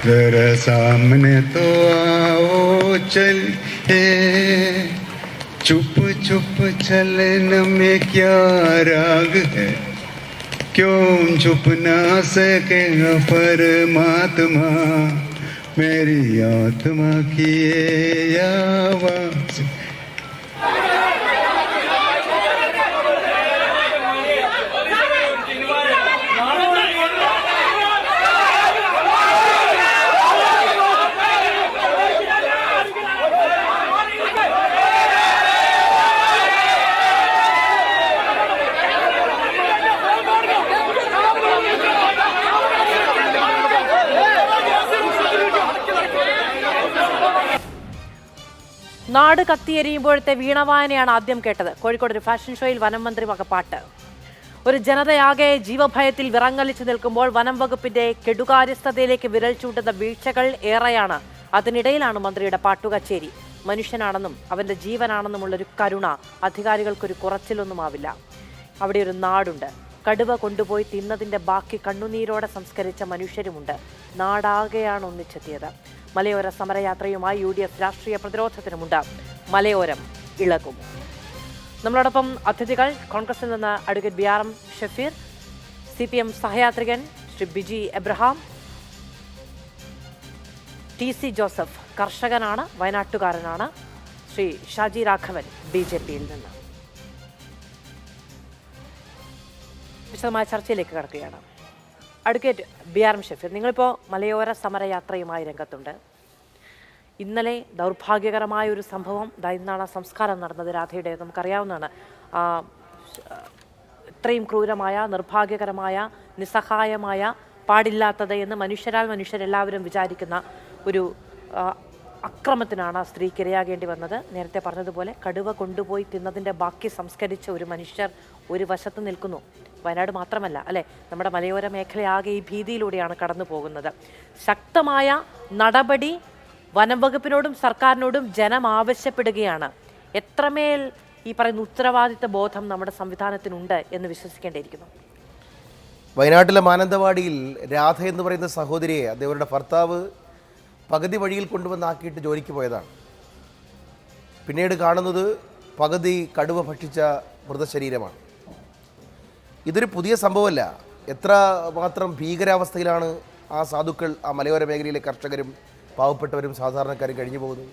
जरा सामने तो आओ चल चुप चुप चलने में क्या राग है, क्यों छुप ना सकेगा परमात्मा मेरी आत्मा की ये आवाज़। നാട് കത്തിയെരിയുമ്പോഴത്തെ വീണവായനയാണ് ആദ്യം കേട്ടത്. കോഴിക്കോട് ഒരു ഫാഷൻ ഷോയിൽ വനം മന്ത്രി വകപ്പാട്ട്. ഒരു ജനതയാകെ ജീവഭയത്തിൽ വിറങ്ങലിച്ചു നിൽക്കുമ്പോൾ വനം വകുപ്പിന്റെ കെടുകാര്യസ്ഥതയിലേക്ക് വിരൽ ചൂണ്ടുന്ന വീഴ്ചകൾ ഏറെയാണ്. അതിനിടയിലാണ് മന്ത്രിയുടെ പാട്ടുകച്ചേരി. മനുഷ്യനാണെന്നും അവന്റെ ജീവനാണെന്നുമുള്ളൊരു കരുണ അധികാരികൾക്കൊരു കുറച്ചിലൊന്നുമാവില്ല. അവിടെ ഒരു നാടുണ്ട്. കടുവ കൊണ്ടുപോയി തിന്നതിന്റെ ബാക്കി കണ്ണുനീരോടെ സംസ്കരിച്ച മനുഷ്യരുമുണ്ട്. നാടാകെയാണ് ഒന്നിച്ചെത്തിയത്. മലയോര സമരയാത്രയുമായി UDF രാഷ്ട്രീയ പ്രതിരോധത്തിനുമുണ്ട്. മലയോരം ഇളകും. നമ്മളോടൊപ്പം അതിഥികൾ കോൺഗ്രസിൽ നിന്ന് അഡ്വക്കേറ്റ് BRM ഷഫീർ, CPM സഹയാത്രികൻ Shri Biji Abraham, TC Joseph കർഷകനാണ്, വയനാട്ടുകാരനാണ്, ശ്രീ ഷാജി രാഘവൻ BJPയിൽ നിന്ന്. വിശദമായ ചർച്ചയിലേക്ക് കടക്കുകയാണ്. അഡ്വക്കേറ്റ് BRM ഷഫീർ, നിങ്ങളിപ്പോൾ മലയോര സമരയാത്രയുമായി രംഗത്തുണ്ട്. ഇന്നലെ ദൗർഭാഗ്യകരമായ ഒരു സംഭവം, ഇന്നാണ് സംസ്കാരം നടന്നത് രാധയുടെ, നമുക്കറിയാവുന്നതാണ്. ഇത്രയും ക്രൂരമായ, നിർഭാഗ്യകരമായ, നിസ്സഹായമായ, പാടില്ലാത്തത് എന്ന് മനുഷ്യരെല്ലാവരും വിചാരിക്കുന്ന ഒരു അക്രമത്തിനാണ് ആ സ്ത്രീക്ക് ഇരയാകേണ്ടി വന്നത്. നേരത്തെ പറഞ്ഞതുപോലെ കടുവ കൊണ്ടുപോയി തിന്നതിൻ്റെ ബാക്കി സംസ്കരിച്ച ഒരു മനുഷ്യർ ഒരു വശത്ത് നിൽക്കുന്നു. വയനാട് മാത്രമല്ല അല്ലേ, നമ്മുടെ മലയോര മേഖലയാകെ ഈ ഭീതിയിലൂടെയാണ് കടന്നു പോകുന്നത്. ശക്തമായ നടപടി വനം വകുപ്പിനോടും സർക്കാരിനോടും ജനം ആവശ്യപ്പെടുകയാണ്. എത്രമേൽ ഈ പറയുന്ന ഉത്തരവാദിത്ത ബോധം നമ്മുടെ സംവിധാനത്തിനുണ്ട് എന്ന് വിശ്വസിക്കേണ്ടിയിരിക്കുന്നു. വയനാട്ടിലെ മാനന്തവാടിയിൽ രാധ എന്ന് പറയുന്ന സഹോദരിയെ അദ്ദേഹങ്ങളുടെ ഭർത്താവ് പകുതി വഴിയിൽ കൊണ്ടുവന്നാക്കിയിട്ട് ജോലിക്ക് പോയതാണ്. പിന്നീട് കാണുന്നത് പകുതി കടുവ ഭക്ഷിച്ച മൃതശരീരമാണ്. ഇതൊരു പുതിയ സംഭവമല്ല. എത്ര മാത്രം ഭീകരാവസ്ഥയിലാണ് ആ സാധുക്കൾ, ആ മലയോര മേഖലയിലെ കർഷകരും പാവപ്പെട്ടവരും സാധാരണക്കാരും കഴിഞ്ഞു പോകുന്നത്.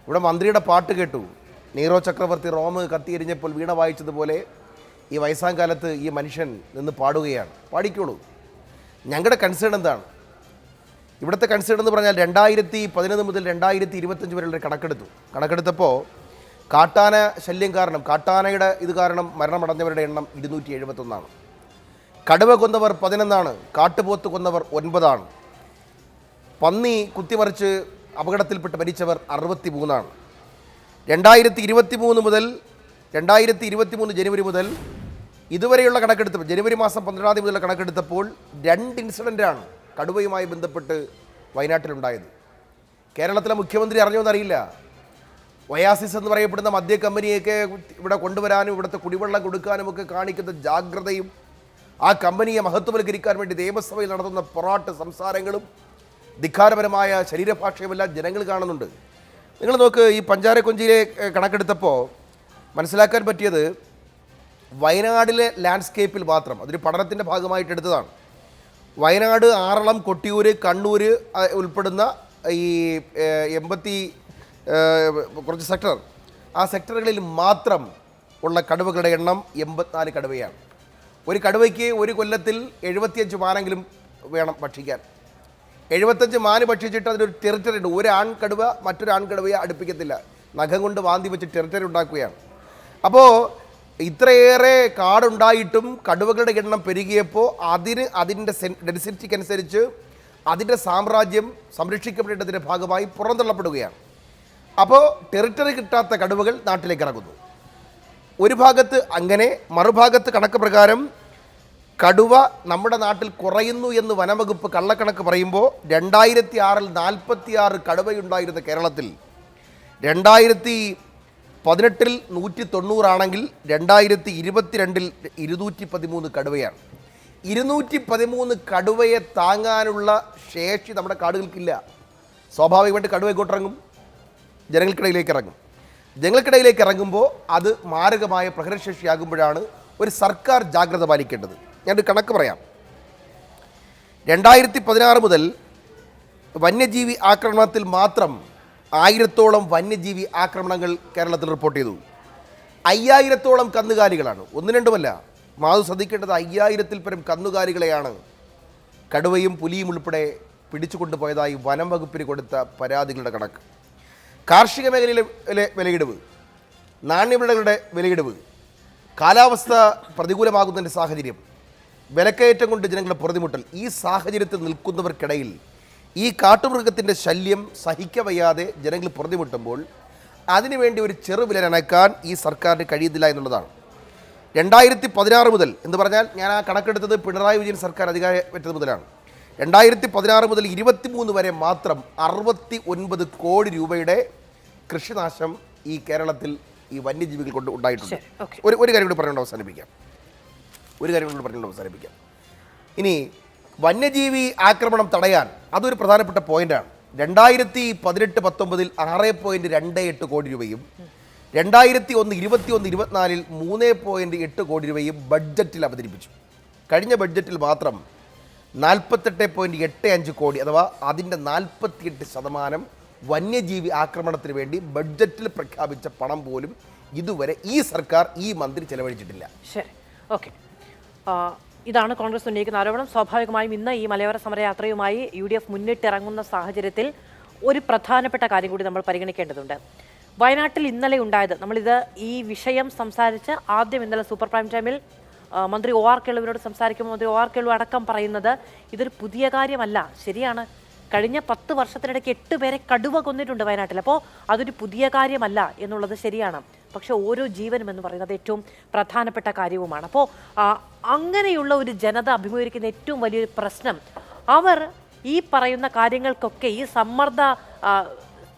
ഇവിടെ മന്ത്രിയുടെ പാട്ട് കേട്ടു. നീറോ ചക്രവർത്തി റോം കത്തിയെരിഞ്ഞപ്പോൾ വീണ വായിച്ചതുപോലെ ഈ വയസ്സാം കാലത്ത് ഈ മനുഷ്യൻ നിന്ന് പാടുകയാണ്. പാടിക്കോളൂ. ഞങ്ങളുടെ കൺസേൺ എന്താണ്? ഇവിടുത്തെ കൺസേൺ എന്ന് പറഞ്ഞാൽ 2011 മുതൽ 2025 വരെയുള്ള കണക്കെടുത്തപ്പോൾ കാട്ടാന ശല്യം കാരണം, കാട്ടാനയുടെ ഇത് കാരണം മരണമടഞ്ഞവരുടെ എണ്ണം 271. കടുവ കൊന്നവർ 11, കാട്ടുപോത്ത് കൊന്നവർ 9, പന്നി കുത്തിമറിച്ച് അപകടത്തിൽപ്പെട്ട് മരിച്ചവർ 63. 2023 മുതൽ 2023 ജനുവരി മുതൽ ഇതുവരെയുള്ള കണക്കെടുത്തപ്പോൾ, ജനുവരി മാസം 12 തീയതി മുതലുള്ള കണക്കെടുത്തപ്പോൾ 2 ഇൻസിഡൻ്റാണ് കടുവയുമായി ബന്ധപ്പെട്ട് വയനാട്ടിലുണ്ടായത്. കേരളത്തിലെ മുഖ്യമന്ത്രി അറിഞ്ഞോന്നറിയില്ല. ഒയാസിസ് എന്ന് പറയപ്പെടുന്ന മദ്യ കമ്പനിയൊക്കെ ഇവിടെ കൊണ്ടുവരാനും ഇവിടുത്തെ കുടിവെള്ളം കൊടുക്കാനുമൊക്കെ കാണിക്കുന്ന ജാഗ്രതയും ആ കമ്പനിയെ മഹത്വവൽക്കരിക്കാൻ വേണ്ടി നിയമസഭയിൽ നടത്തുന്ന പൊറാട്ട് സംസാരങ്ങളും ധിക്കാരപരമായ ശരീരഭാഷയുമെല്ലാം ജനങ്ങൾ കാണുന്നുണ്ട്. നിങ്ങൾ നോക്ക്, ഈ പഞ്ചാരക്കൊഞ്ചിയിലെ കണക്കെടുത്തപ്പോൾ മനസ്സിലാക്കാൻ പറ്റിയത് വയനാടിലെ ലാൻഡ്സ്കേപ്പിൽ മാത്രം, അതൊരു പഠനത്തിൻ്റെ ഭാഗമായിട്ട് എടുത്തതാണ്. വയനാട്, ആറളം, കൊട്ടിയൂർ, കണ്ണൂർ ഉൾപ്പെടുന്ന ഈ 80 കുറച്ച് സെക്ടർ, ആ സെക്ടറുകളിൽ മാത്രം ഉള്ള കടുവകളുടെ എണ്ണം 84 കടുവയാണ്. ഒരു കടുവയ്ക്ക് ഒരു കൊല്ലത്തിൽ 75 മാനെങ്കിലും വേണം ഭക്ഷിക്കാൻ. 75 മാന് ഭക്ഷിച്ചിട്ട് അതിനൊരു ടെറിറ്ററി ഉണ്ട്. ഒരു ആൺകടുവ മറ്റൊരു ആൺകടുവയെ അടുപ്പിക്കത്തില്ല. നഖം കൊണ്ട് വാന്തി വെച്ച് ടെറിറ്ററി ഉണ്ടാക്കുകയാണ്. അപ്പോൾ ഇത്രയേറെ കാടുണ്ടായിട്ടും കടുവകളുടെ എണ്ണം പെരുകിയപ്പോൾ അതിൻ്റെ ഡെൻസിറ്റിക്കനുസരിച്ച് അതിൻ്റെ സാമ്രാജ്യം സംരക്ഷിക്കപ്പെടേണ്ടതിൻ്റെ ഭാഗമായി പുറന്തള്ളപ്പെടുകയാണ്. അപ്പോൾ ടെറിറ്ററി കിട്ടാത്ത കടുവകൾ നാട്ടിലേക്ക് ഇറങ്ങുന്നു. ഒരു ഭാഗത്ത് അങ്ങനെ, മറുഭാഗത്ത് കണക്ക് പ്രകാരം കടുവ നമ്മുടെ നാട്ടിൽ കുറയുന്നു എന്ന് വനംവകുപ്പ് കള്ളക്കണക്ക് പറയുമ്പോൾ 2006 46 കടുവയുണ്ടായിരുന്ന കേരളത്തിൽ 2018 190 ആണെങ്കിൽ 2022 213 കടുവയാണ്. 213 കടുവയെ താങ്ങാനുള്ള ശേഷി നമ്മുടെ കാടുകൾക്കില്ല. സ്വാഭാവികമായിട്ട് കടുവ ഇങ്ങോട്ടിറങ്ങും, ജനങ്ങൾക്കിടയിലേക്ക് ഇറങ്ങും. ജനങ്ങൾക്കിടയിലേക്ക് ഇറങ്ങുമ്പോൾ അത് മാരകമായ പ്രഹരശേഷിയാകുമ്പോഴാണ് ഒരു സർക്കാർ ജാഗ്രത പാലിക്കേണ്ടത്. ഞാനൊരു കണക്ക് പറയാം. 2016 മുതൽ വന്യജീവി ആക്രമണത്തിൽ മാത്രം 1000-ഓളം വന്യജീവി ആക്രമണങ്ങൾ കേരളത്തിൽ റിപ്പോർട്ട് ചെയ്തു. 5000-ഓളം കന്നുകാലികളാണ്, ഒന്നും രണ്ടുമല്ല. മാധു ശ്രദ്ധിക്കേണ്ടത് 5000-ൽ പരം കന്നുകാലികളെയാണ് കടുവയും പുലിയും ഉൾപ്പെടെ പിടിച്ചുകൊണ്ടുപോയതായി വനം വകുപ്പിന് കൊടുത്ത പരാതികളുടെ കണക്ക്. കാർഷിക മേഖലയിലെ വിലയിടിവ്, നാണ്യവിളകളുടെ വിലയിടിവ്, കാലാവസ്ഥ പ്രതികൂലമാകുന്നതിൻ്റെ സാഹചര്യം, വിലക്കയറ്റം കൊണ്ട് ജനങ്ങളുടെ പൊറുതിമുട്ടൽ, ഈ സാഹചര്യത്തിൽ നിൽക്കുന്നവർക്കിടയിൽ ഈ കാട്ടുമൃഗത്തിൻ്റെ ശല്യം സഹിക്കവയ്യാതെ ജനങ്ങൾ പൊറുതിമുട്ടുമ്പോൾ അതിനുവേണ്ടി ഒരു ചെറുവിലനക്കാൻ ഈ സർക്കാരിന് കഴിയുന്നില്ല എന്നുള്ളതാണ്. 2016 മുതൽ എന്ന് പറഞ്ഞാൽ ഞാൻ ആ കണക്കെടുത്തത് പിണറായി വിജയൻ സർക്കാർ അധികാരമേറ്റത് മുതലാണ്. 2016 മുതൽ 23 വരെ മാത്രം 69 കോടി രൂപയുടെ കൃഷിനാശം ഈ കേരളത്തിൽ ഈ വന്യജീവികൾ കൊണ്ട് ഉണ്ടായിട്ടുണ്ട്. ഒരു കാര്യം കൂടി പറഞ്ഞുകൊണ്ട് അവസാനിപ്പിക്കാം. ഇനി വന്യജീവി ആക്രമണം തടയാൻ അതൊരു പ്രധാനപ്പെട്ട പോയിന്റാണ്. 2018-19 6.28 കോടി രൂപയും 2021-24 3.8 കോടി രൂപയും ബഡ്ജറ്റിൽ അവതരിപ്പിച്ചു. കഴിഞ്ഞ ബഡ്ജറ്റിൽ മാത്രം 48.85 കോടി, അഥവാ അതിൻ്റെ 48% വന്യജീവി ആക്രമണത്തിന് വേണ്ടി ബഡ്ജറ്റിൽ പ്രഖ്യാപിച്ച പണം പോലും ഇതുവരെ ഈ സർക്കാർ, ഈ മന്ത്രി ചെലവഴിച്ചിട്ടില്ല. ശരി, ഓക്കെ. ഇതാണ് കോൺഗ്രസ് ഉന്നയിക്കുന്ന ആരോപണം. സ്വാഭാവികമായും ഇന്ന് ഈ മലയോര സമരയാത്രയുമായി UDF മുന്നിട്ടിറങ്ങുന്ന സാഹചര്യത്തിൽ ഒരു പ്രധാനപ്പെട്ട കാര്യം കൂടി നമ്മൾ പരിഗണിക്കേണ്ടതുണ്ട്. വയനാട്ടിൽ ഇന്നലെ ഉണ്ടായത്, നമ്മളിത് ഈ വിഷയം സംസാരിച്ച് ആദ്യം ഇന്നലെ സൂപ്പർ പ്രൈം ടൈമിൽ മന്ത്രി OR കേളുവിനോട് സംസാരിക്കുമ്പോൾ മന്ത്രി OR കേളു അടക്കം പറയുന്നത് ഇതൊരു പുതിയ കാര്യമല്ല. ശരിയാണ്, കഴിഞ്ഞ 10 വർഷത്തിനിടയ്ക്ക് 8 പേരെ കടുവ കൊന്നിട്ടുണ്ട് വയനാട്ടിൽ. അപ്പോൾ അതൊരു പുതിയ കാര്യമല്ല എന്നുള്ളത് ശരിയാണ്. പക്ഷെ ഓരോ ജീവനും എന്ന് പറയുന്നത് ഏറ്റവും പ്രധാനപ്പെട്ട കാര്യവുമാണ്. അപ്പോൾ അങ്ങനെയുള്ള ഒരു ജനത അഭിമുഖീകരിക്കുന്ന ഏറ്റവും വലിയൊരു പ്രശ്നം, അവർ ഈ പറയുന്ന കാര്യങ്ങൾക്കൊക്കെ, ഈ സമ്മർദ്ദ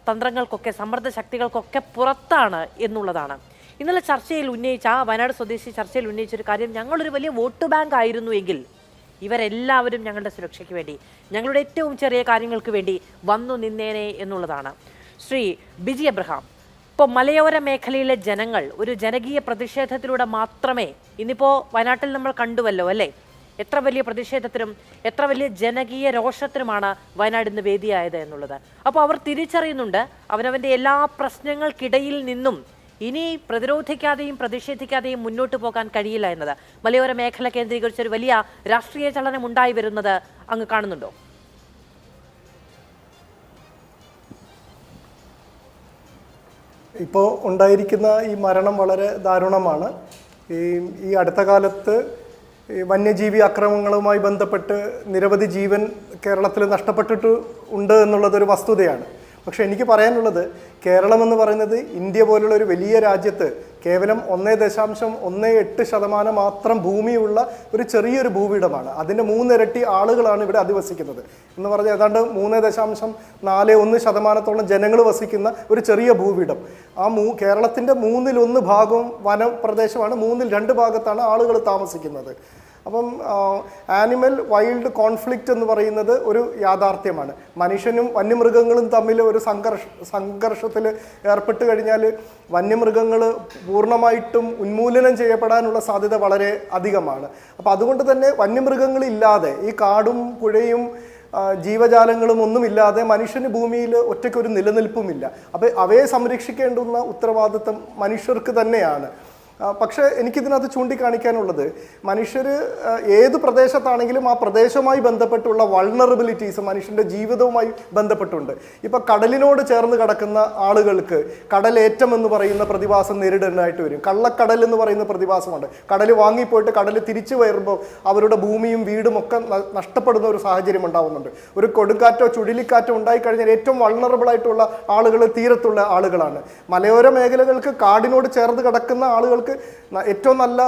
തന്ത്രങ്ങൾക്കൊക്കെ, സമ്മർദ്ദ ശക്തികൾക്കൊക്കെ പുറത്താണ് എന്നുള്ളതാണ്. ഇന്നലെ ചർച്ചയിൽ ഉന്നയിച്ച, വയനാട് സ്വദേശി ചർച്ചയിൽ ഉന്നയിച്ചൊരു കാര്യം, ഞങ്ങളൊരു വലിയ വോട്ട് ബാങ്ക് ആയിരുന്നു എങ്കിൽ ഇവരെല്ലാവരും ഞങ്ങളുടെ സുരക്ഷയ്ക്ക് വേണ്ടി, ഞങ്ങളുടെ ഏറ്റവും ചെറിയ കാര്യങ്ങൾക്ക് വേണ്ടി വന്നു നിന്നേനെ എന്നുള്ളതാണ്. ശ്രീ ബിജി എബ്രഹാം, ഇപ്പോൾ മലയോര മേഖലയിലെ ജനങ്ങൾ ഒരു ജനകീയ പ്രതിഷേധത്തിലൂടെ മാത്രമേ, ഇന്നിപ്പോൾ വയനാട്ടിൽ നമ്മൾ കണ്ടുവല്ലോ അല്ലേ, എത്ര വലിയ പ്രതിഷേധത്തിനും എത്ര വലിയ ജനകീയ രോഷത്തിനുമാണ് വയനാട് ഇന്ന് വേദിയായത് എന്നുള്ളത്. അപ്പോൾ അവർ തിരിച്ചറിയുന്നുണ്ട് അവനവൻ്റെ എല്ലാ പ്രശ്നങ്ങൾക്കിടയിൽ നിന്നും ഇനി പ്രതിരോധിക്കാതെയും പ്രതിഷേധിക്കാതെയും മുന്നോട്ട് പോകാൻ കഴിയില്ല എന്നത്. മലയോര മേഖല കേന്ദ്രീകരിച്ചൊരു വലിയ രാഷ്ട്രീയ ചലനം ഉണ്ടായി വരുന്നത് അങ്ങ് കാണുന്നുണ്ടോ? ഇപ്പോൾ ഉണ്ടായിരിക്കുന്ന ഈ മരണം വളരെ ദാരുണമാണ്. ഈ അടുത്ത കാലത്ത് വന്യജീവി ആക്രമണങ്ങളുമായി ബന്ധപ്പെട്ട് നിരവധി ജീവൻ കേരളത്തിൽ നഷ്ടപ്പെട്ടിട്ട് ഉണ്ട് എന്നുള്ളതൊരു വസ്തുതയാണ്. പക്ഷേ എനിക്ക് പറയാനുള്ളത്, കേരളം എന്ന് പറയുന്നത് ഇന്ത്യ പോലുള്ള ഒരു വലിയ രാജ്യത്ത് കേവലം 1.18% മാത്രം ഭൂമിയുള്ള ഒരു ചെറിയൊരു ഭൂവിടമാണ്. അതിൻ്റെ 3 ഇരട്ടി ആളുകളാണ് ഇവിടെ അധിവസിക്കുന്നത്. എന്ന് പറഞ്ഞാൽ ഏതാണ്ട് 3.41% ജനങ്ങൾ വസിക്കുന്ന ഒരു ചെറിയ ഭൂവിടം. കേരളത്തിൻ്റെ 1/3 ഭാഗവും വനപ്രദേശമാണ്, 2/3 ഭാഗത്താണ് ആളുകൾ താമസിക്കുന്നത്. അപ്പം ആനിമൽ വൈൽഡ് കോൺഫ്ലിക്റ്റ് എന്ന് പറയുന്നത് ഒരു യാഥാർത്ഥ്യമാണ്. മനുഷ്യനും വന്യമൃഗങ്ങളും തമ്മിൽ ഒരു സംഘർഷത്തിൽ ഏർപ്പെട്ട് കഴിഞ്ഞാൽ വന്യമൃഗങ്ങൾ പൂർണ്ണമായിട്ടും ഉന്മൂലനം ചെയ്യപ്പെടാനുള്ള സാധ്യത വളരെ അധികമാണ്. അപ്പോൾ അതുകൊണ്ട് തന്നെ വന്യമൃഗങ്ങളില്ലാതെ ഈ കാടും പുഴയും ജീവജാലങ്ങളും ഒന്നുമില്ലാതെ മനുഷ്യന് ഭൂമിയിൽ ഒറ്റയ്ക്കൊരു നിലനിൽപ്പുമില്ല. അപ്പോൾ അവയെ സംരക്ഷിക്കേണ്ടുന്ന ഉത്തരവാദിത്വം മനുഷ്യർക്ക് തന്നെയാണ്. പക്ഷേ എനിക്കിതിനകത്ത് ചൂണ്ടിക്കാണിക്കാനുള്ളത്, മനുഷ്യർ ഏത് പ്രദേശത്താണെങ്കിലും ആ പ്രദേശവുമായി ബന്ധപ്പെട്ടുള്ള വൾണറബിലിറ്റീസ് മനുഷ്യൻ്റെ ജീവിതവുമായി ബന്ധപ്പെട്ടുണ്ട്. ഇപ്പോൾ കടലിനോട് ചേർന്ന് കിടക്കുന്ന ആളുകൾക്ക് കടലേറ്റം എന്ന് പറയുന്ന പ്രതിഭാസം നേരിടേണ്ടതായിട്ട് വരും. കള്ളക്കടൽ എന്ന് പറയുന്ന പ്രതിഭാസമുണ്ട്. കടൽ വാങ്ങിപ്പോയിട്ട് കടൽ തിരിച്ചു വരുമ്പോൾ അവരുടെ ഭൂമിയും വീടും ഒക്കെ നഷ്ടപ്പെടുന്ന ഒരു സാഹചര്യം ഉണ്ടാകുന്നുണ്ട്. ഒരു കൊടുങ്കാറ്റോ ചുഴലിക്കാറ്റോ ഉണ്ടായിക്കഴിഞ്ഞാൽ ഏറ്റവും വൾണറബിളായിട്ടുള്ള ആളുകൾ തീരത്തുള്ള ആളുകളാണ്. മലയോര മേഖലകൾക്ക് കാടിനോട് ചേർന്ന് കിടക്കുന്ന ആളുകൾക്ക് ആളുകൾക്ക് ഏറ്റവും നല്ല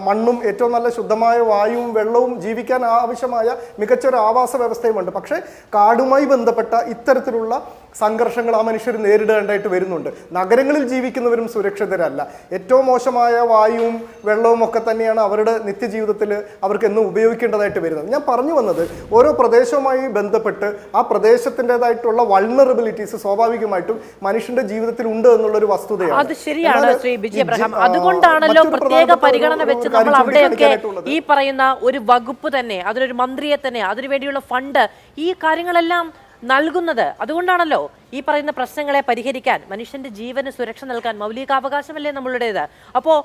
മണ്ണും ഏറ്റവും നല്ല ശുദ്ധമായ വായുവും വെള്ളവും ജീവിക്കാൻ ആവശ്യമായ മികച്ചൊരു ആവാസ വ്യവസ്ഥയുമുണ്ട്. പക്ഷേ കാടുമായി ബന്ധപ്പെട്ട ഇത്തരത്തിലുള്ള സംഘർഷങ്ങൾ ആ മനുഷ്യർ നേരിടേണ്ടതായിട്ട് വരുന്നുണ്ട്. നഗരങ്ങളിൽ ജീവിക്കുന്നവരും സുരക്ഷിതരല്ല. ഏറ്റവും മോശമായ വായുവും വെള്ളവും ഒക്കെ തന്നെയാണ് അവരുടെ നിത്യജീവിതത്തിൽ അവർക്ക് എന്നും ഉപയോഗിക്കേണ്ടതായിട്ട് വരുന്നത്. ഞാൻ പറഞ്ഞു വന്നത് ഓരോ പ്രദേശവുമായി ബന്ധപ്പെട്ട് ആ പ്രദേശത്തിൻ്റെതായിട്ടുള്ള വൾണറബിലിറ്റീസ് സ്വാഭാവികമായിട്ടും മനുഷ്യന്റെ ജീവിതത്തിൽ ഉണ്ട് എന്നുള്ളൊരു വസ്തുതയാണ്. അത് ശരിയാണ് ശ്രീ ബിജി എബ്രഹാം. അതുകൊണ്ടാണല്ലോ പ്രത്യേക പരിഗണന വെച്ച് നമ്മൾ അവിടെയൊക്കെ ഈ പറയുന്ന ഒരു വകുപ്പ് തന്നെ, അതിനൊരു മന്ത്രിയെ തന്നെ, അതിനുവേണ്ടിയുള്ള ഫണ്ട്, ഈ കാര്യങ്ങളെല്ലാം നൽകുന്നത്. അതുകൊണ്ടാണല്ലോ ഈ പറയുന്ന പ്രശ്നങ്ങളെ പരിഹരിക്കാൻ, മനുഷ്യന്റെ ജീവന് സുരക്ഷ നൽകാൻ, മൗലികാവകാശമല്ലേ നമ്മളുടേത്. അപ്പോൾ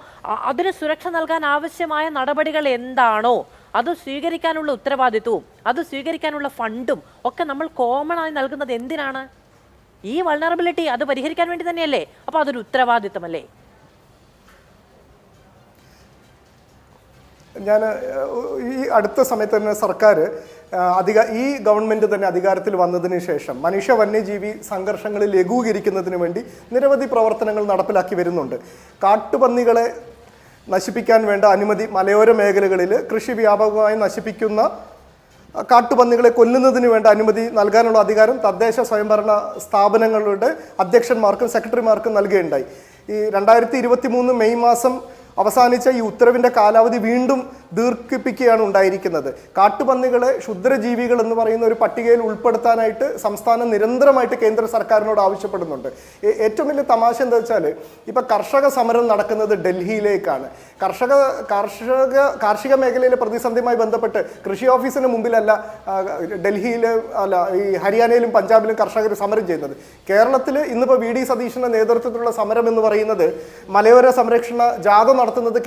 അതിന് സുരക്ഷ നൽകാൻ ആവശ്യമായ നടപടികൾ എന്താണോ അത് സ്വീകരിക്കാനുള്ള ഉത്തരവാദിത്വവും അത് സ്വീകരിക്കാനുള്ള ഫണ്ടും ഒക്കെ നമ്മൾ കോമൺ ആയി നൽകുന്നത് എന്തിനാണ്? ഈ വൾണറബിലിറ്റി അത് പരിഹരിക്കാൻ വേണ്ടി തന്നെയല്ലേ? അപ്പോൾ അതൊരു ഉത്തരവാദിത്വമല്ലേ? ഞാൻ ഈ അടുത്ത സമയത്ത് തന്നെ സർക്കാർ ഈ ഗവൺമെൻറ് തന്നെ അധികാരത്തിൽ വന്നതിന് ശേഷം മനുഷ്യ വന്യജീവി സംഘർഷങ്ങൾ ലഘൂകരിക്കുന്നതിന് വേണ്ടി നിരവധി പ്രവർത്തനങ്ങൾ നടപ്പിലാക്കി വരുന്നുണ്ട്. കാട്ടുപന്നികളെ നശിപ്പിക്കാൻ വേണ്ട അനുമതി, മലയോര മേഖലകളിൽ കൃഷി വ്യാപകമായി നശിപ്പിക്കുന്ന കാട്ടുപന്നികളെ കൊല്ലുന്നതിന് വേണ്ട അനുമതി നൽകാനുള്ള അധികാരം തദ്ദേശ സ്വയംഭരണ സ്ഥാപനങ്ങളുടെ അധ്യക്ഷന്മാർക്കും സെക്രട്ടറിമാർക്കും നൽകുകയുണ്ടായി. ഈ 2023 മെയ് മാസം അവസാനിച്ച ഈ ഉത്തരവിൻ്റെ കാലാവധി വീണ്ടും ദീർഘിപ്പിക്കുകയാണ് ഉണ്ടായിരിക്കുന്നത്. കാട്ടുപന്നികളെ ക്ഷുദ്രജീവികൾ എന്ന് പറയുന്ന ഒരു പട്ടികയിൽ ഉൾപ്പെടുത്താനായിട്ട് സംസ്ഥാനം നിരന്തരമായിട്ട് കേന്ദ്ര സർക്കാരിനോട് ആവശ്യപ്പെടുന്നുണ്ട്. ഏറ്റവും വലിയ തമാശ എന്താ വെച്ചാൽ, ഇപ്പം കർഷക സമരം നടക്കുന്നത് ഡൽഹിയിലേക്കാണ്. കാർഷിക മേഖലയിലെ പ്രതിസന്ധിയുമായി ബന്ധപ്പെട്ട് കൃഷി ഓഫീസിന് മുമ്പിലല്ല ഈ ഹരിയാനയിലും പഞ്ചാബിലും കർഷകർ സമരം ചെയ്യുന്നത്. കേരളത്തിൽ ഇന്നിപ്പോൾ VD സതീശൻ്റെ നേതൃത്വത്തിലുള്ള സമരം എന്ന് പറയുന്നത് മലയോര സംരക്ഷണ ജാഥ നടത്തുന്നത്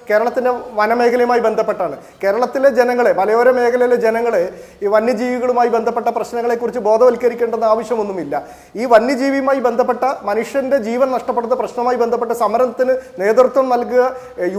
കേരളത്തിന്റെ വനമേഖലയുമായി ബന്ധപ്പെട്ടാണ്. കേരളത്തിലെ ജനങ്ങളെ, മലയോര മേഖലയിലെ ജനങ്ങളെ ഈ വന്യജീവികളുമായി ബന്ധപ്പെട്ട പ്രശ്നങ്ങളെക്കുറിച്ച് ബോധവൽക്കരിക്കേണ്ടെന്ന ആവശ്യമൊന്നുമില്ല. ഈ വന്യജീവിയുമായി ബന്ധപ്പെട്ട മനുഷ്യന്റെ ജീവൻ നഷ്ടപ്പെടുന്ന പ്രശ്നവുമായി ബന്ധപ്പെട്ട സമരത്തിന് നേതൃത്വം നൽകുക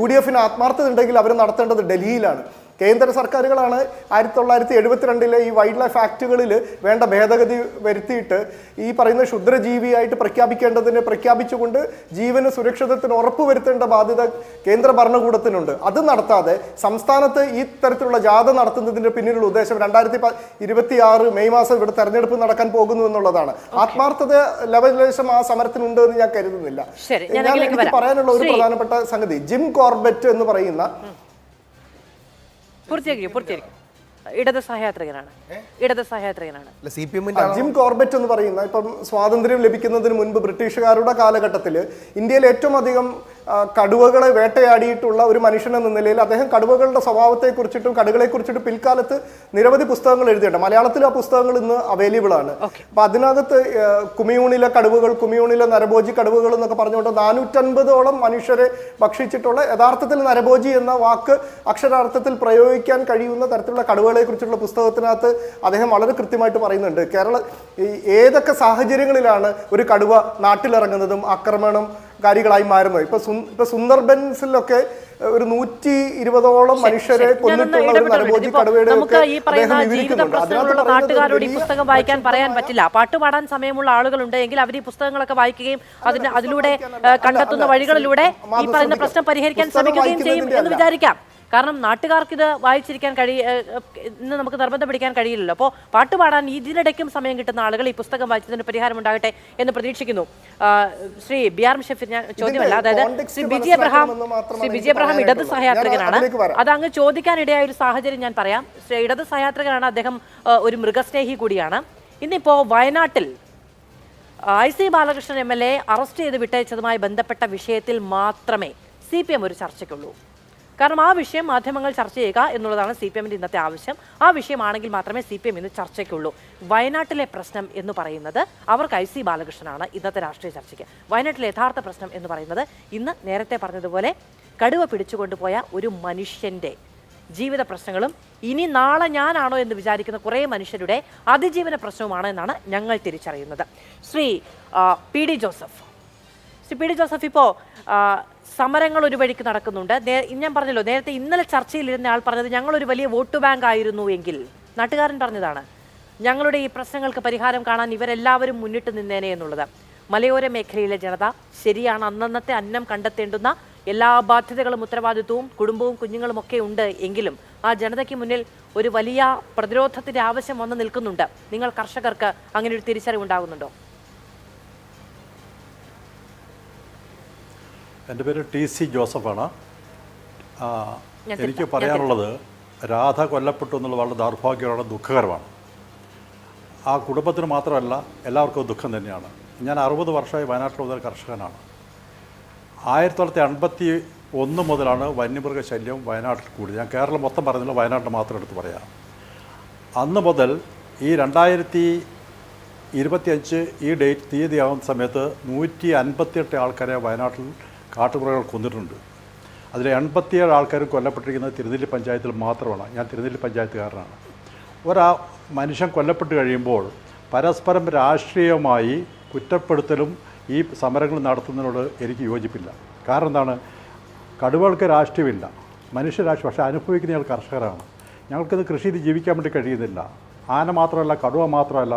UDF-ന് ആത്മാർത്ഥത ഉണ്ടെങ്കിൽ അവർ നടത്തേണ്ടത് ഡൽഹിയിലാണ്. കേന്ദ്ര സർക്കാരുകളാണ് 1972 ഈ വൈൽഡ് ലൈഫ് ആക്ടുകളിൽ വേണ്ട ഭേദഗതി വരുത്തിയിട്ട് ഈ പറയുന്ന ക്ഷുദ്രജീവിയായിട്ട് പ്രഖ്യാപിച്ചുകൊണ്ട് ജീവന് സുരക്ഷിതത്വത്തിന് ഉറപ്പുവരുത്തേണ്ട ബാധ്യത കേന്ദ്ര ഭരണകൂടത്തിനുണ്ട്. അത് നടത്താതെ സംസ്ഥാനത്ത് ഈ തരത്തിലുള്ള ജാഥ നടത്തുന്നതിന്റെ പിന്നിലുള്ള ഉദ്ദേശം 2026 മെയ് മാസം ഇവിടെ തെരഞ്ഞെടുപ്പ് നടക്കാൻ പോകുന്നു എന്നുള്ളതാണ്. ആത്മാർത്ഥത ലെവലേശം ആ സമരത്തിനുണ്ട് എന്ന് ഞാൻ കരുതുന്നില്ല. എനിക്ക് പറയാനുള്ള ഒരു പ്രധാനപ്പെട്ട സംഗതി, ജിം കോർബറ്റ് എന്ന് പറയുന്ന ഇടത് സഹയാത്രികനാണ്. ജിം കോർബറ്റ് എന്ന് പറയുന്ന, ഇപ്പം സ്വാതന്ത്ര്യം ലഭിക്കുന്നതിന് മുൻപ് ബ്രിട്ടീഷുകാരുടെ കാലഘട്ടത്തിൽ ഇന്ത്യയിൽ ഏറ്റവും അധികം കടുവകളെ വേട്ടയാടിയിട്ടുള്ള ഒരു മനുഷ്യൻ എന്ന നിലയിൽ അദ്ദേഹം കടുവകളുടെ സ്വഭാവത്തെക്കുറിച്ചിട്ടും കടുകളെക്കുറിച്ചിട്ടും പിൽക്കാലത്ത് നിരവധി പുസ്തകങ്ങൾ എഴുതിയിട്ടുണ്ട്. മലയാളത്തിൽ ആ പുസ്തകങ്ങൾ ഇന്ന് അവൈലബിൾ ആണ്. അപ്പൊ അതിനകത്ത് കുമിയൂണിലെ കടുവകൾ, കുമിയൂണിലെ നരഭോജി കടുവകൾ എന്നൊക്കെ പറഞ്ഞുകൊണ്ട് 450ഓളം മനുഷ്യരെ ഭക്ഷിച്ചിട്ടുള്ള, യഥാർത്ഥത്തിൽ നരഭോജി എന്ന വാക്ക് അക്ഷരാർത്ഥത്തിൽ പ്രയോഗിക്കാൻ കഴിയുന്ന തരത്തിലുള്ള കടുവകളെ കുറിച്ചുള്ള പുസ്തകത്തിനകത്ത് അദ്ദേഹം വളരെ കൃത്യമായിട്ട് പറയുന്നുണ്ട്. ഏതൊക്കെ സാഹചര്യങ്ങളിലാണ് ഒരു കടുവ നാട്ടിലിറങ്ങുന്നതും ആക്രമണം കാര്യങ്ങളായി മാറുന്നത്. ഇപ്പൊ സുന്ദർബൻസിലൊക്കെ ഒരു 120ഓളം മനുഷ്യരെ കൊന്നിട്ടുള്ള ഒരു നരഭോജി കടുവയുടെ നാട്ടുകാരോട് ഈ പുസ്തകം വായിക്കാൻ പറയാൻ പറ്റില്ല. പാട്ടുപാടാൻ സമയമുള്ള ആളുകളുണ്ടെങ്കിൽ അവർ ഈ പുസ്തകങ്ങളൊക്കെ വായിക്കുകയും അതിലൂടെ കണ്ടെത്തുന്ന വഴികളിലൂടെ ഈ പറയുന്ന പ്രശ്നം പരിഹരിക്കാൻ ശ്രമിക്കുകയും ചെയ്യും എന്ന് വിചാരിക്കാം. കാരണം നാട്ടുകാർക്ക് ഇത് വായിച്ചിരിക്കാൻ ഇന്ന് നമുക്ക് നിർബന്ധം പിടിക്കാൻ കഴിയില്ലല്ലോ. അപ്പോൾ പാട്ടുപാടാൻ ഇതിനിടയ്ക്കും സമയം കിട്ടുന്ന ആളുകൾ ഈ പുസ്തകം വായിച്ചതിന് പരിഹാരം ഉണ്ടാകട്ടെ എന്ന് പ്രതീക്ഷിക്കുന്നു. ശ്രീ BR മുഷഫിർ, ഞാൻ ചോദ്യമല്ല, അതായത് ശ്രീ ബിജി എബ്രഹാം ഇടത് സഹയാത്രികനാണ്. അത് അങ്ങ് ചോദിക്കാനിടയായ ഒരു സാഹചര്യം ഞാൻ പറയാം. ഇടത് സഹയാത്രികനാണ്, അദ്ദേഹം ഒരു മൃഗസ്നേഹി കൂടിയാണ്. ഇന്നിപ്പോൾ വയനാട്ടിൽ IC ബാലകൃഷ്ണൻ MLA അറസ്റ്റ് ചെയ്ത് വിട്ടയച്ചതുമായി ബന്ധപ്പെട്ട വിഷയത്തിൽ മാത്രമേ CPM ഒരു ചർച്ചയ്ക്കുള്ളൂ. കാരണം ആ വിഷയം മാധ്യമങ്ങൾ ചർച്ച ചെയ്യുക എന്നുള്ളതാണ് CPM-ന്റെ ഇന്നത്തെ ആവശ്യം. ആ വിഷയമാണെങ്കിൽ മാത്രമേ CPM ഇന്ന് ചർച്ചയ്ക്കുള്ളൂ. വയനാട്ടിലെ പ്രശ്നം എന്ന് പറയുന്നത് അവർക്ക് IC ബാലകൃഷ്ണനാണ് ഇന്നത്തെ രാഷ്ട്രീയ ചർച്ചയ്ക്ക്. വയനാട്ടിലെ യഥാർത്ഥ പ്രശ്നം എന്ന് പറയുന്നത് ഇന്ന് നേരത്തെ പറഞ്ഞതുപോലെ കടുവ പിടിച്ചുകൊണ്ടുപോയ ഒരു മനുഷ്യൻ്റെ ജീവിത പ്രശ്നങ്ങളും ഇനി നാളെ ഞാനാണോ എന്ന് വിചാരിക്കുന്ന കുറേ മനുഷ്യരുടെ അതിജീവന പ്രശ്നവുമാണ് എന്നാണ് ഞങ്ങൾ തിരിച്ചറിയുന്നത്. ശ്രീ PD ജോസഫ്, ഇപ്പോൾ സമരങ്ങൾ ഒരു വഴിക്ക് നടക്കുന്നുണ്ട്. ഞാൻ പറഞ്ഞല്ലോ, നേരത്തെ ഇന്നലെ ചർച്ചയിലിരുന്ന ആൾ പറഞ്ഞത് ഞങ്ങളൊരു വലിയ വോട്ട് ബാങ്ക് ആയിരുന്നു എങ്കിൽ, നാട്ടുകാരൻ പറഞ്ഞതാണ്, ഞങ്ങളുടെ ഈ പ്രശ്നങ്ങൾക്ക് പരിഹാരം കാണാൻ ഇവരെല്ലാവരും മുന്നിട്ട് നിന്നേനെ എന്നുള്ളത്. മലയോര മേഖലയിലെ ജനത ശരിയാണ്, അന്നന്നത്തെ അന്നം കണ്ടെത്തേണ്ടുന്ന എല്ലാ ബാധ്യതകളും ഉത്തരവാദിത്വവും കുടുംബവും കുഞ്ഞുങ്ങളും ഒക്കെ ഉണ്ട് എങ്കിലും ആ ജനതയ്ക്ക് മുന്നിൽ ഒരു വലിയ പ്രതിരോധത്തിന്റെ ആവശ്യം വന്നു നിൽക്കുന്നുണ്ട്. നിങ്ങൾ കർഷകർക്ക് അങ്ങനെ ഒരു തിരിച്ചറിവുണ്ടാകുന്നുണ്ടോ? എൻ്റെ പേര് TC ജോസഫാണ്. എനിക്ക് പറയാനുള്ളത്, രാധ കൊല്ലപ്പെട്ടു എന്നുള്ളത് വളരെ ദൗർഭാഗ്യമാണ്, ദുഃഖകരമാണ്. ആ കുടുംബത്തിന് മാത്രമല്ല എല്ലാവർക്കും ദുഃഖം തന്നെയാണ്. ഞാൻ 60 വർഷമായി വയനാട്ടിൽ മുതൽ കർഷകനാണ്. 1951 മുതലാണ് വന്യമൃഗശല്യം വയനാട്ടിൽ കൂടി. ഞാൻ കേരളം മൊത്തം പറയുന്നില്ല, വയനാട്ടിൽ മാത്രം എടുത്ത് പറയാം. അന്ന് മുതൽ ഈ 2025 ഈ തീയതിയാകുന്ന സമയത്ത് 158 ആൾക്കാരെ വയനാട്ടിൽ കാട്ടുമൃഗങ്ങൾ കൊന്നിട്ടുണ്ട്. അതിൽ 87 ആൾക്കാരും കൊല്ലപ്പെട്ടിരിക്കുന്നത് തിരുനെല്ലി പഞ്ചായത്തിൽ മാത്രമാണ്. ഞാൻ തിരുനെല്ലി പഞ്ചായത്തുകാരനാണ്. മനുഷ്യൻ കൊല്ലപ്പെട്ട് കഴിയുമ്പോൾ പരസ്പരം രാഷ്ട്രീയമായി കുറ്റപ്പെടുത്തലും ഈ സമരങ്ങൾ നടത്തുന്നതിനോട് എനിക്ക് യോജിപ്പില്ല. കാരണം എന്താണ്? കടുവകൾക്ക് രാഷ്ട്രീയമില്ല, മനുഷ്യ രാഷ്ട്രീയം. പക്ഷേ അനുഭവിക്കുന്ന ഞങ്ങൾ കർഷകരാണ്. ഞങ്ങൾക്കിത് കൃഷി ചെയ്ത് ജീവിക്കാൻ വേണ്ടി കഴിയുന്നില്ല. ആന മാത്രമല്ല, കടുവ മാത്രമല്ല,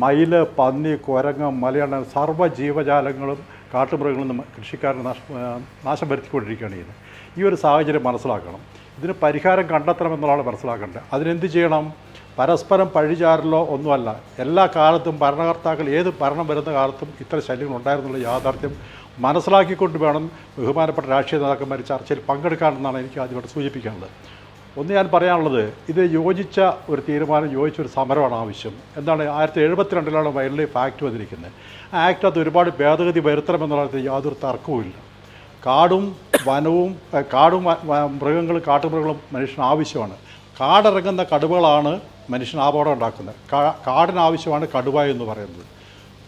മയില്, പന്നി, കുരങ്ങ്, മലയണ്ണൻ, സർവ്വ ജീവജാലങ്ങളും കാട്ടുമൃഗങ്ങളും കൃഷിക്കാരന് നാശം വരുത്തിക്കൊണ്ടിരിക്കുകയാണ് ചെയ്യുന്നത്. ഈ ഒരു സാഹചര്യം മനസ്സിലാക്കണം. ഇതിന് പരിഹാരം കണ്ടെത്തണമെന്നുള്ളതാണ് മനസ്സിലാക്കേണ്ടത്. അതിനെന്ത് ചെയ്യണം? പരസ്പരം പഴിചാരലോ ഒന്നുമല്ല. എല്ലാ കാലത്തും ഭരണകർത്താക്കൾ ഏത് ഭരണം വരുന്ന കാലത്തും ഇത്തരം ശല്യങ്ങൾ ഉണ്ടായിരുന്നുള്ള യാഥാർത്ഥ്യം മനസ്സിലാക്കിക്കൊണ്ട് വേണം ബഹുമാനപ്പെട്ട രാഷ്ട്രീയ നേതാക്കന്മാർ ചർച്ചയിൽ പങ്കെടുക്കാനെന്നാണ് എനിക്ക് ആദ്യമായിട്ട് സൂചിപ്പിക്കാനുള്ളത്. ഒന്ന് ഞാൻ പറയാനുള്ളത്, ഇത് യോജിച്ച ഒരു തീരുമാനം, യോജിച്ചൊരു സമരമാണ് ആവശ്യം. എന്താണ്? 1972 വൈൽഡ് ലൈഫ് ആക്ട് വന്നിരിക്കുന്നത്. ആ ആക്ടിനകത്ത് ഒരുപാട് ഭേദഗതി വരുത്തണമെന്നുള്ളത് യാതൊരു തർക്കവുമില്ല. കാടും വനവും മൃഗങ്ങളും കാട്ടുമൃഗങ്ങളും മനുഷ്യന് ആവശ്യമാണ്. കാടിറങ്ങുന്ന കടുവകളാണ് മനുഷ്യന് അപകടം ഉണ്ടാക്കുന്നത്. കാടിന് ആവശ്യമാണ് കടുവ എന്ന് പറയുന്നത്.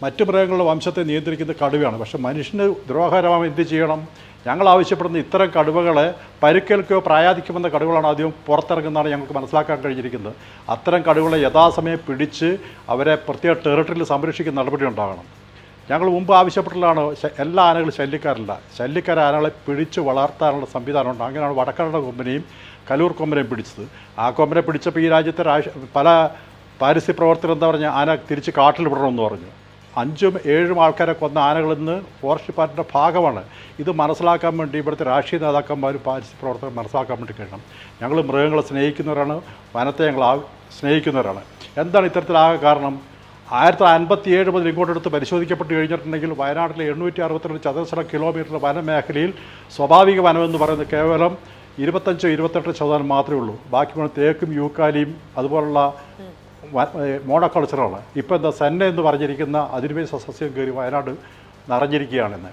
മറ്റു മൃഗങ്ങളുടെ വംശത്തെ നിയന്ത്രിക്കുന്ന കടുവയാണ്. പക്ഷേ മനുഷ്യന് ദ്രോഹകരമായി എന്ത് ചെയ്യണം? ഞങ്ങൾ ആവശ്യപ്പെടുന്ന ഇത്തരം കടുവകളെ പരിക്കേൽക്കുകയോ പ്രായാധിക്യമെന്ന കടുവകളാണ് ആദ്യം പുറത്തിറങ്ങുന്നതാണ് ഞങ്ങൾക്ക് മനസ്സിലാക്കാൻ കഴിഞ്ഞിരിക്കുന്നത്. അത്തരം കടുവകളെ യഥാസമയം പിടിച്ച് അവരെ പ്രത്യേക ടെറിട്ടറിയിൽ സംരക്ഷിക്കുന്ന നടപടി ഉണ്ടാകണം. ഞങ്ങൾ മുമ്പ് ആവശ്യപ്പെട്ടുള്ളതാണ്, എല്ലാ ആനകളും ശല്യക്കാരല്ല, ശല്യക്കാര ആനകളെ പിടിച്ച് വളർത്താനുള്ള സംവിധാനമുണ്ട്. അങ്ങനെയാണ് വടക്കരയുടെ കൊമ്പനെയും കലൂർ കൊമ്പനെയും പിടിച്ചത്. ആ കൊമ്പനെ പിടിച്ചപ്പോൾ ഈ രാജ്യത്തെ പല പാരിസ്ഥിതിക പ്രവർത്തകർ എന്താ പറഞ്ഞാൽ, ആന തിരിച്ച് കാട്ടിൽ വിടണമെന്ന് പറഞ്ഞു. 5-7 ആൾക്കാരെ കൊന്ന ആനകളിന്ന് ഫോറസ്റ്റ് ഡിപ്പാർട്ട്മെൻറ്റിൻ്റെ ഭാഗമാണ്. ഇത് മനസ്സിലാക്കാൻ വേണ്ടി ഇവിടുത്തെ രാഷ്ട്രീയ നേതാക്കന്മാരും പാരിസ്ഥിതിക പ്രവർത്തകർ മനസ്സിലാക്കാൻ വേണ്ടി കഴിയണം. ഞങ്ങൾ മൃഗങ്ങളെ സ്നേഹിക്കുന്നവരാണ്, വനത്തെ ഞങ്ങൾ സ്നേഹിക്കുന്നവരാണ്. എന്താണ് ഇത്തരത്തിലാകെ കാരണം? 1957 മുതൽ ഇങ്ങോട്ടെടുത്ത് പരിശോധിക്കപ്പെട്ട് കഴിഞ്ഞിട്ടുണ്ടെങ്കിൽ വയനാട്ടിലെ 862 ചതുരശ്ര കിലോമീറ്റർ വനമേഖലയിൽ സ്വാഭാവിക വനമെന്ന് പറയുന്നത് കേവലം 25-28% മാത്രമേ ഉള്ളൂ. ബാക്കി തേക്കും യൂക്കാലിയും അതുപോലുള്ള മോണോകൾച്ചറാണ്. ഇപ്പോൾ എന്താ സെന്ന എന്ന് പറഞ്ഞിരിക്കുന്ന അധിനിവേശ സസ്യം കയറി വയനാട് നിറഞ്ഞിരിക്കുകയാണെന്ന്.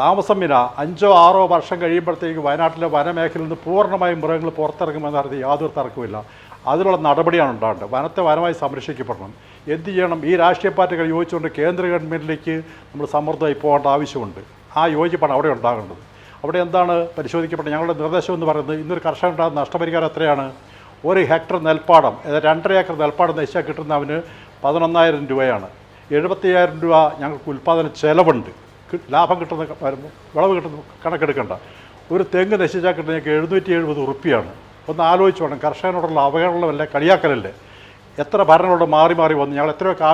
താമസമില്ല 5-6 വർഷം കഴിയുമ്പോഴത്തേക്ക് വയനാട്ടിലെ വനമേഖലയിൽ നിന്ന് പൂർണ്ണമായും മൃഗങ്ങൾ പുറത്തിറങ്ങുമെന്ന് പറഞ്ഞ് യാതൊരു തർക്കമില്ല. അതിനുള്ള നടപടിയാണ് ഉണ്ടാകേണ്ടത്. വനത്തെ വനമായി സംരക്ഷിക്കപ്പെടണം. എന്ത് ചെയ്യണം? ഈ രാഷ്ട്രീയ പാർട്ടികൾ യോജിച്ചുകൊണ്ട് കേന്ദ്ര ഗവൺമെൻറ്റിലേക്ക് നമ്മൾ സമ്മർദ്ദമായി പോകേണ്ട ആവശ്യമുണ്ട്. ആ യോജിപ്പാണ് അവിടെ ഉണ്ടാകേണ്ടത്. അവിടെ എന്താണ് പരിശോധിക്കപ്പെട്ടത്? ഞങ്ങളുടെ നിർദ്ദേശം എന്ന് പറയുന്നത്, ഇന്നൊരു കർഷകനുണ്ടാകുന്ന നഷ്ടപരിഹാരം എത്രയാണ്? 1 ഹെക്ടർ നെൽപ്പാടം, 2.5 ഏക്കർ നെൽപ്പാടം നശിച്ചാൽ കിട്ടുന്നവന് 11,000 രൂപയാണ്. 75,000 രൂപ ഞങ്ങൾക്ക് ഉൽപ്പാദന ചെലവുണ്ട്. ലാഭം കിട്ടുന്ന വിളവ് കിട്ടുന്ന കണക്കെടുക്കേണ്ട. ഒരു തെങ്ങ് നശിച്ചാൽ കിട്ടുന്ന ഞങ്ങൾക്ക് 770 റുപ്യാണ്. ഒന്ന് ആലോചിച്ച് വേണം. കർഷകനോടുള്ള അവഹേളനമല്ലേ, കളിയാക്കലല്ലേ? എത്ര ഭരണങ്ങളോട് മാറി മാറി വന്നു. ഞങ്ങൾ എത്രയൊക്കെ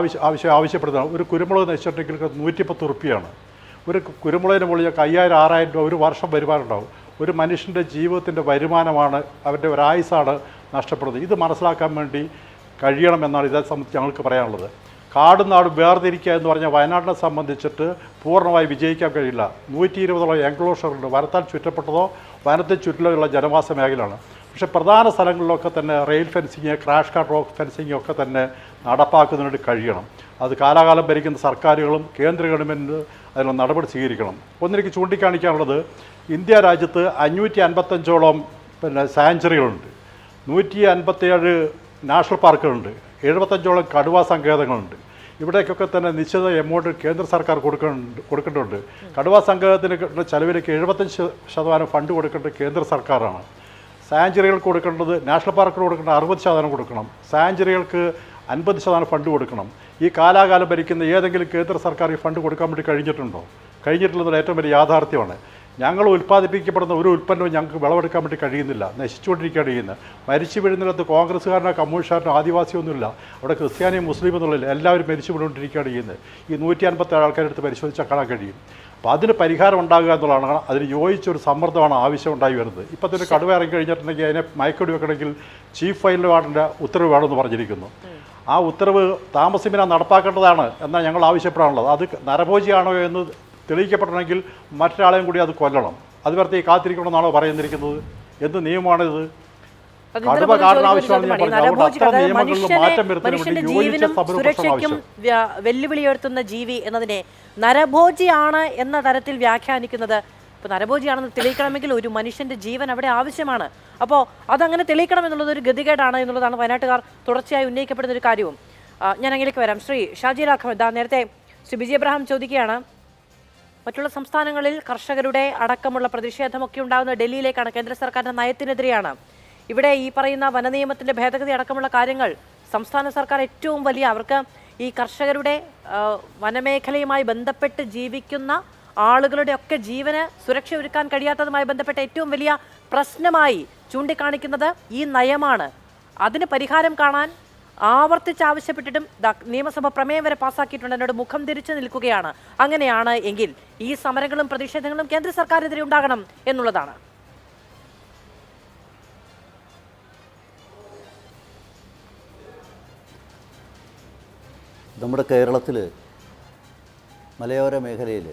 ആവശ്യപ്പെടുന്നതാണ്. ഒരു കുരുമുളക് നശിച്ചിട്ടുണ്ടെങ്കിൽ 110 റുപ്യാണ്. ഒരു കുരുമുളകിന് മുകളിൽ 5,000-6,000 രൂപ ഒരു വർഷം വരുമാനമുണ്ടാവും. ഒരു മനുഷ്യൻ്റെ ജീവിതത്തിൻ്റെ വരുമാനമാണ്, അവരുടെ ഒരായുസാണ് നഷ്ടപ്പെടുന്നത്. ഇത് മനസ്സിലാക്കാൻ വേണ്ടി കഴിയണമെന്നാണ് ഇതേ സംബന്ധിച്ച് ഞങ്ങൾക്ക് പറയാനുള്ളത്. കാടും നാടും വേർതിരിക്കുക എന്ന് പറഞ്ഞാൽ വയനാട്ടിനെ സംബന്ധിച്ചിട്ട് പൂർണ്ണമായി വിജയിക്കാൻ കഴിയില്ല. 120ഓളം എൻക്ലോഷറുണ്ട്. വനത്താൽ ചുറ്റപ്പെട്ടതോ വനത്തിൽ ചുറ്റിലുള്ള ജനവാസ മേഖലയാണ്. പക്ഷേ പ്രധാന സ്ഥലങ്ങളിലൊക്കെ തന്നെ rail fencing, crash cart rock fencing ഒക്കെ തന്നെ നടപ്പാക്കുന്നതിന് കഴിയണം. അത് കാലാകാലം ഭരിക്കുന്ന സർക്കാരുകളും കേന്ദ്ര ഗവൺമെൻറ് അതിനുള്ള നടപടി സ്വീകരിക്കണം. ഒന്നെനിക്ക് ചൂണ്ടിക്കാണിക്കാനുള്ളത്, ഇന്ത്യ രാജ്യത്ത് 555ഓളം സാങ്ച്വറികളുണ്ട്, 157 നാഷണൽ പാർക്കുകളുണ്ട്, 75ഓളം കടുവാ സങ്കേതങ്ങളുണ്ട്. ഇവിടേക്കൊക്കെ തന്നെ നിശ്ചിത എമൗണ്ട് കേന്ദ്ര സർക്കാർ കൊടുക്കേണ്ടതുണ്ട്. കടുവാ സങ്കേതത്തിന് ചെലവിലേക്ക് 75% ഫണ്ട് കൊടുക്കേണ്ടത് കേന്ദ്ര സർക്കാരാണ്. സാങ്ച്വറികൾക്ക് കൊടുക്കേണ്ടത്, നാഷണൽ പാർക്കിന് കൊടുക്കേണ്ടത് 60% കൊടുക്കണം. സാങ്ച്വറികൾക്ക് 50% ഫണ്ട് കൊടുക്കണം. ഈ കാലാകാലം ഭരിക്കുന്ന ഏതെങ്കിലും കേന്ദ്ര സർക്കാർ ഈ ഫണ്ട് കൊടുക്കാൻ വേണ്ടി കഴിഞ്ഞിട്ടുണ്ടോ? കഴിഞ്ഞിട്ടുള്ളത് ഏറ്റവും വലിയ യാഥാർത്ഥ്യമാണ്. ഞങ്ങൾ ഉൽപ്പാദിപ്പിക്കപ്പെടുന്ന ഒരു ഉൽപ്പന്നവും ഞങ്ങൾക്ക് വിളവെടുക്കാൻ വേണ്ടി കഴിയുന്നില്ല. നശിച്ചുകൊണ്ടിരിക്കുകയാണ് ചെയ്യുന്നത്. മരിച്ചു വീഴുന്നിടത്ത് കോൺഗ്രസ്സുകാരനോ കമ്മ്യൂണിസ്റ്റുകാരനോ ആദിവാസിയൊന്നുമില്ല. അവിടെ ക്രിസ്ത്യാനിയും മുസ്ലിം എന്നുള്ളില്ല, എല്ലാവരും മരിച്ചു വീണുകൊണ്ടിരിക്കുകയാണ് ചെയ്യുന്നത്. ഈ 157 ആൾക്കാരെടുത്ത് പരിശോധിച്ചാൽ കാണാൻ കഴിയും. അപ്പോൾ അതിന് പരിഹാരം ഉണ്ടാകുക എന്നുള്ളതാണ്. അതിന് യോജിച്ചൊരു സമ്മർദ്ദമാണ് ആവശ്യം ഉണ്ടായി വരുന്നത്. ഇപ്പോൾ തന്നെ കടുവ ഇറങ്ങി കഴിഞ്ഞിട്ടുണ്ടെങ്കിൽ അതിനെ മയക്കുവെടി വെക്കണമെങ്കിൽ ചീഫ് വൈൽഡ് വാർഡൻ്റെ ഉത്തരവ് വേണമെന്ന് പറഞ്ഞിരിക്കുന്നു. ആ ഉത്തരവ് താമസിമിന നടപ്പാക്കേണ്ടതാണ് എന്നാണ് ഞങ്ങൾ ആവശ്യപ്പെടാനുള്ളത്. അത് നരഭോജിയാണോ എന്ന് തെളിയിക്കപ്പെടണമെങ്കിൽ മറ്റൊരാളെയും കൂടി അത് കൊല്ലണം. അത് വെറുതെ കാത്തിരിക്കണമെന്നാണോ പറയുന്നിരിക്കുന്നത്? എന്ത് നിയമമാണിത്? കടുവ കാരണം ആവശ്യമാണെന്ന് ഞാൻ പറഞ്ഞു. അതുകൊണ്ട് അത്തരം നിയമങ്ങളിൽ മാറ്റം വരുത്തുന്നതിന് വേണ്ടി യോജിച്ച സമരപ്രശ്നം ആവശ്യം. വെല്ലുവിളി ഉയർത്തുന്ന ജീവി എന്നതിനെ നരഭോജിയാണ് എന്ന തരത്തിൽ വ്യാഖ്യാനിക്കുന്നത്, ഇപ്പോൾ നരഭോജിയാണെന്ന് തെളിയിക്കണമെങ്കിൽ ഒരു മനുഷ്യന്റെ ജീവൻ അവിടെ ആവശ്യമാണ്. അപ്പോൾ അതങ്ങനെ തെളിയിക്കണം എന്നുള്ളത് ഒരു ഗതികേടാണ് എന്നുള്ളതാണ് വയനാട്ടുകാർ തുടർച്ചയായി ഉന്നയിക്കപ്പെടുന്ന ഒരു കാര്യവും. ഞാൻ അങ്ങനെയൊക്കെ വരാം. ശ്രീ ഷാജി രാഘവൻ, നേരത്തെ ശ്രീ ബിജി എബ്രഹാം ചോദിക്കുകയാണ്, മറ്റുള്ള സംസ്ഥാനങ്ങളിൽ കർഷകരുടെ അടക്കമുള്ള പ്രതിഷേധമൊക്കെ ഉണ്ടാകുന്ന ഡൽഹിയിലേക്കാണ്, കേന്ദ്ര സർക്കാരിന്റെ നയത്തിനെതിരെയാണ്. ഇവിടെ ഈ പറയുന്ന വനനിയമത്തിന്റെ ഭേദഗതി അടക്കമുള്ള കാര്യങ്ങൾ സംസ്ഥാന സർക്കാർ ഏറ്റവും വലിയ, അവർക്ക് ഈ കർഷകരുടെ വനമേഖലയുമായി ബന്ധപ്പെട്ട് ജീവിക്കുന്ന ആളുകളുടെ ഒക്കെ ജീവന് സുരക്ഷ ഒരുക്കാൻ കഴിയാത്തതുമായി ബന്ധപ്പെട്ട ഏറ്റവും വലിയ പ്രശ്നമായി ചൂണ്ടിക്കാണിക്കുന്നത് ഈ നയമാണ്. അതിന് പരിഹാരം കാണാൻ ആവർത്തിച്ച് ആവശ്യപ്പെട്ടിട്ടും നിയമസഭ പ്രമേയം വരെ പാസ്സാക്കിയിട്ടുണ്ട്. എന്നോട് മുഖം തിരിച്ചു നിൽക്കുകയാണ്. അങ്ങനെയാണ് എങ്കിൽ ഈ സമരങ്ങളും പ്രതിഷേധങ്ങളും കേന്ദ്ര സർക്കാരിനെതിരെ ഉണ്ടാകണം എന്നുള്ളതാണ്. നമ്മുടെ കേരളത്തിൽ മലയോര മേഖലയിൽ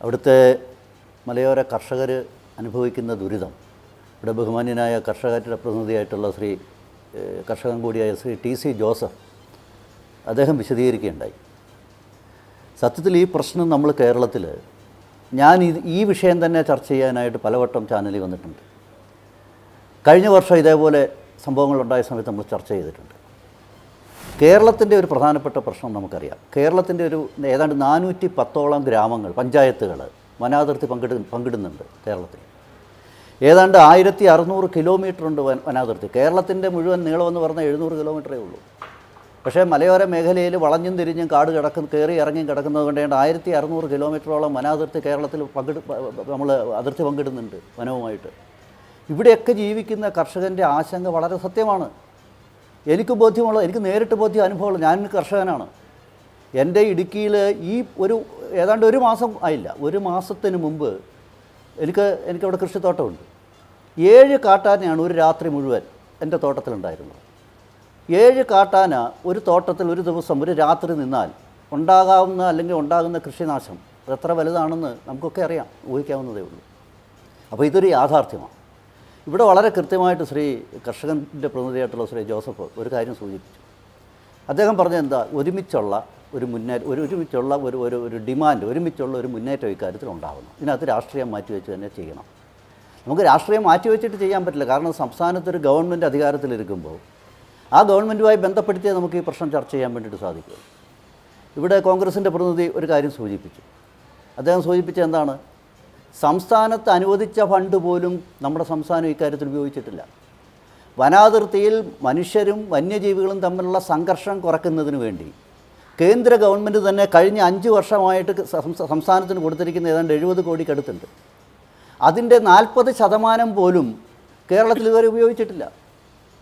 അവിടുത്തെ മലയോര കർഷകർ അനുഭവിക്കുന്ന ദുരിതം ഇവിടെ ബഹുമാന്യനായ കർഷകരുടെ പ്രതിനിധിയായിട്ടുള്ള കർഷകൻ കൂടിയായ ശ്രീ TC ജോസഫ് അദ്ദേഹം വിശദീകരിക്കുകയുണ്ടായി. സത്യത്തിൽ ഈ പ്രശ്നം നമ്മൾ കേരളത്തിൽ, ഞാൻ ഈ വിഷയം തന്നെ ചർച്ച ചെയ്യാനായിട്ട് പലവട്ടം ചാനലിൽ വന്നിട്ടുണ്ട്. കഴിഞ്ഞ വർഷം ഇതേപോലെ സംഭവങ്ങളുണ്ടായ സമയത്ത് നമ്മൾ ചർച്ച ചെയ്തിട്ടുണ്ട്. കേരളത്തിൻ്റെ ഒരു പ്രധാനപ്പെട്ട പ്രശ്നം നമുക്കറിയാം. കേരളത്തിൻ്റെ ഏതാണ്ട് 410ഓളം ഗ്രാമങ്ങൾ, പഞ്ചായത്തുകൾ വനാതിർത്തി പങ്കിടുന്നുണ്ട് കേരളത്തിൽ. ഏതാണ്ട് 1600 കിലോമീറ്റർ ഉണ്ട് വനാതിർത്തി. കേരളത്തിൻ്റെ മുഴുവൻ നീളമെന്ന് പറഞ്ഞാൽ 700 കിലോമീറ്ററേ ഉള്ളൂ. പക്ഷേ മലയോര മേഖലയിൽ വളഞ്ഞും തിരിഞ്ഞും കാട് കയറി ഇറങ്ങിയും കിടക്കുന്നത് കൊണ്ട് 1600 കിലോമീറ്ററോളം വനാതിർത്തി കേരളത്തിൽ നമ്മൾ അതിർത്തി പങ്കിടുന്നുണ്ട് വനവുമായിട്ട്. ഇവിടെയൊക്കെ ജീവിക്കുന്ന കർഷകൻ്റെ ആശങ്ക വളരെ സത്യമാണ്. എനിക്ക് നേരിട്ട് ബോധ്യം അനുഭവമുള്ള, ഞാൻ കർഷകനാണ്. എൻ്റെ ഇടുക്കിയിൽ ഏതാണ്ട് ഒരു മാസം ആയില്ല, ഒരു മാസത്തിന് മുമ്പ് എനിക്കവിടെ കൃഷിത്തോട്ടമുണ്ട്. 7 കാട്ടാനയാണ് ഒരു രാത്രി മുഴുവൻ എൻ്റെ തോട്ടത്തിലുണ്ടായിരുന്നത്. 7 കാട്ടാന ഒരു തോട്ടത്തിൽ ഒരു ദിവസം ഒരു രാത്രി നിന്നാൽ ഉണ്ടാകുന്ന കൃഷിനാശം എത്ര വലുതാണെന്ന് നമുക്കൊക്കെ അറിയാം, ഊഹിക്കാവുന്നതേ ഉള്ളൂ. അപ്പോൾ ഇതൊരു യാഥാർത്ഥ്യമാണ്. ഇവിടെ വളരെ കൃത്യമായിട്ട് കർഷകൻ്റെ പ്രതിനിധിയായിട്ടുള്ള ശ്രീ ജോസഫ് ഒരു കാര്യം സൂചിപ്പിച്ചു. അദ്ദേഹം പറഞ്ഞത് എന്താ, ഒരുമിച്ചുള്ള ഒരു ഡിമാൻഡ്, ഒരുമിച്ചുള്ള ഒരു മുന്നേറ്റം ഇക്കാര്യത്തിൽ ഉണ്ടാകുന്നു. ഇതിനകത്ത് രാഷ്ട്രീയം മാറ്റിവെച്ച് തന്നെ ചെയ്യണം. നമുക്ക് രാഷ്ട്രീയം മാറ്റിവെച്ചിട്ട് ചെയ്യാൻ പറ്റില്ല. കാരണം സംസ്ഥാനത്തൊരു ഗവൺമെൻറ് അധികാരത്തിലിരിക്കുമ്പോൾ ആ ഗവൺമെൻറ്റുമായി ബന്ധപ്പെടുത്തിയേ നമുക്ക് ഈ പ്രശ്നം ചർച്ച ചെയ്യാൻ വേണ്ടിയിട്ട് സാധിക്കും. ഇവിടെ കോൺഗ്രസിൻ്റെ പ്രതിനിധി ഒരു കാര്യം സൂചിപ്പിച്ചു. അദ്ദേഹം സൂചിപ്പിച്ചത് എന്താണ്, സംസ്ഥാനത്ത് അനുവദിച്ച ഫണ്ട് പോലും നമ്മുടെ സംസ്ഥാനം ഇക്കാര്യത്തിൽ ഉപയോഗിച്ചിട്ടില്ല. വനാതിർത്തിയിൽ മനുഷ്യരും വന്യജീവികളും തമ്മിലുള്ള സംഘർഷം കുറയ്ക്കുന്നതിന് വേണ്ടി കേന്ദ്ര ഗവൺമെൻറ് തന്നെ കഴിഞ്ഞ 5 വർഷമായിട്ട് സംസ്ഥാനത്തിന് കൊടുത്തിരിക്കുന്ന ഏതാണ്ട് 70 കോടിക്കടുത്തുണ്ട്. അതിൻ്റെ 40% പോലും കേരളത്തിൽ ഇതുവരെ ഉപയോഗിച്ചിട്ടില്ല.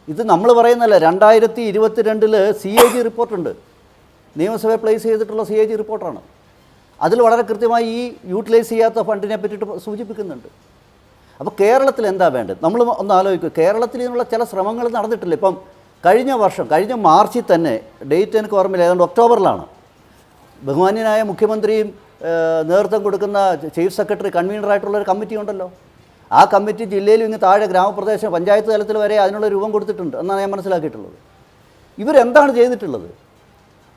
ഇത് നമ്മൾ പറയുന്നല്ല, 2022 CAG റിപ്പോർട്ടുണ്ട്, നിയമസഭയെ പ്ലേസ് ചെയ്തിട്ടുള്ള CAG റിപ്പോർട്ടാണ്. അതിൽ വളരെ കൃത്യമായി ഈ യൂട്ടിലൈസ് ചെയ്യാത്ത ഫണ്ടിനെ പറ്റിയിട്ട് സൂചിപ്പിക്കുന്നുണ്ട്. അപ്പോൾ കേരളത്തിൽ എന്താ വേണ്ടത് നമ്മൾ ഒന്ന് ആലോചിക്കുക. കേരളത്തിൽ ഇതിനുള്ള ചില ശ്രമങ്ങൾ നടന്നിട്ടില്ല. ഇപ്പം കഴിഞ്ഞ മാർച്ചിൽ തന്നെ, ഡേറ്റ് എനിക്ക് ഓർമ്മയില്ല, ഏതാണ്ട് ഒക്ടോബറിലാണ്, ബഹുമാന്യനായ മുഖ്യമന്ത്രിയും നേതൃത്വം കൊടുക്കുന്ന ചീഫ് സെക്രട്ടറി കൺവീനറായിട്ടുള്ളൊരു കമ്മിറ്റി ഉണ്ടല്ലോ. ആ കമ്മിറ്റി ജില്ലയിലും ഇങ്ങ് താഴെ ഗ്രാമപ്രദേശം പഞ്ചായത്ത് തലത്തിൽ വരെ അതിനുള്ള രൂപം കൊടുത്തിട്ടുണ്ട് എന്നാണ് ഞാൻ മനസ്സിലാക്കിയിട്ടുള്ളത്. ഇവരെന്താണ് ചെയ്തിട്ടുള്ളത്?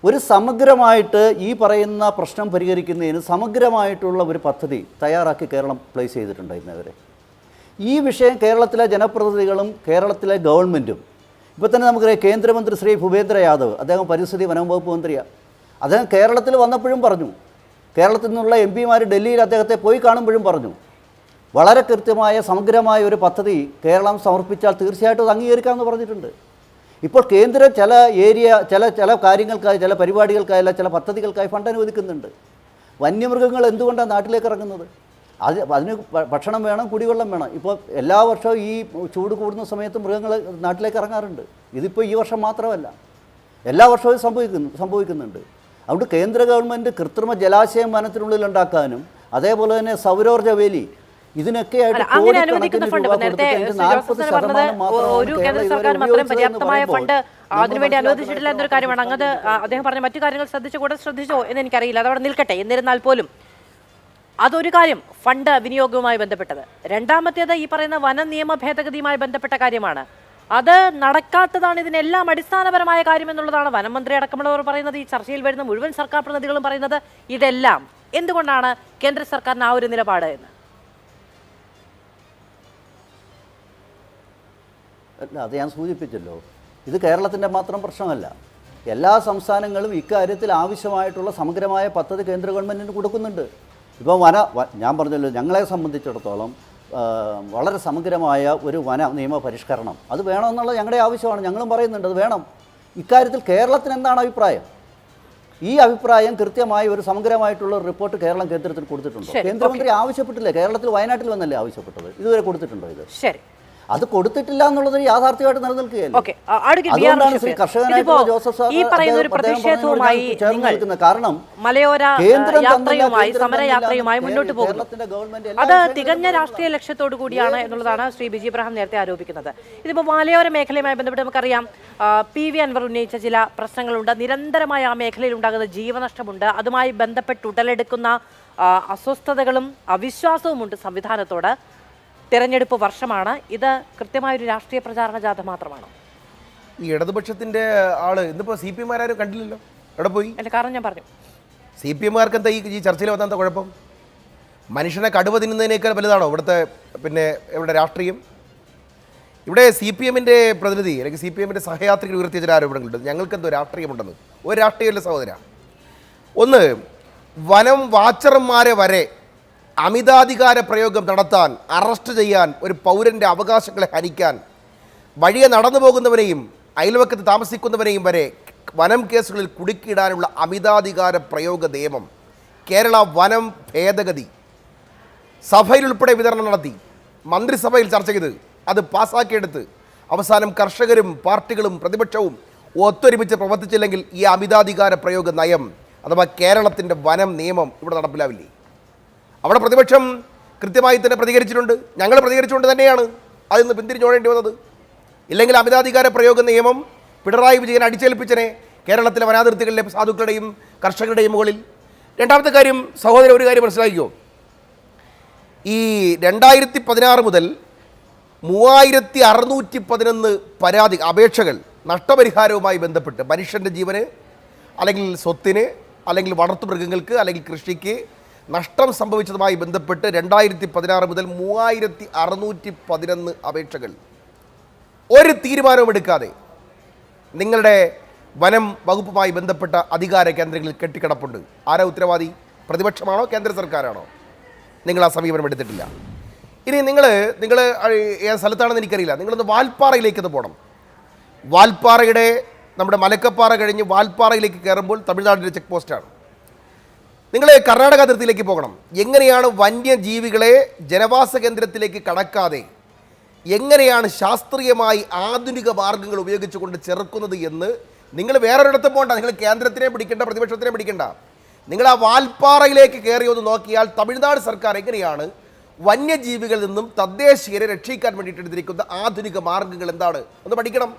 ഒരു സമഗ്രമായിട്ട് ഈ പറയുന്ന പ്രശ്നം പരിഹരിക്കുന്നതിന് സമഗ്രമായിട്ടുള്ള ഒരു പദ്ധതി തയ്യാറാക്കി കേരളം പ്ലേസ് ചെയ്തിട്ടുണ്ടായിരുന്നവരെ. ഈ വിഷയം കേരളത്തിലെ ജനപ്രതിനിധികളും കേരളത്തിലെ ഗവൺമെൻറ്റും, ഇപ്പോൾ തന്നെ നമുക്കറിയാം കേന്ദ്രമന്ത്രി ശ്രീ ഭൂപേന്ദ്ര യാദവ്, അദ്ദേഹം പരിസ്ഥിതി വനം വകുപ്പ് മന്ത്രിയാണ്. അദ്ദേഹം കേരളത്തിൽ വന്നപ്പോഴും പറഞ്ഞു, കേരളത്തിൽ നിന്നുള്ള MP-മാർ ഡൽഹിയിൽ അദ്ദേഹത്തെ പോയി കാണുമ്പോഴും പറഞ്ഞു, വളരെ കൃത്യമായ സമഗ്രമായ ഒരു പദ്ധതി കേരളം സമർപ്പിച്ചാൽ തീർച്ചയായിട്ടും അത് അംഗീകരിക്കാമെന്ന് പറഞ്ഞിട്ടുണ്ട്. ഇപ്പോൾ കേന്ദ്രം ചില കാര്യങ്ങൾക്കായി, ചില പരിപാടികൾക്കായല്ല, ചില പദ്ധതികൾക്കായി ഫണ്ട് അനുവദിക്കുന്നുണ്ട്. വന്യമൃഗങ്ങൾ എന്തുകൊണ്ടാണ് നാട്ടിലേക്ക് ഇറങ്ങുന്നത്? അതിന് ഭക്ഷണം വേണം, കുടിവെള്ളം വേണം. ഇപ്പോൾ എല്ലാ വർഷവും ഈ ചൂട് കൂടുന്ന സമയത്ത് മൃഗങ്ങൾ നാട്ടിലേക്ക് ഇറങ്ങാറുണ്ട്. ഇതിപ്പോൾ ഈ വർഷം മാത്രമല്ല, എല്ലാ വർഷവും സംഭവിക്കുന്നുണ്ട്. അതുകൊണ്ട് കേന്ദ്ര ഗവൺമെൻറ് കൃത്രിമ ജലാശയം വനത്തിനുള്ളിൽ ഉണ്ടാക്കാനും അതേപോലെ തന്നെ സൗരോർജ്ജ വേലി ഇതിനൊക്കെയായിട്ട് അങ്ങനെ അനുവദിക്കുന്ന ഫണ്ട് നേരത്തെ ജോസഫ് സാർ പറഞ്ഞത് ഒരു കേന്ദ്ര സർക്കാരും അത്രയും പര്യാപ്തമായ ഫണ്ട് അതിനുവേണ്ടി അനുവദിച്ചിട്ടില്ല എന്നൊരു കാര്യമാണ്. അങ്ങത് അദ്ദേഹം പറഞ്ഞ മറ്റു കാര്യങ്ങൾ ശ്രദ്ധിച്ചോ എന്ന് എനിക്കറിയില്ല, അതവിടെ നിൽക്കട്ടെ. എന്നിരുന്നാൽ പോലും അതൊരു കാര്യം, ഫണ്ട് വിനിയോഗവുമായി ബന്ധപ്പെട്ടത്. രണ്ടാമത്തേത് ഈ പറയുന്ന വന നിയമ ഭേദഗതിയുമായി ബന്ധപ്പെട്ട കാര്യമാണ്. അത് നടക്കാത്തതാണ് ഇതിനെല്ലാം അടിസ്ഥാനപരമായ കാര്യം എന്നുള്ളതാണ് വനം മന്ത്രി അടക്കമുള്ളവർ പറയുന്നത്. ഈ ചർച്ചയിൽ വരുന്ന മുഴുവൻ സർക്കാർ പ്രതിനിധികളും പറയുന്നത് ഇതെല്ലാം എന്തുകൊണ്ടാണ് കേന്ദ്ര സർക്കാരിന് ആ ഒരു നിലപാട് എന്ന്. അത് ഞാൻ സൂചിപ്പിച്ചല്ലോ, ഇത് കേരളത്തിൻ്റെ മാത്രം പ്രശ്നമല്ല. എല്ലാ സംസ്ഥാനങ്ങളും ഇക്കാര്യത്തിൽ ആവശ്യമായിട്ടുള്ള സമഗ്രമായ പദ്ധതി കേന്ദ്ര ഗവൺമെൻറ്റിന് കൊടുക്കുന്നുണ്ട്. ഇപ്പോൾ ഞാൻ പറഞ്ഞല്ലോ, ഞങ്ങളെ സംബന്ധിച്ചിടത്തോളം വളരെ സമഗ്രമായ ഒരു വന നിയമ പരിഷ്കരണം അത് വേണമെന്നുള്ളത് ഞങ്ങളുടെ ആവശ്യമാണ്. ഞങ്ങളും പറയുന്നുണ്ട് അത് വേണം. ഇക്കാര്യത്തിൽ കേരളത്തിന് എന്താണ് അഭിപ്രായം? ഈ അഭിപ്രായം കൃത്യമായി ഒരു സമഗ്രമായിട്ടുള്ള റിപ്പോർട്ട് കേരളം കേന്ദ്രത്തിൽ കൊടുത്തിട്ടുണ്ടോ? കേന്ദ്രമന്ത്രി ആവശ്യപ്പെട്ടില്ലേ? കേരളത്തിൽ വയനാട്ടിൽ വന്നല്ലേ ആവശ്യപ്പെട്ടത്? ഇതുവരെ കൊടുത്തിട്ടുണ്ടോ ഇത്? ശരി, അത് കൊടുത്തിട്ടില്ല എന്നുള്ളത് യാഥാർത്ഥ്യമായിട്ട് നിലനിൽക്കുകയല്ല. ഈ പറയുന്ന ഒരു പ്രതിഷേധവുമായി കാരണം മലയോര യാത്രയുമായി സമരയാത്രയുമായി മുന്നോട്ട് പോകുന്നു. അത് തികഞ്ഞ രാഷ്ട്രീയ ലക്ഷ്യത്തോടു കൂടിയാണ് എന്നുള്ളതാണ് ശ്രീ ബിജി ഇബ്രാഹിം നേരത്തെ ആരോപിക്കുന്നത്. ഇതിപ്പോൾ മലയോര മേഖലയുമായി ബന്ധപ്പെട്ട് നമുക്കറിയാം, PV അൻവർ ഉന്നയിച്ച ചില പ്രശ്നങ്ങളുണ്ട്. നിരന്തരമായി ആ മേഖലയിൽ ഉണ്ടാകുന്ന ജീവനഷ്ടമുണ്ട്. അതുമായി ബന്ധപ്പെട്ട് ഉടലെടുക്കുന്ന അസ്വസ്ഥതകളും അവിശ്വാസവുമുണ്ട് സംവിധാനത്തോട്. തെരഞ്ഞെടുപ്പ് വർഷമാണ്. ഇത് കൃത്യമായൊരു രാഷ്ട്രീയ പ്രചാരണ ജാഥ മാത്രമാണോ? ഈ ഇടതുപക്ഷത്തിൻ്റെ ആള് ഇന്നിപ്പോൾ CPM ആരും കണ്ടില്ലല്ലോ, എവിടെ പോയി? എൻ്റെ കാരണം ഞാൻ പറഞ്ഞു. CPM-കാർക്ക് എന്താ ഈ ചർച്ചയിൽ വന്നാ എന്താ കുഴപ്പം? മനുഷ്യനെ കടുവ തിന്നുന്നതിനേക്കാൾ വലുതാണോ ഇവിടെ രാഷ്ട്രീയം? ഇവിടെ CPM-ൻ്റെ പ്രതിനിധി അല്ലെങ്കിൽ CPM-ൻ്റെ സഹയാത്രികർ ഉയർത്തിയ ചില ആരോപണങ്ങളുണ്ട്. ഞങ്ങൾക്കെന്തോ രാഷ്ട്രീയമുണ്ടെന്ന്. ഒരു രാഷ്ട്രീയമല്ല സഹോദര. ഒന്ന്, വനം വാച്ചർമാരെ വരെ അമിതാധികാര പ്രയോഗം നടത്താൻ, അറസ്റ്റ് ചെയ്യാൻ, ഒരു പൗരൻ്റെ അവകാശങ്ങളെ ഹനിക്കാൻ, വഴിയെ നടന്നു പോകുന്നവരെയും അയൽവക്കത്ത് താമസിക്കുന്നവരെയും വരെ വനം കേസുകളിൽ കുടുക്കിയിടാനുള്ള അമിതാധികാര പ്രയോഗ നിയമം കേരള വനം ഭേദഗതി സഭയിൽ ഉൾപ്പെടെ വിതരണം നടത്തി, മന്ത്രിസഭയിൽ ചർച്ച ചെയ്ത് അത് പാസ്സാക്കിയെടുത്ത് അവസാനം കർഷകരും പാർട്ടികളും പ്രതിപക്ഷവും ഒത്തൊരുമിച്ച് പ്രവർത്തിച്ചില്ലെങ്കിൽ ഈ അമിതാധികാര പ്രയോഗ നയം അഥവാ കേരളത്തിൻ്റെ വനം നിയമം ഇവിടെ നടപ്പിലാവില്ലേ? അവിടെ പ്രതിപക്ഷം കൃത്യമായി തന്നെ പ്രതികരിച്ചിട്ടുണ്ട്. ഞങ്ങൾ പ്രതികരിച്ചുകൊണ്ട് തന്നെയാണ് അതിൽ നിന്ന് പിന്തിരിഞ്ഞോടേണ്ടി വന്നത്. ഇല്ലെങ്കിൽ അമിതാധികാര പ്രയോഗ നിയമം പിണറായി വിജയൻ അടിച്ചേൽപ്പിച്ചനെ കേരളത്തിലെ വനാതിർത്തികളിലെ സാധുക്കളുടെയും കർഷകരുടെയും മുകളിൽ. രണ്ടാമത്തെ കാര്യം, സഹോദരൻ ഒരു കാര്യം മനസ്സിലാക്കിയോ, ഈ 2016 മുതൽ 3611 അപേക്ഷകൾ നഷ്ടപരിഹാരവുമായി ബന്ധപ്പെട്ട് മനുഷ്യൻ്റെ ജീവന് അല്ലെങ്കിൽ സ്വത്തിന് അല്ലെങ്കിൽ വളർത്തുമൃഗങ്ങൾക്ക് അല്ലെങ്കിൽ കൃഷിക്ക് നഷ്ടം സംഭവിച്ചതുമായി ബന്ധപ്പെട്ട് 2016 മുതൽ 3611 അപേക്ഷകൾ ഒരു തീരുമാനവും എടുക്കാതെ നിങ്ങളുടെ വനം വകുപ്പുമായി ബന്ധപ്പെട്ട അധികാര കേന്ദ്രങ്ങളിൽ കെട്ടിക്കിടപ്പുണ്ട്. ആരാ ഉത്തരവാദി? പ്രതിപക്ഷമാണോ കേന്ദ്ര സർക്കാരാണോ? നിങ്ങൾ ആ സമീപനം എടുത്തിട്ടില്ല. ഇനി നിങ്ങൾ ഏത് സ്ഥലത്താണെന്ന് എനിക്കറിയില്ല, നിങ്ങളൊന്ന് വാൽപ്പാറയിലേക്കത് പോകണം. വാൽപ്പാറയുടെ നമ്മുടെ മലക്കപ്പാറ കഴിഞ്ഞ് വാൽപ്പാറയിലേക്ക് കയറുമ്പോൾ തമിഴ്നാടിൻ്റെ ചെക്ക് പോസ്റ്റാണ്. നിങ്ങൾ കർണാടക അതിർത്തിയിലേക്ക് പോകണം. എങ്ങനെയാണ് വന്യജീവികളെ ജനവാസ കേന്ദ്രത്തിലേക്ക് കടക്കാതെ എങ്ങനെയാണ് ശാസ്ത്രീയമായി ആധുനിക മാർഗങ്ങൾ ഉപയോഗിച്ചുകൊണ്ട് ചെറുക്കുന്നത് എന്ന് നിങ്ങൾ വേറൊരിടത്തും പോകണ്ട. നിങ്ങൾ കേന്ദ്രത്തിനെ പിടിക്കേണ്ട, പ്രതിപക്ഷത്തിനെ പിടിക്കേണ്ട. നിങ്ങൾ ആ വാൽപ്പാറയിലേക്ക് കയറി ഒന്ന് നോക്കിയാൽ തമിഴ്നാട് സർക്കാർ എങ്ങനെയാണ് വന്യജീവികളിൽ നിന്നും തദ്ദേശീയരെ രക്ഷിക്കാൻ വേണ്ടിയിട്ട് എടുത്തിരിക്കുന്ന ആധുനിക മാർഗങ്ങൾ എന്താണ് ഒന്ന് പഠിക്കണം.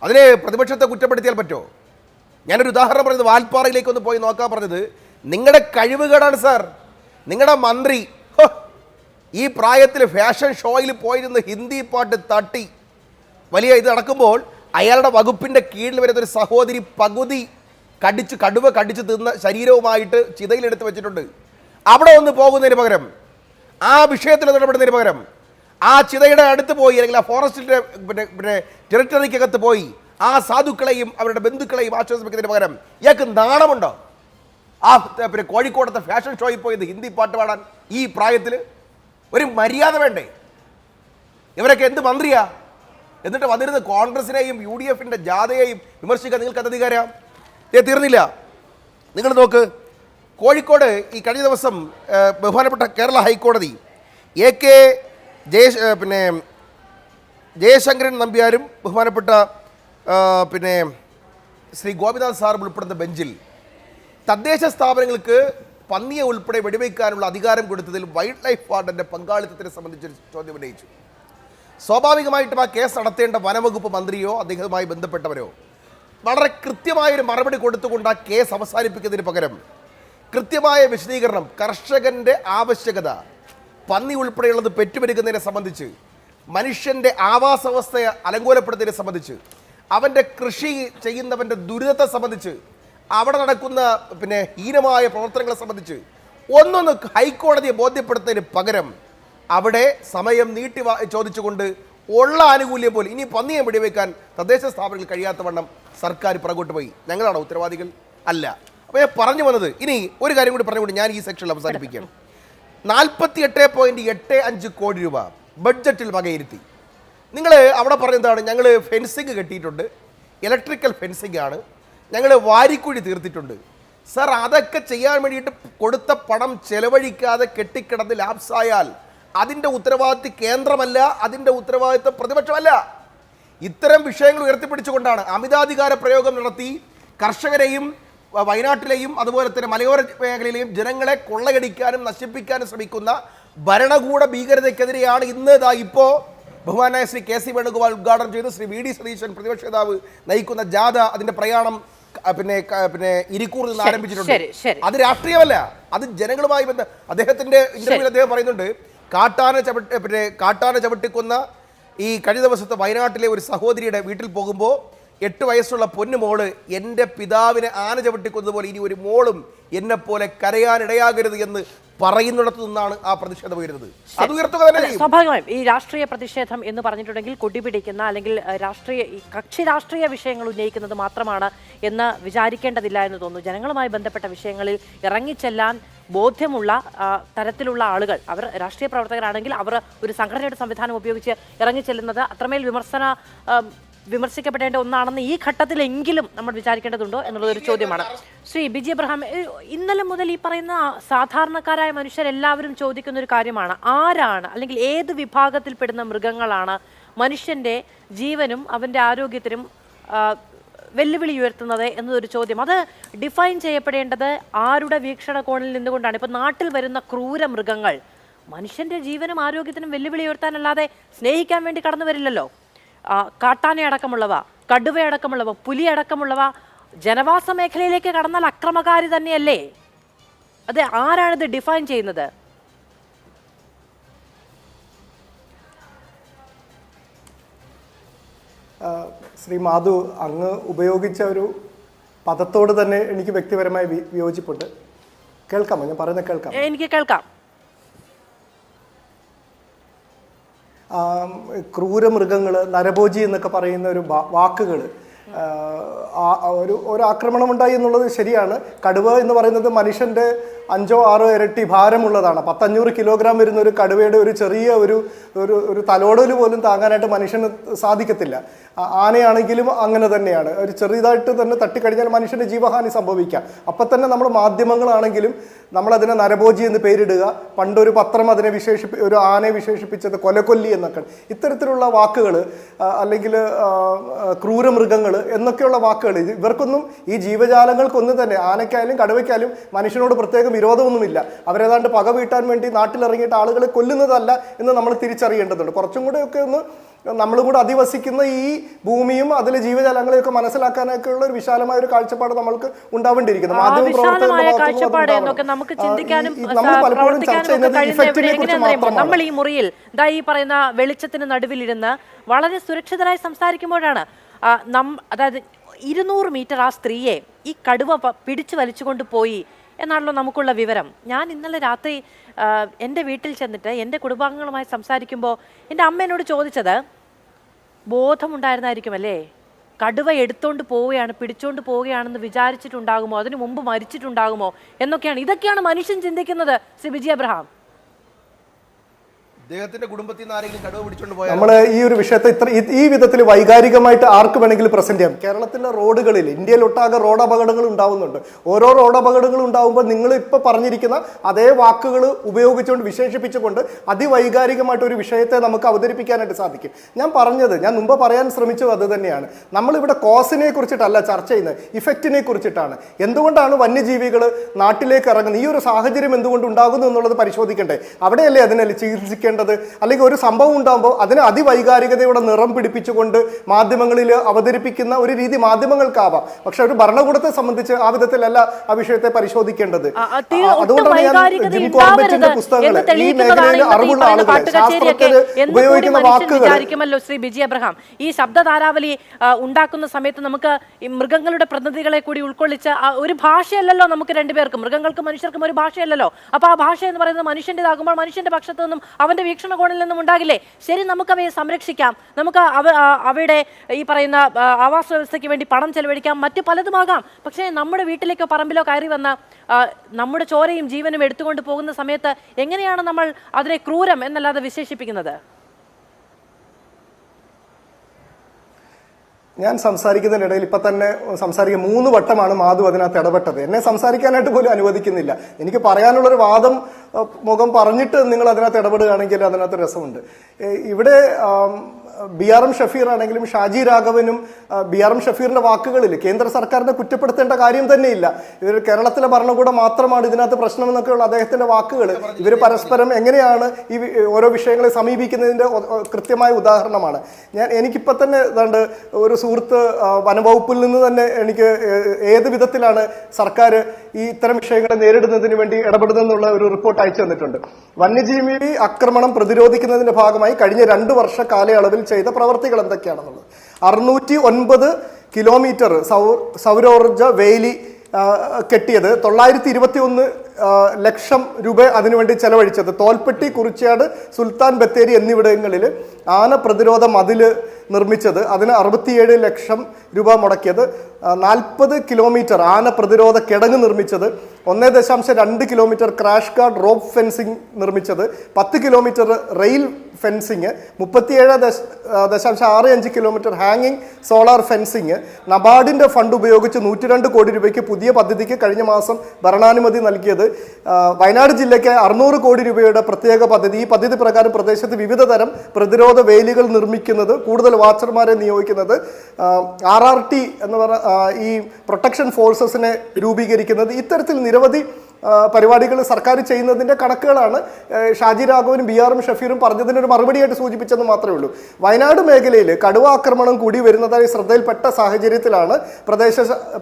അതിനെ പ്രതിപക്ഷത്തെ കുറ്റപ്പെടുത്തിയാൽ പറ്റുമോ? ഞാനൊരു ഉദാഹരണം പറഞ്ഞത് വാൽപ്പാറയിലേക്ക് ഒന്ന് പോയി നോക്കാൻ പറഞ്ഞത് നിങ്ങളുടെ കഴിവുകേടാണ് സാർ. നിങ്ങളുടെ മന്ത്രി ഈ പ്രായത്തിൽ ഫാഷൻ ഷോയിൽ പോയിരുന്ന് ഹിന്ദി പാട്ട് തട്ടി വലിയ ഇത് നടക്കുമ്പോൾ അയാളുടെ വകുപ്പിൻ്റെ കീഴിൽ വരുന്നൊരു സഹോദരി പകുതി കടുവ കടിച്ച് തിന്ന ശരീരവുമായിട്ട് ചിതയിലെടുത്ത് വെച്ചിട്ടുണ്ട്. അവിടെ ഒന്ന് പോകുന്നതിന് പകരം, ആ വിഷയത്തിൽ ഇടപെടുന്നതിന് പകരം ആ ചിതയുടെ അടുത്ത് പോയി അല്ലെങ്കിൽ ആ ഫോറസ്റ്റിൻ്റെ പിന്നെ ടെറിട്ടറിക്കകത്ത് പോയി ആ സാധുക്കളെയും അവരുടെ ബന്ധുക്കളെയും ആശ്വസിപ്പിക്കുന്നതിന് പകരം ഇയാൾക്ക് നാണമുണ്ടോ? ആ പിന്നെ കോഴിക്കോടത്തെ ഫാഷൻ ഷോയിൽ പോയത് ഹിന്ദി പാട്ട് പാടാൻ ഈ പ്രായത്തിൽ ഒരു മര്യാദ വേണ്ടേ? ഇവരൊക്കെ എന്ത് മന്ത്രിയാ? എന്നിട്ട് വന്നിരുന്ന കോൺഗ്രസിനെയും UDF-ൻ്റെ ജാഥയെയും വിമർശിക്കാൻ നിങ്ങൾക്ക് അത് അധികാരം തീർന്നില്ല. നിങ്ങൾ നോക്ക്, കോഴിക്കോട് ഈ കഴിഞ്ഞ ദിവസം ബഹുമാനപ്പെട്ട കേരള ഹൈക്കോടതി AK ജയശങ്കരൻ നമ്പ്യാരും ബഹുമാനപ്പെട്ട ശ്രീ ഗോപിനാഥ് സാറും ഉൾപ്പെടുന്ന ബെഞ്ചിൽ തദ്ദേശ സ്ഥാപനങ്ങൾക്ക് പന്നിയെ ഉൾപ്പെടെ വെടിവെക്കാനുള്ള അധികാരം കൊടുത്തതിൽ വൈൽഡ് ലൈഫ് വാർഡന്റെ പങ്കാളിത്തത്തിനെ സംബന്ധിച്ചൊരു ചോദ്യം ഉന്നയിച്ചു. സ്വാഭാവികമായിട്ടും ആ കേസ് നടത്തേണ്ട വനവകുപ്പ് മന്ത്രിയോ അദ്ദേഹവുമായി ബന്ധപ്പെട്ടവരോ വളരെ കൃത്യമായൊരു മറുപടി കൊടുത്തുകൊണ്ട് ആ കേസ് അവസാനിപ്പിക്കുന്നതിന് പകരം കൃത്യമായ വിശദീകരണം, കർഷകന്റെ ആവശ്യകത, പന്നി ഉൾപ്പെടെയുള്ളത് പെറ്റുപെരുകുന്നതിനെ സംബന്ധിച്ച്, മനുഷ്യന്റെ ആവാസവസ്ഥയെ അലങ്കോലപ്പെടുത്തുന്നതിനെ സംബന്ധിച്ച്, അവൻ്റെ കൃഷി ചെയ്യുന്നവൻ്റെ ദുരിതത്തെ സംബന്ധിച്ച്, അവിടെ നടക്കുന്ന ഹീനമായ പ്രവർത്തനങ്ങളെ സംബന്ധിച്ച് ഒന്നൊന്ന് ഹൈക്കോടതിയെ ബോധ്യപ്പെടുത്തുന്നതിന് പകരം അവിടെ സമയം നീട്ടി ചോദിച്ചുകൊണ്ട് ഉള്ള ആനുകൂല്യം പോലും ഇനി പന്നിയെ വെടിവെക്കാൻ തദ്ദേശ സ്ഥാപനങ്ങൾ കഴിയാത്തവണ്ണം സർക്കാർ പുറകോട്ട് പോയി. ഞങ്ങളാണോ ഉത്തരവാദികൾ? അല്ല. അപ്പോൾ ഞാൻ പറഞ്ഞു വന്നത്, ഇനി ഒരു കാര്യം കൂടി പറഞ്ഞുകൊണ്ട് ഞാൻ ഈ സെക്ഷനിൽ അവസാനിപ്പിക്കുകയാണ്. 48.85 കോടി രൂപ ബഡ്ജറ്റിൽ വകയിരുത്തി. നിങ്ങൾ അവിടെ പറയുന്നതാണ്, ഞങ്ങൾ ഫെൻസിങ് കെട്ടിയിട്ടുണ്ട്, ഇലക്ട്രിക്കൽ ഫെൻസിങ് ആണ്, ഞങ്ങൾ വാരിക്കുഴി തീർത്തിട്ടുണ്ട്. സർ, അതൊക്കെ ചെയ്യാൻ വേണ്ടിയിട്ട് കൊടുത്ത പണം ചെലവഴിക്കാതെ കെട്ടിക്കിടന്ന് ലാപ്സായാൽ അതിൻ്റെ ഉത്തരവാദിത്വം കേന്ദ്രമല്ല, അതിൻ്റെ ഉത്തരവാദിത്വം പ്രതിപക്ഷമല്ല. ഇത്തരം വിഷയങ്ങൾ ഉയർത്തിപ്പിടിച്ചുകൊണ്ടാണ് അമിതാധികാര പ്രയോഗം നടത്തി കർഷകരെയും വയനാട്ടിലെയും അതുപോലെ തന്നെ മലയോര മേഖലയിലെയും ജനങ്ങളെ കൊള്ളയടിക്കാനും നശിപ്പിക്കാനും ശ്രമിക്കുന്ന ഭരണകൂട ഭീകരതയ്ക്കെതിരെയാണ് ഇന്ന് ഇപ്പോൾ ബഹുമാനായ ശ്രീ കെ സി വേണുഗോപാൽ ഉദ്ഘാടനം ചെയ്ത് ശ്രീ വി ഡി സതീശൻ പ്രതിപക്ഷ നേതാവ് നയിക്കുന്ന ജാഥ അതിന്റെ പ്രയാണം ഇരിക്കൂറിൽ നിന്ന് ആരംഭിച്ചിട്ടുണ്ട്. അത് രാഷ്ട്രീയമല്ല, അത് ജനങ്ങളുമായി അദ്ദേഹത്തിന്റെ ഇന്റർവ്യൂവിൽ അദ്ദേഹം പറയുന്നുണ്ട്, കാട്ടാന ചവിട്ടിക്കൊന്ന ഈ കഴിഞ്ഞ ദിവസത്തെ വയനാട്ടിലെ ഒരു സഹോദരിയുടെ വീട്ടിൽ പോകുമ്പോൾ 8 വയസ്സുള്ള പൊന്നുമോള് എൻ്റെ പിതാവിനെ ആന ചവിട്ടിക്കൊന്നതുപോലെ ഇനി ഒരു മോളും എന്നെ പോലെ കരയാനിടയാകരുത് എന്ന് പറയുന്നിടത്തു നിന്നാണ് ആ പ്രതിഷേധം ഉയരുന്നത്. അത് ഉയർത്തുക തന്നെ സ്വാഭാവികമായും. ഈ രാഷ്ട്രീയ പ്രതിഷേധം എന്ന് പറഞ്ഞിട്ടുണ്ടെങ്കിൽ കൊടിപിടിക്കുന്ന അല്ലെങ്കിൽ കക്ഷി രാഷ്ട്രീയ വിഷയങ്ങൾ ഉന്നയിക്കുന്നത് മാത്രമാണ് എന്ന് വിചാരിക്കേണ്ടതില്ല എന്ന് തോന്നുന്നു. ജനങ്ങളുമായി ബന്ധപ്പെട്ട വിഷയങ്ങളിൽ ഇറങ്ങിച്ചെല്ലാൻ ബോധ്യമുള്ള തരത്തിലുള്ള ആളുകൾ, അവർ രാഷ്ട്രീയ പ്രവർത്തകരാണെങ്കിൽ അവർ ഒരു സംഘടനയുടെ സംവിധാനം ഉപയോഗിച്ച് ഇറങ്ങിച്ചെല്ലുന്നത് അത്രമേൽ വിമർശിക്കപ്പെടേണ്ട ഒന്നാണെന്ന് ഈ ഘട്ടത്തിലെങ്കിലും നമ്മൾ വിചാരിക്കേണ്ടതുണ്ടോ എന്നുള്ളതൊരു ചോദ്യമാണ്. ശ്രീ ബിജി എബ്രഹാം, ഇന്നലെ മുതൽ ഈ പറയുന്ന സാധാരണക്കാരായ മനുഷ്യരെല്ലാവരും ചോദിക്കുന്ന ഒരു കാര്യമാണ്, ആരാണ് അല്ലെങ്കിൽ ഏത് വിഭാഗത്തിൽപ്പെടുന്ന മൃഗങ്ങളാണ് മനുഷ്യൻ്റെ ജീവനും അവൻ്റെ ആരോഗ്യത്തിനും വെല്ലുവിളി ഉയർത്തുന്നത് എന്നതൊരു ചോദ്യം. അത് ഡിഫൈൻ ചെയ്യപ്പെടേണ്ടത് ആരുടെ വീക്ഷണകോണിൽ നിന്നുകൊണ്ടാണ്? ഇപ്പം നാട്ടിൽ വരുന്ന ക്രൂര മൃഗങ്ങൾ മനുഷ്യൻ്റെ ജീവനും ആരോഗ്യത്തിനും വെല്ലുവിളി ഉയർത്താനല്ലാതെ സ്നേഹിക്കാൻ വേണ്ടി കടന്നു വരില്ലല്ലോ. കാട്ടാനയടക്കമുള്ളവ, കടുവയടക്കമുള്ളവ, പുലിയടക്കമുള്ളവ ജനവാസ മേഖലയിലേക്ക് കടന്നാൽ അക്രമകാരി തന്നെയല്ലേ? അത് ആരാണിത് ഡിഫൈൻ ചെയ്യുന്നത്? ശ്രീ മാധു, അങ്ങ് ഉപയോഗിച്ച ഒരു പദത്തോട് തന്നെ എനിക്ക് വ്യക്തിപരമായി വിയോജിപ്പുണ്ട്. കേൾക്കാമോ? ഞാൻ പറയുന്നത് കേൾക്കാം? എനിക്ക് കേൾക്കാം. ക്രൂരമൃഗങ്ങൾ, നരഭോജി എന്നൊക്കെ പറയുന്ന ഒരു വാക്കുകൾ, ഒരു ആക്രമണം ഉണ്ടായി എന്നുള്ളത് ശരിയാണ്. കടുവ എന്ന് പറയുന്നത് മനുഷ്യൻ്റെ 5-6 ഇരട്ടി ഭാരമുള്ളതാണ്. 500 കിലോഗ്രാം വരുന്ന ഒരു കടുവയുടെ ഒരു ചെറിയ ഒരു തലോടൽ പോലും താങ്ങാനായിട്ട് മനുഷ്യന് സാധിക്കത്തില്ല. ആനയാണെങ്കിലും അങ്ങനെ തന്നെയാണ്. ഒരു ചെറിയതായിട്ട് തന്നെ തട്ടിക്കഴിഞ്ഞാൽ മനുഷ്യന് ജീവഹാനി സംഭവിക്കാം. അപ്പം തന്നെ നമ്മൾ മാധ്യമങ്ങളാണെങ്കിലും നമ്മളതിനെ നരഭോജി എന്ന് പേരിടുക. പണ്ടൊരു പത്രം അതിനെ ഒരു ആനയെ വിശേഷിപ്പിച്ചത് കൊലക്കൊല്ലി എന്നൊക്കെ. ഇത്തരത്തിലുള്ള വാക്കുകൾ അല്ലെങ്കിൽ ക്രൂരമൃഗങ്ങൾ എന്നൊക്കെയുള്ള വാക്കുകൾ ഇവർക്കൊന്നും, ഈ ജീവജാലങ്ങൾക്കൊന്നും തന്നെ, ആനയ്ക്കായാലും കടുവയ്ക്കായാലും മനുഷ്യനോട് പ്രത്യേക വിരോധമൊന്നുമില്ല. അവരേതാണ്ട് പക വീട്ടാൻ വേണ്ടി നാട്ടിലിറങ്ങിയിട്ട് ആളുകളെ കൊല്ലുന്നതല്ല എന്ന് നമ്മൾ തിരിച്ചറിയേണ്ടതുണ്ട്. കുറച്ചും കൂടെയൊക്കെ ഒന്ന് നമ്മളും കൂടെ അധിവസിക്കുന്ന ഈ ഭൂമിയും അതിലെ ജീവജാലങ്ങളെയൊക്കെ മനസ്സിലാക്കാനൊക്കെ ഉള്ള ഒരു വിശാലമായ ഒരു കാഴ്ചപ്പാട് നമ്മൾക്ക് ഉണ്ടാവേണ്ടിയിരിക്കുന്നു. നമ്മൾ ഈ മുറിയിൽ ഈ പറയുന്ന വെളിച്ചത്തിന് നടുവിലിരുന്ന് വളരെ സുരക്ഷിതരായി സംസാരിക്കുമ്പോഴാണ് അതായത് 200 മീറ്റർ ആ സ്ത്രീയെ ഈ കടുവ പിടിച്ചു വലിച്ചുകൊണ്ട് പോയി എന്നാണല്ലോ നമുക്കുള്ള വിവരം. ഞാൻ ഇന്നലെ രാത്രി എൻ്റെ വീട്ടിൽ ചെന്നിട്ട് എൻ്റെ കുടുംബാംഗങ്ങളുമായി സംസാരിക്കുമ്പോൾ എൻ്റെ അമ്മ എന്നോട് ചോദിച്ചത്, ബോധമുണ്ടായിരുന്നായിരിക്കുമല്ലേ, കടുവ എടുത്തോണ്ട് പോവുകയാണ്, പിടിച്ചോണ്ട് പോവുകയാണെന്ന് വിചാരിച്ചിട്ടുണ്ടാകുമോ, അതിനു മുമ്പ് മരിച്ചിട്ടുണ്ടാകുമോ എന്നൊക്കെയാണ്. ഇതൊക്കെയാണ് മനുഷ്യൻ ചിന്തിക്കുന്നത്. ശ്രീ ബിജി എബ്രഹാം, അദ്ദേഹത്തിന്റെ കുടുംബത്തിൽ നിന്ന് ആരെങ്കിലും കടുവ പിടിച്ചോണ്ട് പോയാൽ നമ്മൾ ഈ ഒരു വിഷയത്തെ ഈ വിധത്തിൽ വൈകാരികമായിട്ട് ആർക്ക് വേണമെങ്കിലും പ്രസന്റ് ചെയ്യാം. കേരളത്തിലെ റോഡുകളിൽ ഇന്ത്യയിലൊട്ടാകെ റോഡ് അപകടങ്ങൾ ഉണ്ടാവുന്നുണ്ട്. ഓരോ റോഡ് അപകടങ്ങൾ ഉണ്ടാവുമ്പോൾ നിങ്ങൾ ഇപ്പോൾ പറഞ്ഞിരിക്കുന്ന അതേ വാക്കുകൾ ഉപയോഗിച്ചുകൊണ്ട് വിശേഷിപ്പിച്ചുകൊണ്ട് അതിവൈകാരികമായിട്ട് ഒരു വിഷയത്തെ നമുക്ക് അവതരിപ്പിക്കാനായിട്ട് സാധിക്കും. ഞാൻ മുമ്പ് പറയാൻ ശ്രമിച്ചത് അത് തന്നെയാണ്. നമ്മളിവിടെ കോസിനെ കുറിച്ചിട്ടല്ല ചർച്ച ചെയ്യുന്നത്, ഇഫക്റ്റിനെ കുറിച്ചിട്ടാണ്. എന്തുകൊണ്ടാണ് വന്യജീവികൾ നാട്ടിലേക്ക് ഇറങ്ങുന്നത്, ഈ ഒരു സാഹചര്യം എന്തുകൊണ്ട് ഉണ്ടാകുന്നു എന്നുള്ളത് പരിശോധിക്കണ്ടേ? അവിടെയല്ലേ അതിനെ ചികിത്സിക്കേണ്ടത്? അല്ലെങ്കിൽ ഒരു സംഭവം ഉണ്ടാകുമ്പോൾ അതിന് അതിവൈകാരികതയുടെ നിറം പിടിപ്പിച്ചുകൊണ്ട് മാധ്യമങ്ങളിൽ അവതരിപ്പിക്കുന്ന ഒരു രീതി മാധ്യമങ്ങൾക്കാവാം. പക്ഷെ ഒരു ഭരണകൂടത്തെ സംബന്ധിച്ച് ആ വിധത്തിലല്ല ആ വിഷയത്തെ പരിശോധിക്കേണ്ടത്. അതുകൊണ്ടാണ് ഞാൻ ജിം കോർബറ്റിന്റെ പുസ്തകങ്ങൾ ഈ മേഖലയിൽ അറിവുള്ള ആളുകളെ ശാസ്ത്രജ്ഞർ ഉപയോഗിക്കുന്ന വാക്കുകൾ. ശ്രീ ബിജി അബ്രഹാം, ഈ ശബ്ദധാരാവലി ഉണ്ടാക്കുന്ന സമയത്ത് നമുക്ക് ഈ മൃഗങ്ങളുടെ പ്രതിനിധികളെ കൂടി ഉൾക്കൊള്ളിച്ച് ഒരു ഭാഷയല്ലല്ലോ നമുക്ക് രണ്ടുപേർക്കും, മൃഗങ്ങൾക്കും മനുഷ്യർക്കും ഒരു ഭാഷയല്ലല്ലോ. അപ്പൊ ആ ഭാഷ എന്ന് പറയുന്നത് മനുഷ്യൻ്റെതാകുമ്പോൾ മനുഷ്യന്റെ പക്ഷത്തു നിന്നും അവന്റെ വീക്ഷണകോണിൽ നിന്നും ഉണ്ടാകില്ലേ? ശരി, നമുക്ക് അവയെ സംരക്ഷിക്കാം, നമുക്ക് അവയുടെ ഈ പറയുന്ന ആവാസ വ്യവസ്ഥയ്ക്ക് വേണ്ടി പണം ചെലവഴിക്കാം, മറ്റു പലതുമാകാം. പക്ഷേ നമ്മുടെ വീട്ടിലേക്കോ പറമ്പിലോ കയറി വന്ന നമ്മുടെ ചോരയും ജീവനും എടുത്തുകൊണ്ട് പോകുന്ന സമയത്ത് എങ്ങനെയാണ് നമ്മൾ അതിനെ ക്രൂരം എന്നല്ലാതെ വിശേഷിപ്പിക്കുന്നത്? ഞാൻ സംസാരിക്കുന്നതിനിടയിൽ ഇപ്പം തന്നെ സംസാരിക്കുക 3 വട്ടമാണ് മാധു അതിനകത്ത് ഇടപെട്ടത്. എന്നെ സംസാരിക്കാനായിട്ട് പോലും അനുവദിക്കുന്നില്ല. എനിക്ക് പറയാനുള്ളൊരു വാദം മുഖം പറഞ്ഞിട്ട് നിങ്ങൾ അതിനകത്ത് ഇടപെടുകയാണെങ്കിൽ അതിനകത്ത് രസമുണ്ട്. ഇവിടെ BRM ഷഫീർ ആണെങ്കിലും ഷാജി രാഘവനും BRM ഷഫീറിന്റെ വാക്കുകളിൽ കേന്ദ്ര സർക്കാരിനെ കുറ്റപ്പെടുത്തേണ്ട കാര്യം തന്നെയില്ല. ഇവർ കേരളത്തിലെ ഭരണകൂടം മാത്രമാണ് ഇതിനകത്ത് പ്രശ്നമെന്നൊക്കെയുള്ള അദ്ദേഹത്തിന്റെ വാക്കുകൾ ഇവർ പരസ്പരം എങ്ങനെയാണ് ഈ ഓരോ വിഷയങ്ങളെ സമീപിക്കുന്നതിന്റെ കൃത്യമായ ഉദാഹരണമാണ്. എനിക്കിപ്പോൾ തന്നെ ഏതാണ്ട് ഒരു സുഹൃത്ത് വനവകുപ്പിൽ നിന്ന് തന്നെ എനിക്ക് ഏത് വിധത്തിലാണ് സർക്കാർ ഈ ഇത്തരം വിഷയങ്ങളെ നേരിടുന്നതിന് വേണ്ടി ഇടപെടുന്നതെന്നുള്ള ഒരു റിപ്പോർട്ട് അയച്ചു തന്നിട്ടുണ്ട്. വന്യജീവി ആക്രമണം പ്രതിരോധിക്കുന്നതിന്റെ ഭാഗമായി കഴിഞ്ഞ 2 വർഷ കാലയളവിൽ ചെയ്ത പ്രവർത്തികൾ എന്തൊക്കെയാണെന്നുള്ളത്. 609 കിലോമീറ്റർ സൗരോർജ വേലി കെട്ടിയത്, 921 ലക്ഷം രൂപ അതിനുവേണ്ടി ചെലവഴിച്ചത്, തോൽപ്പെട്ടി, കുറിച്യാട്, സുൽത്താൻ ബത്തേരി എന്നിവിടങ്ങളിൽ ആന പ്രതിരോധ മതില് നിർമ്മിച്ചത്, അതിന് 67 ലക്ഷം രൂപ മുടക്കിയത്, 40 കിലോമീറ്റർ ആന പ്രതിരോധ കിടങ്ങ് നിർമ്മിച്ചത്, 1.2 kilometre crash guard rope fencing നിർമ്മിച്ചത്, 10 കിലോമീറ്റർ റെയിൽ ഫെൻസിങ്, 37.65 കിലോമീറ്റർ ഹാങ്ങിങ് സോളാർ ഫെൻസിങ്, നബാർഡിന്റെ ഫണ്ട് ഉപയോഗിച്ച് 102 കോടി രൂപയ്ക്ക് പുതിയ പദ്ധതിക്ക് കഴിഞ്ഞ മാസം ഭരണാനുമതി നൽകിയത്, വയനാട് ജില്ലയ്ക്ക് 600 കോടി രൂപയുടെ പ്രത്യേക പദ്ധതി. ഈ പദ്ധതി പ്രകാരം പ്രദേശത്ത് വിവിധ തരം പ്രതിരോധ വേലികൾ നിർമ്മിക്കുന്നത്, കൂടുതൽ വാച്ചർമാരെ നിയോഗിക്കുന്നത്, RRT എന്ന് പറഞ്ഞ ഈ പ്രൊട്ടക്ഷൻ ഫോഴ്സസിനെ രൂപീകരിക്കുന്നത്, ഇത്തരത്തിൽ നിരവധി പരിപാടികൾ സർക്കാർ ചെയ്യുന്നതിൻ്റെ കണക്കുകളാണ് ഷാജി രാഘവനും BRM ഷഫീറും പറഞ്ഞതിനൊരു മറുപടിയായിട്ട് സൂചിപ്പിച്ചെന്ന് മാത്രമേ ഉള്ളൂ. വയനാട് മേഖലയിൽ കടുവ ആക്രമണം കൂടി വരുന്നതായി ശ്രദ്ധയിൽപ്പെട്ട സാഹചര്യത്തിലാണ്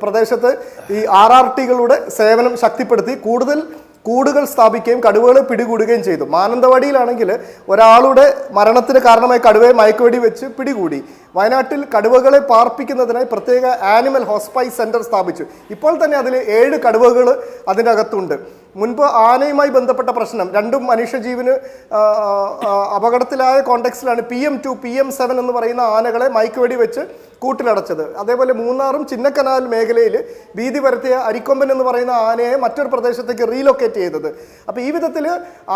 പ്രദേശത്ത് ഈ RRTകളുടെ സേവനം ശക്തിപ്പെടുത്തി കൂടുതൽ കൂടുകൾ സ്ഥാപിക്കുകയും കടുവകളെ പിടികൂടുകയും ചെയ്തു. മാനന്തവാടിയിലാണെങ്കിൽ ഒരാളുടെ മരണത്തിന് കാരണമായി കടുവയെ മയക്കുവെടി വെച്ച് പിടികൂടി. വയനാട്ടിൽ കടുവകളെ പാർപ്പിക്കുന്നതിനായി പ്രത്യേക ആനിമൽ ഹോസ്പൈസ് സെന്റർ സ്ഥാപിച്ചു. ഇപ്പോൾ തന്നെ അതിൽ 7 കടുവകൾ അതിനകത്തുണ്ട്. മുൻപ് ആനയുമായി ബന്ധപ്പെട്ട പ്രശ്നം, 2 മനുഷ്യജീവന് അപകടത്തിലായ കോണ്ടെക്സ്റ്റിലാണ് PM2, PM7 എന്ന് പറയുന്ന ആനകളെ മയക്കുവെടി വെച്ച് കൂട്ടിലടച്ചത്. അതേപോലെ മൂന്നാറും ചിന്നക്കനാൽ മേഖലയിൽ ഭീതി പരത്തിയ അരിക്കൊമ്പൻ എന്ന് പറയുന്ന ആനയെ മറ്റൊരു പ്രദേശത്തേക്ക് റീലൊക്കേറ്റ് ചെയ്തത്. അപ്പോൾ ഈ വിധത്തിൽ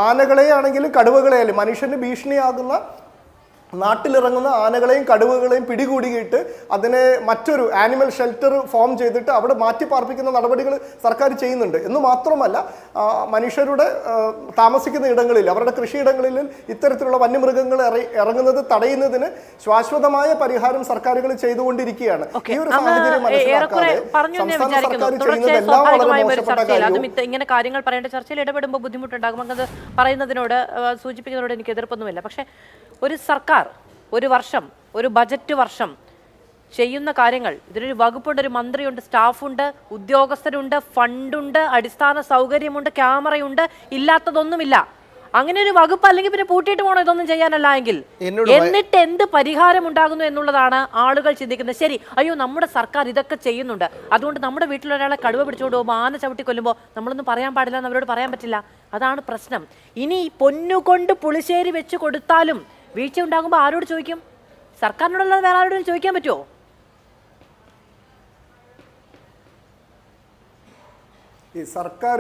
ആനകളെ ആണെങ്കിലും കടുവകളെ ആയാലും മനുഷ്യന് ഭീഷണിയാകുന്ന നാട്ടിലിറങ്ങുന്ന ആനകളെയും കടുവകളെയും പിടികൂടിയിട്ട് അതിനെ മറ്റൊരു ആനിമൽ ഷെൽട്ടർ ഫോം ചെയ്തിട്ട് അവിടെ മാറ്റിപ്പാർപ്പിക്കുന്ന നടപടികൾ സർക്കാർ ചെയ്യുന്നുണ്ട്. എന്ന് മാത്രമല്ല മനുഷ്യരുടെ താമസിക്കുന്ന ഇടങ്ങളിൽ, അവരുടെ കൃഷിയിടങ്ങളിൽ ഇത്തരത്തിലുള്ള വന്യമൃഗങ്ങൾ ഇറങ്ങുന്നത് തടയുന്നതിന് ശാശ്വതമായ പരിഹാരം സർക്കാരുകൾ ചെയ്തുകൊണ്ടിരിക്കുകയാണ്. ഈ ഒരു സാഹചര്യം മനസ്സിലാക്കാതെ സംസ്ഥാന സർക്കാർ ചെയ്യുന്നതെല്ലാം വളരെ മോശപ്പെട്ട കാര്യവും. ഇങ്ങനെ കാര്യങ്ങൾ പറയേണ്ട ചർച്ചയിൽ ഇടപെടുമ്പോൾ ബുദ്ധിമുട്ടുണ്ടാകും. അത് പറയുന്നതിനോട് സൂചിപ്പിക്കുന്നതിനോട് എനിക്ക് എതിർപ്പൊന്നുമില്ല. പക്ഷേ ഒരു സർക്കാർ ഒരു വർഷം, ഒരു ബജറ്റ് വർഷം ചെയ്യുന്ന കാര്യങ്ങൾ, ഇതിനൊരു വകുപ്പുണ്ട്, ഒരു മന്ത്രിയുണ്ട്, സ്റ്റാഫുണ്ട്, ഉദ്യോഗസ്ഥരുണ്ട്, ഫണ്ടുണ്ട്, അടിസ്ഥാന സൗകര്യമുണ്ട്, ക്യാമറയുണ്ട്, ഇല്ലാത്തതൊന്നുമില്ല. അങ്ങനെ ഒരു വകുപ്പ് അല്ലെങ്കിൽ പിന്നെ പൂട്ടിയിട്ട് പോകണം ഇതൊന്നും ചെയ്യാനല്ല എങ്കിൽ. എന്നിട്ട് എന്ത് പരിഹാരം ഉണ്ടാകുന്നു എന്നുള്ളതാണ് ആളുകൾ ചിന്തിക്കുന്നത്. ശരി, അയ്യോ നമ്മുടെ സർക്കാർ ഇതൊക്കെ ചെയ്യുന്നുണ്ട്, അതുകൊണ്ട് നമ്മുടെ വീട്ടിലൊരാളെ കടുവ പിടിച്ചുകൊണ്ട് പോകുമ്പോൾ, ആന ചവിട്ടി കൊല്ലുമ്പോൾ നമ്മളൊന്നും പറയാൻ പാടില്ല എന്ന് അവരോട് പറയാൻ പറ്റില്ല. അതാണ് പ്രശ്നം. ഇനി പൊന്നുകൊണ്ട് പുളിശ്ശേരി വെച്ച് കൊടുത്താലും വീഴ്ച ഉണ്ടാകുമ്പോൾ ആരോട് ചോദിക്കും? സർക്കാരിനോടല്ലാതെ വേറെ ആരോടും ചോദിക്കാൻ പറ്റുമോ? ഈ സർക്കാർ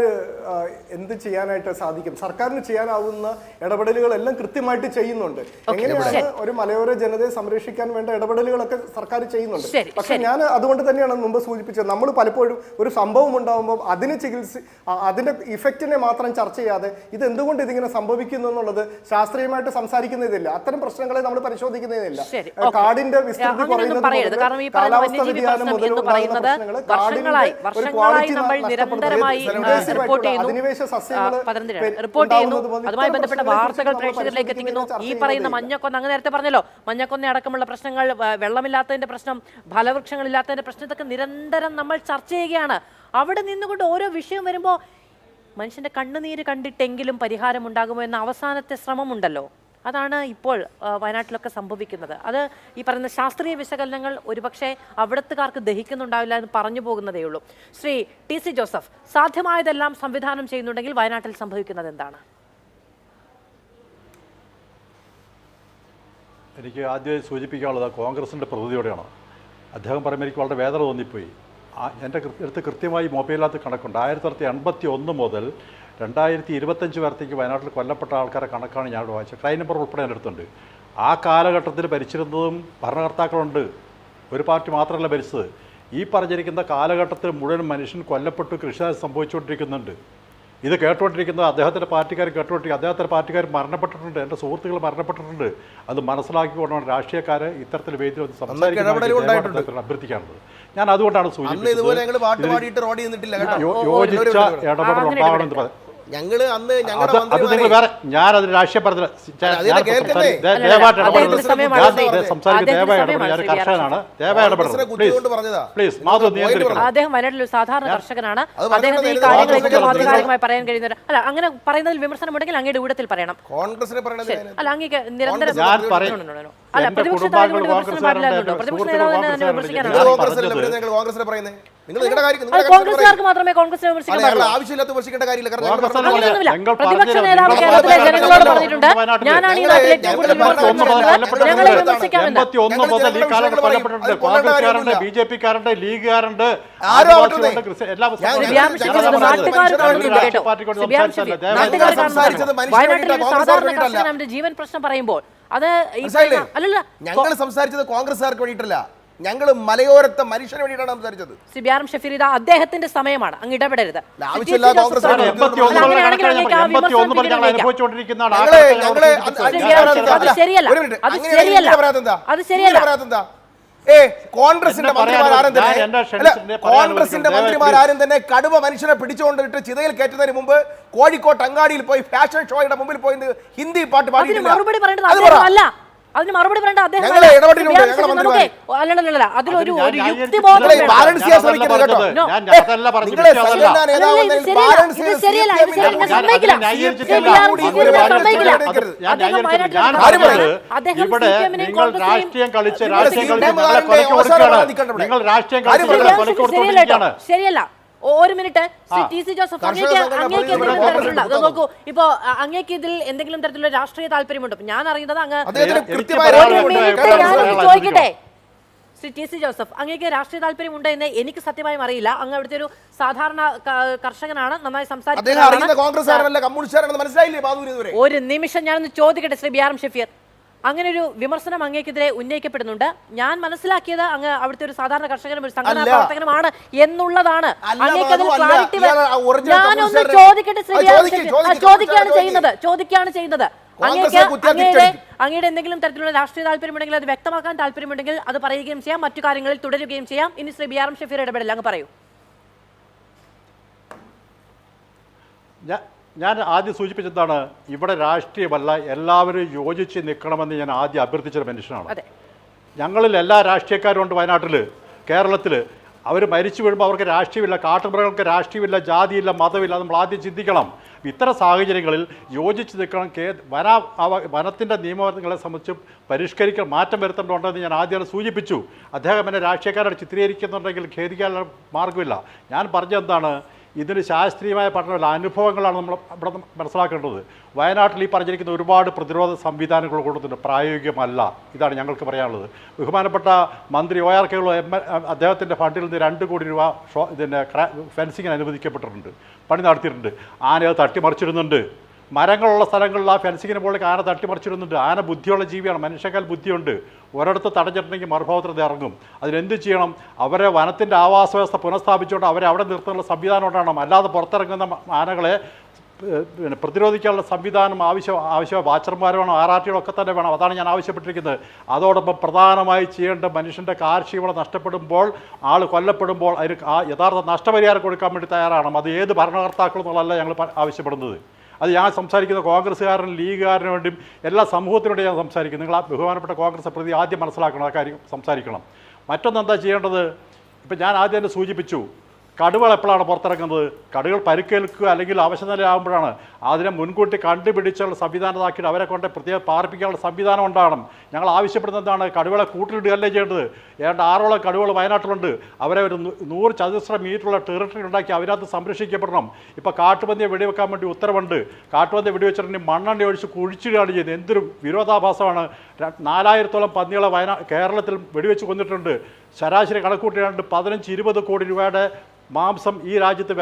എന്ത് ചെയ്യാനായിട്ട് സാധിക്കും? സർക്കാരിന് ചെയ്യാനാവുന്ന ഇടപെടലുകളെല്ലാം കൃത്യമായിട്ട് ചെയ്യുന്നുണ്ട്. എങ്ങനെയാണ് ഒരു മലയോര ജനതയെ സംരക്ഷിക്കാൻ വേണ്ട ഇടപെടലുകളൊക്കെ സർക്കാർ ചെയ്യുന്നുണ്ട്. പക്ഷെ ഞാൻ അതുകൊണ്ട് തന്നെയാണ് മുമ്പ് സൂചിപ്പിച്ചത്, നമ്മൾ പലപ്പോഴും ഒരു സംഭവം ഉണ്ടാകുമ്പോൾ അതിന്റെ ഇഫക്റ്റിനെ മാത്രം ചർച്ച ചെയ്യാതെ ഇത് എന്തുകൊണ്ട് ഇതിങ്ങനെ സംഭവിക്കുന്നു എന്നുള്ളത് ശാസ്ത്രീയമായിട്ട് സംസാരിക്കുന്നതില്ല. അത്തരം പ്രശ്നങ്ങളെ നമ്മൾ പരിശോധിക്കുന്നതില്ല. കാടിന്റെ വിസ്തൃതി കുറയുന്നത്, കാലാവസ്ഥ വ്യതിയാനം മുതലുണ്ടാകുന്ന പ്രശ്നങ്ങൾ, കാടിന്റെ ഒരു ക്വാളിറ്റി അധിനിവേശ സസ്യങ്ങൾ റിപ്പോർട്ട് ചെയ്യുന്നു. അതുമായി ബന്ധപ്പെട്ട വാർത്തകൾ പ്രേക്ഷകരിലേക്ക് എത്തിക്കുന്നു. ഈ പറയുന്ന മഞ്ഞക്കൊന്ന, അങ്ങ് നേരത്തെ പറഞ്ഞല്ലോ, മഞ്ഞക്കൊന്ന അടക്കമുള്ള പ്രശ്നങ്ങൾ, വെള്ളമില്ലാത്തതിന്റെ പ്രശ്നം, ഫലവൃക്ഷങ്ങളില്ലാത്തതിന്റെ പ്രശ്നം, ഇതൊക്കെ നിരന്തരം നമ്മൾ ചർച്ച ചെയ്യുകയാണ്. അവിടെ നിന്നുകൊണ്ട് ഓരോ വിഷയം വരുമ്പോൾ മനുഷ്യന്റെ കണ്ണുനീര് കണ്ടിട്ടെങ്കിലും പരിഹാരം ഉണ്ടാകുമോ എന്ന അവസാനത്തെ ശ്രമമുണ്ടല്ലോ, അതാണ് ഇപ്പോൾ വയനാട്ടിലൊക്കെ സംഭവിക്കുന്നത്. അത് ഈ പറയുന്ന ശാസ്ത്രീയ വിശകലനങ്ങൾ ഒരുപക്ഷെ അവിടത്തുകാർക്ക് ദഹിക്കുന്നുണ്ടാവില്ല എന്ന് പറഞ്ഞു പോകുന്നതേ ഉള്ളൂ. ശ്രീ ടി.സി. ജോസഫ്, സാധ്യമായതെല്ലാം സംവിധാനം ചെയ്യുന്നുണ്ടെങ്കിൽ വയനാട്ടിൽ സംഭവിക്കുന്നത് എന്താണ്? എനിക്ക് ആദ്യമായി സൂചിപ്പിക്കാനുള്ളത് കോൺഗ്രസിൻ്റെ പ്രതിനിധിയോടെയാണ്. അദ്ദേഹം പറയുമ്പോൾ എനിക്ക് വളരെ വേദന തോന്നിപ്പോയി. എൻ്റെ അടുത്ത് കൃത്യമായി മൊബൈലിനകത്ത് കണക്കുണ്ട്. 1981 മുതൽ 2025 വരത്തേക്ക് വയനാട്ടിൽ കൊല്ലപ്പെട്ട ആൾക്കാരെ കണക്കാണ് ഞാനിവിടെ വായിച്ചത്. ക്രൈം നമ്പർ ഉൾപ്പെടെ എൻ്റെ അടുത്തുണ്ട്. ആ കാലഘട്ടത്തിൽ ഭരിച്ചിരുന്നതും ഭരണകർത്താക്കളുണ്ട്, ഒരു പാർട്ടി മാത്രമല്ല ഭരിച്ചത്. ഈ പറഞ്ഞിരിക്കുന്ന കാലഘട്ടത്തിൽ മുഴുവൻ മനുഷ്യൻ കൊല്ലപ്പെട്ടു, കൃഷിനാശം സംഭവിച്ചുകൊണ്ടിരിക്കുന്നുണ്ട്. ഇത് കേട്ടുകൊണ്ടിരിക്കുന്നത് അദ്ദേഹത്തിൻ്റെ പാർട്ടിക്കാർ കേട്ടുകൊണ്ടിരിക്കുക. അദ്ദേഹത്തിൻ്റെ പാർട്ടിക്കാർ മരണപ്പെട്ടിട്ടുണ്ട്, എൻ്റെ സുഹൃത്തുക്കൾ മരണപ്പെട്ടിട്ടുണ്ട്. അത് മനസ്സിലാക്കിക്കൊണ്ടാണ് രാഷ്ട്രീയക്കാർ ഇത്തരത്തിൽ വേദിയിൽ വന്ന് സംസാരിക്കുന്നത് അഭ്യർത്ഥിക്കാറുള്ളത്. ഞാൻ അതുകൊണ്ടാണ് സൂചിപ്പിച്ചത് യോജിച്ച ഇടപെടൽ ഉണ്ടാവണമെന്ന് പറഞ്ഞു. ഞാൻ അതിന് രാഷ്ട്രീയ പറഞ്ഞ കർഷകനാണ്. അദ്ദേഹം വയനാട്ടിൽ ഒരു സാധാരണ കർഷകനാണ്. അദ്ദേഹത്തിന് ഈ കാര്യങ്ങൾ ഏറ്റവും ആധികാരികമായി പറയാൻ കഴിയുന്ന, അല്ല, അങ്ങനെ പറയുന്നതിൽ വിമർശനമുണ്ടെങ്കിൽ അങ്ങയുടെ ഊഴത്തിൽ പറയണം. അല്ല, അങ്ങേക്ക് നിരന്തരം അല്ല, പ്രതിപക്ഷത്തായതുകൊണ്ട് വിമർശനം പാടില്ലായിരുന്നുണ്ടോ? പ്രതിപക്ഷ നേതാവ് തന്നെ വിമർശിക്കാനാണ്. കോൺഗ്രസ്സുകാർക്ക് മാത്രമേ കോൺഗ്രസിനെ വിമർശിക്കാൻ പ്രതിപക്ഷ നേതാവ് കേരളത്തിലെ ജനങ്ങളോട് പറഞ്ഞിട്ടുണ്ട്, ഞാനാണ് ഈ നാട്ടിൽ ഏറ്റവും കൂടുതൽ ഞങ്ങളെ വിമർശിക്കാമെന്ന്. ബിജെപിക്കാരുണ്ട്, ലീഗുകാരുണ്ട്, വയനാട്ടിൽ ഒരു സാധാരണ കർഷകൻ അവന്റെ ജീവൻ പ്രശ്നം പറയുമ്പോൾ അത് അല്ലല്ല, ഞങ്ങൾ സംസാരിച്ചത് കോൺഗ്രസ്സുകാർക്ക് വേണ്ടിയിട്ടല്ല, ഞങ്ങൾ മലയോരത്തെ മനുഷ്യന് വേണ്ടിയിട്ടാണ് സംസാരിച്ചത്. സിബിആറും ഷഫീർ, ഇത് അദ്ദേഹത്തിന്റെ സമയമാണ്, അങ്ങ് ഇടപെടരുത്. അത് ശരിയല്ല. കോൺഗ്രസിന്റെ മന്ത്രിമാരും തന്നെ കടുവ മനുഷ്യനെ പിടിച്ചുകൊണ്ടിട്ട് ചിതയിൽ കയറ്റുന്നതിന് മുമ്പ് കോഴിക്കോട്ട് അങ്ങാടിയിൽ പോയി ഫാഷൻ ഷോയുടെ മുമ്പിൽ പോയി ഹിന്ദി പാട്ട് പാടിയിട്ടില്ല. മറുപടി പറയേണ്ടത് അതിന് മറുപടി പറയേണ്ട അദ്ദേഹം. അതിലൊരു യുക്തിബോധം ശരിയല്ല. ഒരു മിനിറ്റ്, ടി.സി. ജോസഫ്, നോക്കൂ, ഇപ്പോ അങ്ങേക്ക് ഇതിൽ എന്തെങ്കിലും തരത്തിലുള്ള രാഷ്ട്രീയ താല്പര്യമുണ്ടോ? ഞാൻ അറിയുന്നത് അങ്ങ് ചോദിക്കട്ടെ. ശ്രീ ടി.സി. ജോസഫ്, അങ്ങേക്ക് രാഷ്ട്രീയ താല്പര്യമുണ്ടോ എന്ന് എനിക്ക് സത്യമായും അറിയില്ല. അങ്ങ് അവിടുത്തെ ഒരു സാധാരണ കർഷകനാണ്, നന്നായി സംസാരിക്കുന്നത്. ഒരു നിമിഷം ഞാനൊന്ന് ചോദിക്കട്ടെ ശ്രീ ബിആർ ഷഫീർ, അങ്ങനെ ഒരു വിമർശനം അങ്ങേക്കെതിരെ ഉന്നയിക്കപ്പെടുന്നുണ്ട്. ഞാൻ മനസ്സിലാക്കിയത് അങ്ങ് അവിടുത്തെ ഒരു സാധാരണ കർഷകനും ഒരു സംഘടനാ പ്രവർത്തകനുമാണ് എന്നുള്ളതാണ്. അങ്ങേക്കതിൽ ക്ലാരിറ്റി. ഞാനൊന്ന് ചോദിക്കട്ടെ ശ്രീ ചോദിക്കുകയാണ് ചെയ്യുന്നത്. അങ്ങയുടെ എന്തെങ്കിലും തരത്തിലുള്ള രാഷ്ട്രീയ താല്പര്യമുണ്ടെങ്കിൽ അത് വ്യക്തമാക്കാൻ താല്പര്യമുണ്ടെങ്കിൽ അത് പറയുകയും ചെയ്യാം, മറ്റു കാര്യങ്ങളിൽ തുടരുകയും ചെയ്യാം. ഇനി ശ്രീ ബിആർ ഷഫീർ ഇടപെടില്ല, അങ്ങ് പറയൂ. ഞാൻ ആദ്യം സൂചിപ്പിച്ചതാണ്, ഇവിടെ രാഷ്ട്രീയമല്ല, എല്ലാവരും യോജിച്ച് നിൽക്കണമെന്ന് ഞാൻ ആദ്യം അഭ്യർത്ഥിച്ചൊരു മനുഷ്യനാണ്. ഞങ്ങളിൽ എല്ലാ രാഷ്ട്രീയക്കാരും ഉണ്ട് വയനാട്ടിൽ, കേരളത്തിൽ. അവർ മരിച്ചു വീഴുമ്പോൾ അവർക്ക് രാഷ്ട്രീയമില്ല, കാട്ടുമൃഗങ്ങൾക്ക് രാഷ്ട്രീയമില്ല, ജാതിയില്ല, മതമില്ല. നമ്മൾ ആദ്യം ചിന്തിക്കണം. ഇത്തരം സാഹചര്യങ്ങളിൽ യോജിച്ച് നിൽക്കണം. വനത്തിൻ്റെ നിയമങ്ങളെ സംബന്ധിച്ച് പരിഷ്കരിക്കാൻ മാറ്റം വരുത്തേണ്ടതുണ്ടെന്ന് ഞാൻ ആദ്യം സൂചിപ്പിച്ചു. അദ്ദേഹം എന്നെ രാഷ്ട്രീയക്കാരോട് ചിത്രീകരിക്കുന്നുണ്ടെങ്കിൽ ഖേദിക്കാൻ മാർഗമില്ല. ഞാൻ പറഞ്ഞെന്താണ്, ഇതിന് ശാസ്ത്രീയമായ പഠനമല്ല, അനുഭവങ്ങളാണ് നമ്മൾ ഇവിടെ മനസ്സിലാക്കേണ്ടത്. വയനാട്ടിൽ ഈ പറഞ്ഞിരിക്കുന്ന ഒരുപാട് പ്രതിരോധ സംവിധാനങ്ങൾ കൊടുത്തിട്ടുണ്ട്, പ്രായോഗികമല്ല. ഇതാണ് ഞങ്ങൾക്ക് പറയാനുള്ളത്. ബഹുമാനപ്പെട്ട മന്ത്രി OR കേളു അദ്ദേഹത്തിൻ്റെ ഫണ്ടിൽ നിന്ന് 2 കോടി രൂപ ഇതിൻ്റെ ഫെൻസിങ്ങിന് അനുവദിക്കപ്പെട്ടിട്ടുണ്ട്, പണി നടത്തിയിട്ടുണ്ട്. ആന അത് തട്ടിമറിച്ചിടുന്നുണ്ട്. മരങ്ങളുള്ള സ്ഥലങ്ങളിൽ ആ ഫെൻസിങ്ങിന് മുകളിലേക്ക് ആന തട്ടിമറിച്ചിടുന്നുണ്ട്. ആന ബുദ്ധിയുള്ള ജീവിയാണ്, മനുഷ്യക്കാൽ ബുദ്ധിയുണ്ട്. ഒരിടത്ത് തടഞ്ഞിട്ടുണ്ടെങ്കിൽ മറുഭാഗത്ത് ഇറങ്ങും. അതിനെന്ത് ചെയ്യണം? അവരെ വനത്തിൻ്റെ ആവാസ വ്യവസ്ഥ പുനഃസ്ഥാപിച്ചുകൊണ്ട് അവരെ അവിടെ നിർത്താനുള്ള സംവിധാനം ഉണ്ടാകണം. അല്ലാതെ പുറത്തിറങ്ങുന്ന ആനകളെ പ്രതിരോധിക്കാനുള്ള സംവിധാനം ആവശ്യം വാച്ചർമാരും RRTകളും ഒക്കെ തന്നെ വേണം. അതാണ് ഞാൻ ആവശ്യപ്പെട്ടിരിക്കുന്നത്. അതോടൊപ്പം പ്രധാനമായി ചെയ്യേണ്ട, മനുഷ്യൻ്റെ കാർഷികത നഷ്ടപ്പെടുമ്പോൾ, ആൾ കൊല്ലപ്പെടുമ്പോൾ അതിന് യഥാർത്ഥ നഷ്ടപരിഹാരം കൊടുക്കാൻ വേണ്ടി തയ്യാറാണ്. അത് ഏത് ഭരണകർത്താക്കളെന്നുള്ളതല്ല ഞങ്ങൾ ആവശ്യപ്പെടുന്നത്. അത് ഞാൻ സംസാരിക്കുന്ന കോൺഗ്രസ്സുകാരനും ലീഗുകാരനും വേണ്ടിയും എല്ലാ സമൂഹത്തിനോടും ഞാൻ സംസാരിക്കും. നിങ്ങൾ ആ ബഹുമാനപ്പെട്ട കോൺഗ്രസ് പ്രതി ആദ്യം മനസ്സിലാക്കണം, ആ കാര്യം സംസാരിക്കണം. മറ്റൊന്നെന്താ ചെയ്യേണ്ടത്? ഇപ്പം ഞാൻ ആദ്യം തന്നെ സൂചിപ്പിച്ചു, കടുവകൾ എപ്പോഴാണ് പുറത്തിറങ്ങുന്നത്? കടുകൾ പരിക്കേൽക്കുക അല്ലെങ്കിൽ അവശനിലയാകുമ്പോഴാണ്. അതിനെ മുൻകൂട്ടി കണ്ടുപിടിച്ചുള്ള സംവിധാനമാക്കിയിട്ട് അവരെ കൊണ്ട് പ്രത്യേകം പാർപ്പിക്കാനുള്ള സംവിധാനം ഉണ്ടാകണം. ഞങ്ങൾ ആവശ്യപ്പെടുന്നത് എന്താണ്? കടുവകളെ കൂട്ടിലിടുകയല്ലേ ചെയ്യേണ്ടത്. ഏതാണ്ട് 6ഓളം കടുവകൾ വയനാട്ടിലുണ്ട്. അവരെ ഒരു 100 ചതുരശ്ര മീറ്ററുള്ള ടെറിട്ടറി ഉണ്ടാക്കി അതിനകത്ത് സംരക്ഷിക്കപ്പെടണം. ഇപ്പോൾ കാട്ടുപന്നിയെ വെടിവെക്കാൻ വേണ്ടി ഉത്തരവുണ്ട്. കാട്ടുപന്നിയെ വെടിവെച്ചിട്ടുണ്ടെങ്കിൽ മണ്ണെണ്ണ ഒഴിച്ച് കുഴിച്ചിടുകയാണ് ചെയ്യുന്നത്. എന്തൊരു വിരോധാഭാസമാണ്. 4000-ഓളം പന്നികളെ കേരളത്തിൽ വെടിവെച്ച് കൊന്നിട്ടുണ്ട്. ശരാശരി കണക്കൂട്ടിയാണ്ട് 15-20 കോടി രൂപയുടെ മാംസം ഈ രാജ്യത്ത്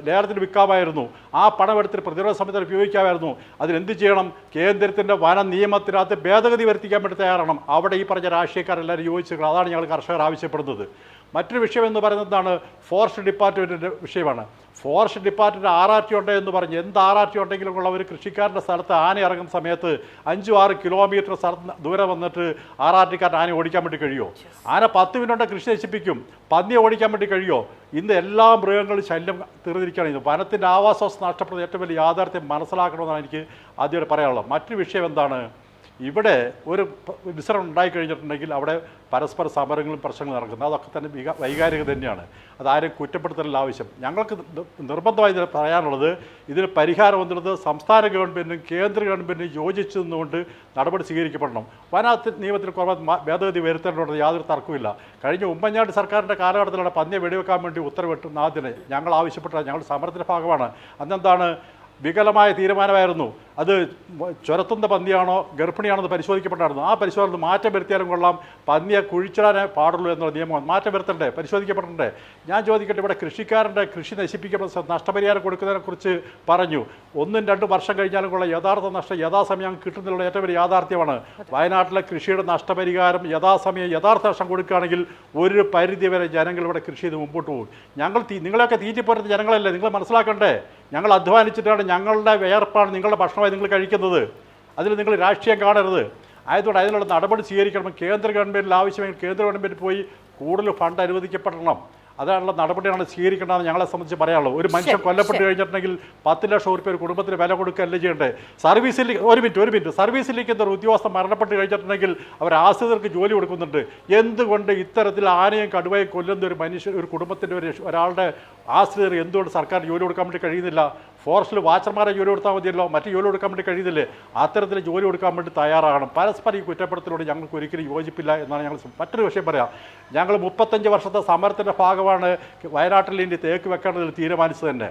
ലേലത്തിന് വിൽക്കാമായിരുന്നു. ആ പണമെടുത്തിട്ട് പ്രതിരോധ സംവിധാനം ഉപയോഗിക്കാമായിരുന്നു. അതിനെന്ത് ചെയ്യണം? കേന്ദ്രത്തിൻ്റെ വന നിയമത്തിനകത്ത് ഭേദഗതി വരുത്തിക്കാൻ വേണ്ടി തയ്യാറാണ്. അവിടെ ഈ പറഞ്ഞ രാഷ്ട്രീയക്കാരെല്ലാവരും യോജിച്ചിരിക്കണം. അതാണ് ഞങ്ങൾ കർഷകർ ആവശ്യപ്പെടുന്നത്. മറ്റൊരു വിഷയം എന്ന് പറയുന്നതാണ് ഫോറസ്റ്റ് ഡിപ്പാർട്ട്മെൻറ്റിൻ്റെ വിഷയമാണ്. ഫോറസ്റ്റ് ഡിപ്പാർട്ട്മെൻറ്റ് RRT ഉണ്ട് എന്ന് പറഞ്ഞ് എന്ത് RRT ഉണ്ടെങ്കിലും ഉള്ള ഒരു കൃഷിക്കാരൻ്റെ സ്ഥലത്ത് ആന ഇറങ്ങുന്ന സമയത്ത് 5-6 കിലോമീറ്റർ ദൂരെ വന്നിട്ട് RRTക്കാരൻ ആന ഓടിക്കാൻ വേണ്ടി കഴിയുമോ? ആന 10 മിനിറ്റ് കൃഷി നശിപ്പിക്കും. പന്നിയെ ഓടിക്കാൻ വേണ്ടി കഴിയുമോ? ഇന്ന് എല്ലാ മൃഗങ്ങളും ശല്യം തീർന്നിരിക്കുകയാണ്. ഇത് വനത്തിൻ്റെ ആവാസവ്യവസ്ഥ നഷ്ടപ്പെടുന്ന ഏറ്റവും വലിയ യാഥാർത്ഥ്യം മനസ്സിലാക്കണമെന്നാണ് എനിക്ക് ആദ്യമായിട്ട് പറയാനുള്ളത്. മറ്റൊരു വിഷയം എന്താണ്? ഇവിടെ ഒരു വിസരം ഉണ്ടായിക്കഴിഞ്ഞിട്ടുണ്ടെങ്കിൽ അവിടെ പരസ്പര സമരങ്ങളും പ്രശ്നങ്ങളും നടക്കുന്നത് അതൊക്കെ തന്നെ വൈകാരിക തന്നെയാണ്. അതാരും കുറ്റപ്പെടുത്തലില്ല ആവശ്യം. ഞങ്ങൾക്ക് നിർബന്ധമായി ഇതിൽ പറയാനുള്ളത്, ഇതിന് പരിഹാരം വന്നിരുന്നത് സംസ്ഥാന ഗവൺമെൻറ്റും കേന്ദ്ര ഗവൺമെൻറ്റും യോജിച്ചു നിന്നുകൊണ്ട് നടപടി സ്വീകരിക്കപ്പെടണം. വന നിയമത്തിൽ കുറവ് ഭേദഗതി വരുത്തേണ്ടത് യാതൊരു തർക്കമില്ല. കഴിഞ്ഞ ഉമ്മൻചാണ്ടി സർക്കാരിൻ്റെ കാലഘട്ടത്തിലാണ് പന്നിയെ വെടിവെക്കാൻ വേണ്ടി ഉത്തരവിട്ടു. ആദ്യം ഞങ്ങൾ ആവശ്യപ്പെട്ട ഞങ്ങൾ സമരത്തിൻ്റെ ഭാഗമാണ്. അന്നെന്താണ്? വികലമായ തീരുമാനമായിരുന്നു. അത് ചുരത്തുന്ന പന്നിയാണോ ഗർഭിണിയാണെന്ന് പരിശോധിക്കപ്പെട്ടായിരുന്നു. ആ പരിശോധന മാറ്റം വരുത്തിയാലും കൊള്ളാം, പന്നിയെ കുഴിച്ചിടാനേ പാടുള്ളൂ എന്നുള്ള നിയമം മാറ്റം വരുത്തണ്ടേ, പരിശോധിക്കപ്പെടണ്ടേ? ഞാൻ ചോദിക്കട്ടെ, ഇവിടെ കൃഷിക്കാരൻ്റെ കൃഷി നശിപ്പിക്കപ്പെടുന്ന നഷ്ടപരിഹാരം കൊടുക്കുന്നതിനെക്കുറിച്ച് പറഞ്ഞു. 1-2 വർഷം കഴിഞ്ഞാലും കൊള്ള യഥാർത്ഥ നഷ്ടം യഥാസമയം കിട്ടുന്നതിനുള്ള ഏറ്റവും വലിയ യാഥാർത്ഥ്യമാണ്. വയനാട്ടിലെ കൃഷിയുടെ നഷ്ടപരിഹാരം യഥാസമയം യഥാർത്ഥ നഷ്ടം കൊടുക്കുകയാണെങ്കിൽ ഒരു പരിധി വരെ ജനങ്ങൾ ഇവിടെ കൃഷി ചെയ്ത് മുമ്പോട്ട് പോകും. നിങ്ങളെയൊക്കെ തീറ്റിപ്പോരുന്ന ജനങ്ങളല്ലേ, നിങ്ങൾ മനസ്സിലാക്കണ്ടേ? ഞങ്ങൾ അധ്വാനിച്ചിട്ടാണ്, ഞങ്ങളുടെ വിയർപ്പാണ് നിങ്ങളുടെ ഭക്ഷണമായി നിങ്ങൾ കഴിക്കുന്നത്. അതിൽ നിങ്ങൾ രാഷ്ട്രീയം കാണരുത്. ആയതുകൊണ്ട് അതിനുള്ള നടപടി സ്വീകരിക്കണം. കേന്ദ്ര ഗവൺമെൻറ്റിൽ ആവശ്യമെങ്കിൽ കേന്ദ്ര ഗവൺമെൻറ് പോയി കൂടുതൽ ഫണ്ട് അനുവദിക്കപ്പെടണം. അതാണുള്ള നടപടിയാണ് സ്വീകരിക്കേണ്ടതെന്ന് ഞങ്ങളെ സംബന്ധിച്ച് പറയാനുള്ളത്. ഒരു മനുഷ്യൻ കൊല്ലപ്പെട്ട് കഴിഞ്ഞിട്ടുണ്ടെങ്കിൽ 10 ലക്ഷം രൂപ ഒരു കുടുംബത്തിന് വില കൊടുക്കുകയല്ലേ ചെയ്യണ്ടേ? സർവീസിൽ ഒരു മിനിറ്റ് സർവീസിലേക്ക് ഒരു ഉദ്യോഗസ്ഥൻ മരണപ്പെട്ട് കഴിഞ്ഞിട്ടുണ്ടെങ്കിൽ അവർ ആശ്രിതർക്ക് ജോലി കൊടുക്കുന്നുണ്ട്. എന്തുകൊണ്ട് ഇത്തരത്തിൽ ആനയും കടുവയും കൊല്ലുന്ന ഒരു കുടുംബത്തിൻ്റെ ഒരാളുടെ ആശ്രിതർ എന്തുകൊണ്ട് സർക്കാർ ജോലി കൊടുക്കാൻ വേണ്ടി കഴിയുന്നില്ല? ഫോറസ്റ്റിൽ വാച്ചർമാരെ ജോലി കൊടുത്താൽ മതിയല്ലോ, മറ്റു ജോലി കൊടുക്കാൻ വേണ്ടി കഴിയുന്നില്ലേ? അത്തരത്തിൽ ജോലി കൊടുക്കാൻ വേണ്ടി തയ്യാറാകണം. പരസ്പരം ഈ കുറ്റപ്പെടുത്തലോട് ഞങ്ങൾക്ക് ഒരിക്കലും യോജിപ്പില്ല എന്നാണ് ഞങ്ങൾ. മറ്റൊരു വിഷയം പറയാം. ഞങ്ങൾ 35 വർഷത്തെ സമരത്തിൻ്റെ ഭാഗമാണ് വയനാട്ടിൽ ഇനി തേക്ക് വെക്കേണ്ടതിൽ തീരുമാനിച്ചത് തന്നെ.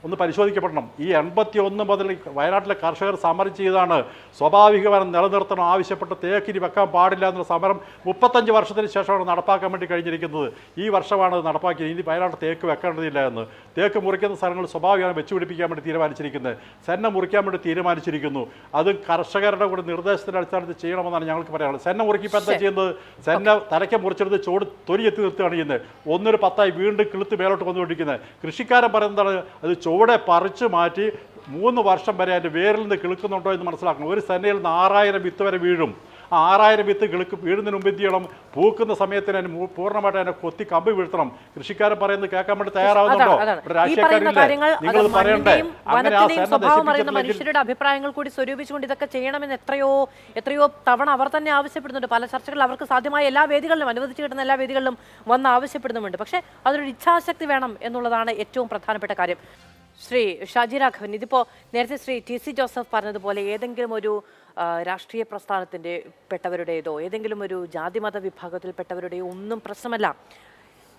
ഒന്ന് പരിശോധിക്കപ്പെടണം. ഈ 81 മുതൽ വയനാട്ടിലെ കർഷകർ സമരം ചെയ്താണ് സ്വാഭാവിക വനം നിലനിർത്തണം ആവശ്യപ്പെട്ട് തേക്കിനി വെക്കാൻ പാടില്ല എന്നുള്ള സമരം 35 വർഷത്തിന് ശേഷമാണ് നടപ്പാക്കാൻ വേണ്ടി കഴിഞ്ഞിരിക്കുന്നത്. ഈ വർഷമാണ് നടപ്പാക്കിയത്. ഇനി വയനാട്ടിൽ തേക്ക് വെക്കേണ്ടതില്ല എന്ന്. തേക്ക് മുറിക്കുന്ന സ്ഥലങ്ങൾ സ്വാഭാവികമായി വെച്ചുപിടിപ്പിക്കാൻ വേണ്ടി തീരുമാനിച്ചിരിക്കുന്നത്. സെന്ന മുറിക്കാൻ വേണ്ടി തീരുമാനിച്ചിരിക്കുന്നു. അത് കർഷകരുടെ കൂടെ നിർദ്ദേശത്തിൻ്റെ അടിസ്ഥാനത്തിൽ ചെയ്യണമെന്നാണ് ഞങ്ങൾക്ക് പറയാനുള്ളത്. സെന്ന മുറിക്കിപ്പോൾ എന്താ ചെയ്യുന്നത്? സെന്ന തലയ്ക്ക് മുറിച്ചെടുത്ത് തൊരി എത്തി നിർത്തുകയാണ് ചെയ്യുന്നത്. 1-10 വീണ്ടും കിളുത്ത് മേലോട്ട് വന്നുകൊണ്ടിരിക്കുന്നത്. കൃഷിക്കാരൻ പറയുന്നതാണ്, അത് ചുവടെ പറിച്ചു മാറ്റി 3 വർഷം വരെ അതിൻ്റെ വേരിൽ നിന്ന് കിളുക്കുന്നുണ്ടോ എന്ന് മനസ്സിലാക്കണം. ഒരു സെന്നയിൽ നിന്ന് 6000 വിത്ത് വരെ വീഴും. ആ 6000 വിത്ത് വീഴുന്നതിന് മുമ്പ് എന്ത് ചെയ്യണം? പൂക്കുന്ന സമയത്തിന് അതിന് പൂർണ്ണമായിട്ട് അതിനെ കൊത്തി കമ്പ് വീഴ്ത്തണം. കൃഷിക്കാരൻ പറയുന്നത് കേൾക്കാൻ വേണ്ടി തയ്യാറാവുന്നുണ്ടോ? നിങ്ങൾ പറയണ്ടേ? മനുഷ്യരുടെ അഭിപ്രായങ്ങൾ കൂടി സ്വരൂപിച്ചുകൊണ്ട് ഇതൊക്കെ ചെയ്യണമെന്ന് എത്രയോ തവണ അവർ തന്നെ ആവശ്യപ്പെടുന്നുണ്ട്. പല ചർച്ചകളിൽ അവർക്ക് സാധ്യമായ എല്ലാ വേദികളിലും, അനുവദിച്ചു കിട്ടുന്ന എല്ലാ വേദികളിലും വന്ന് ആവശ്യപ്പെടുന്നുമുണ്ട്. പക്ഷേ അതൊരു ഇച്ഛാശക്തി വേണം എന്നുള്ളതാണ് ഏറ്റവും പ്രധാനപ്പെട്ട കാര്യം. ശ്രീ ഷാജി രാഘവൻ, ഇതിപ്പോൾ നേരത്തെ ശ്രീ TC ജോസഫ് പറഞ്ഞതുപോലെ ഏതെങ്കിലും ഒരു രാഷ്ട്രീയ പ്രസ്ഥാനത്തിൻ്റെ പെട്ടവരുടേതോ ഏതെങ്കിലും ഒരു ജാതിമത വിഭാഗത്തിൽപ്പെട്ടവരുടെയോ ഒന്നും പ്രശ്നമല്ല.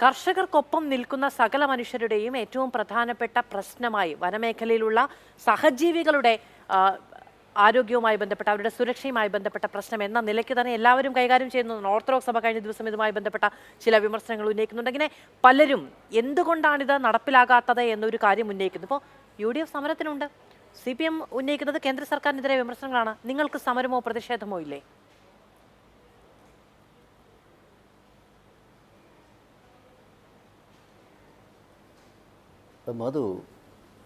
കർഷകർക്കൊപ്പം നിൽക്കുന്ന സകല മനുഷ്യരുടെയും ഏറ്റവും പ്രധാനപ്പെട്ട പ്രശ്നമായി വനമേഖലയിലുള്ള സഹജീവികളുടെ ആരോഗ്യവുമായി ബന്ധപ്പെട്ട അവരുടെ സുരക്ഷയുമായി ബന്ധപ്പെട്ട പ്രശ്നം എന്ന നിലയ്ക്ക് തന്നെ എല്ലാവരും കൈകാര്യം ചെയ്യുന്നു. ഓർത്തഡോക്സ് സഭ കഴിഞ്ഞ ദിവസം ഇതുമായി ബന്ധപ്പെട്ട ചില വിമർശനങ്ങൾ ഉന്നയിക്കുന്നുണ്ട്. ഇങ്ങനെ പലരും എന്തുകൊണ്ടാണിത് നടപ്പിലാകാത്തത് എന്നൊരു കാര്യം ഉന്നയിക്കുന്നു. ഇപ്പോൾ UDF സമരത്തിനുണ്ട്, CPM ഉന്നയിക്കുന്നത് കേന്ദ്ര സർക്കാരിനെതിരെ വിമർശനങ്ങളാണ്. നിങ്ങൾക്ക് സമരമോ പ്രതിഷേധമോ ഇല്ലേ? മധു,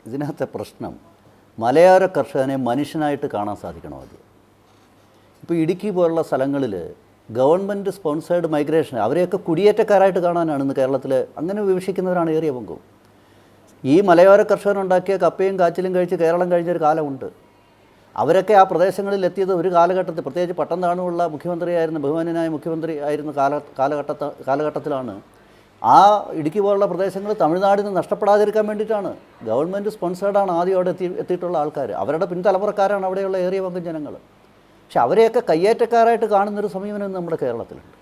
ഇതിനകത്തെ പ്രശ്നം മലയോര കർഷകനെ മനുഷ്യനായിട്ട് കാണാൻ സാധിക്കണം ആദ്യം. ഇപ്പോൾ ഇടുക്കി പോലുള്ള സ്ഥലങ്ങളിൽ ഗവൺമെൻറ് സ്പോൺസേഡ് മൈഗ്രേഷൻ, അവരെയൊക്കെ കുടിയേറ്റക്കാരായിട്ട് കാണാനാണ് ഇന്ന് കേരളത്തിൽ അങ്ങനെ വിവക്ഷിക്കുന്നവരാണ് ഏറിയ പങ്കും. ഈ മലയോര കർഷകനുണ്ടാക്കിയ കപ്പയും കാച്ചിലും കഴിച്ച് കേരളം കഴിഞ്ഞൊരു കാലമുണ്ട്. അവരൊക്കെ ആ പ്രദേശങ്ങളിൽ എത്തിയത് ഒരു കാലഘട്ടത്തിൽ, പ്രത്യേകിച്ച് പട്ടംതാണുള്ള മുഖ്യമന്ത്രിയായിരുന്ന ബഹുമാന്യനായ മുഖ്യമന്ത്രി ആയിരുന്ന കാലഘട്ടത്തിലാണ് ആ ഇടുക്കി പോലുള്ള പ്രദേശങ്ങൾ തമിഴ്നാടിന് നഷ്ടപ്പെടാതിരിക്കാൻ വേണ്ടിയിട്ടാണ്. ഗവൺമെൻറ് സ്പോൺസേഡാണ് ആദ്യം അവിടെ എത്തിയിട്ടുള്ള ആൾക്കാർ. അവരുടെ പിൻതലമുറക്കാരാണ് അവിടെയുള്ള ഏറിയ പങ്കും ജനങ്ങൾ. പക്ഷെ അവരെയൊക്കെ കയ്യേറ്റക്കാരായിട്ട് കാണുന്നൊരു സമീപനം നമ്മുടെ കേരളത്തിലുണ്ട്.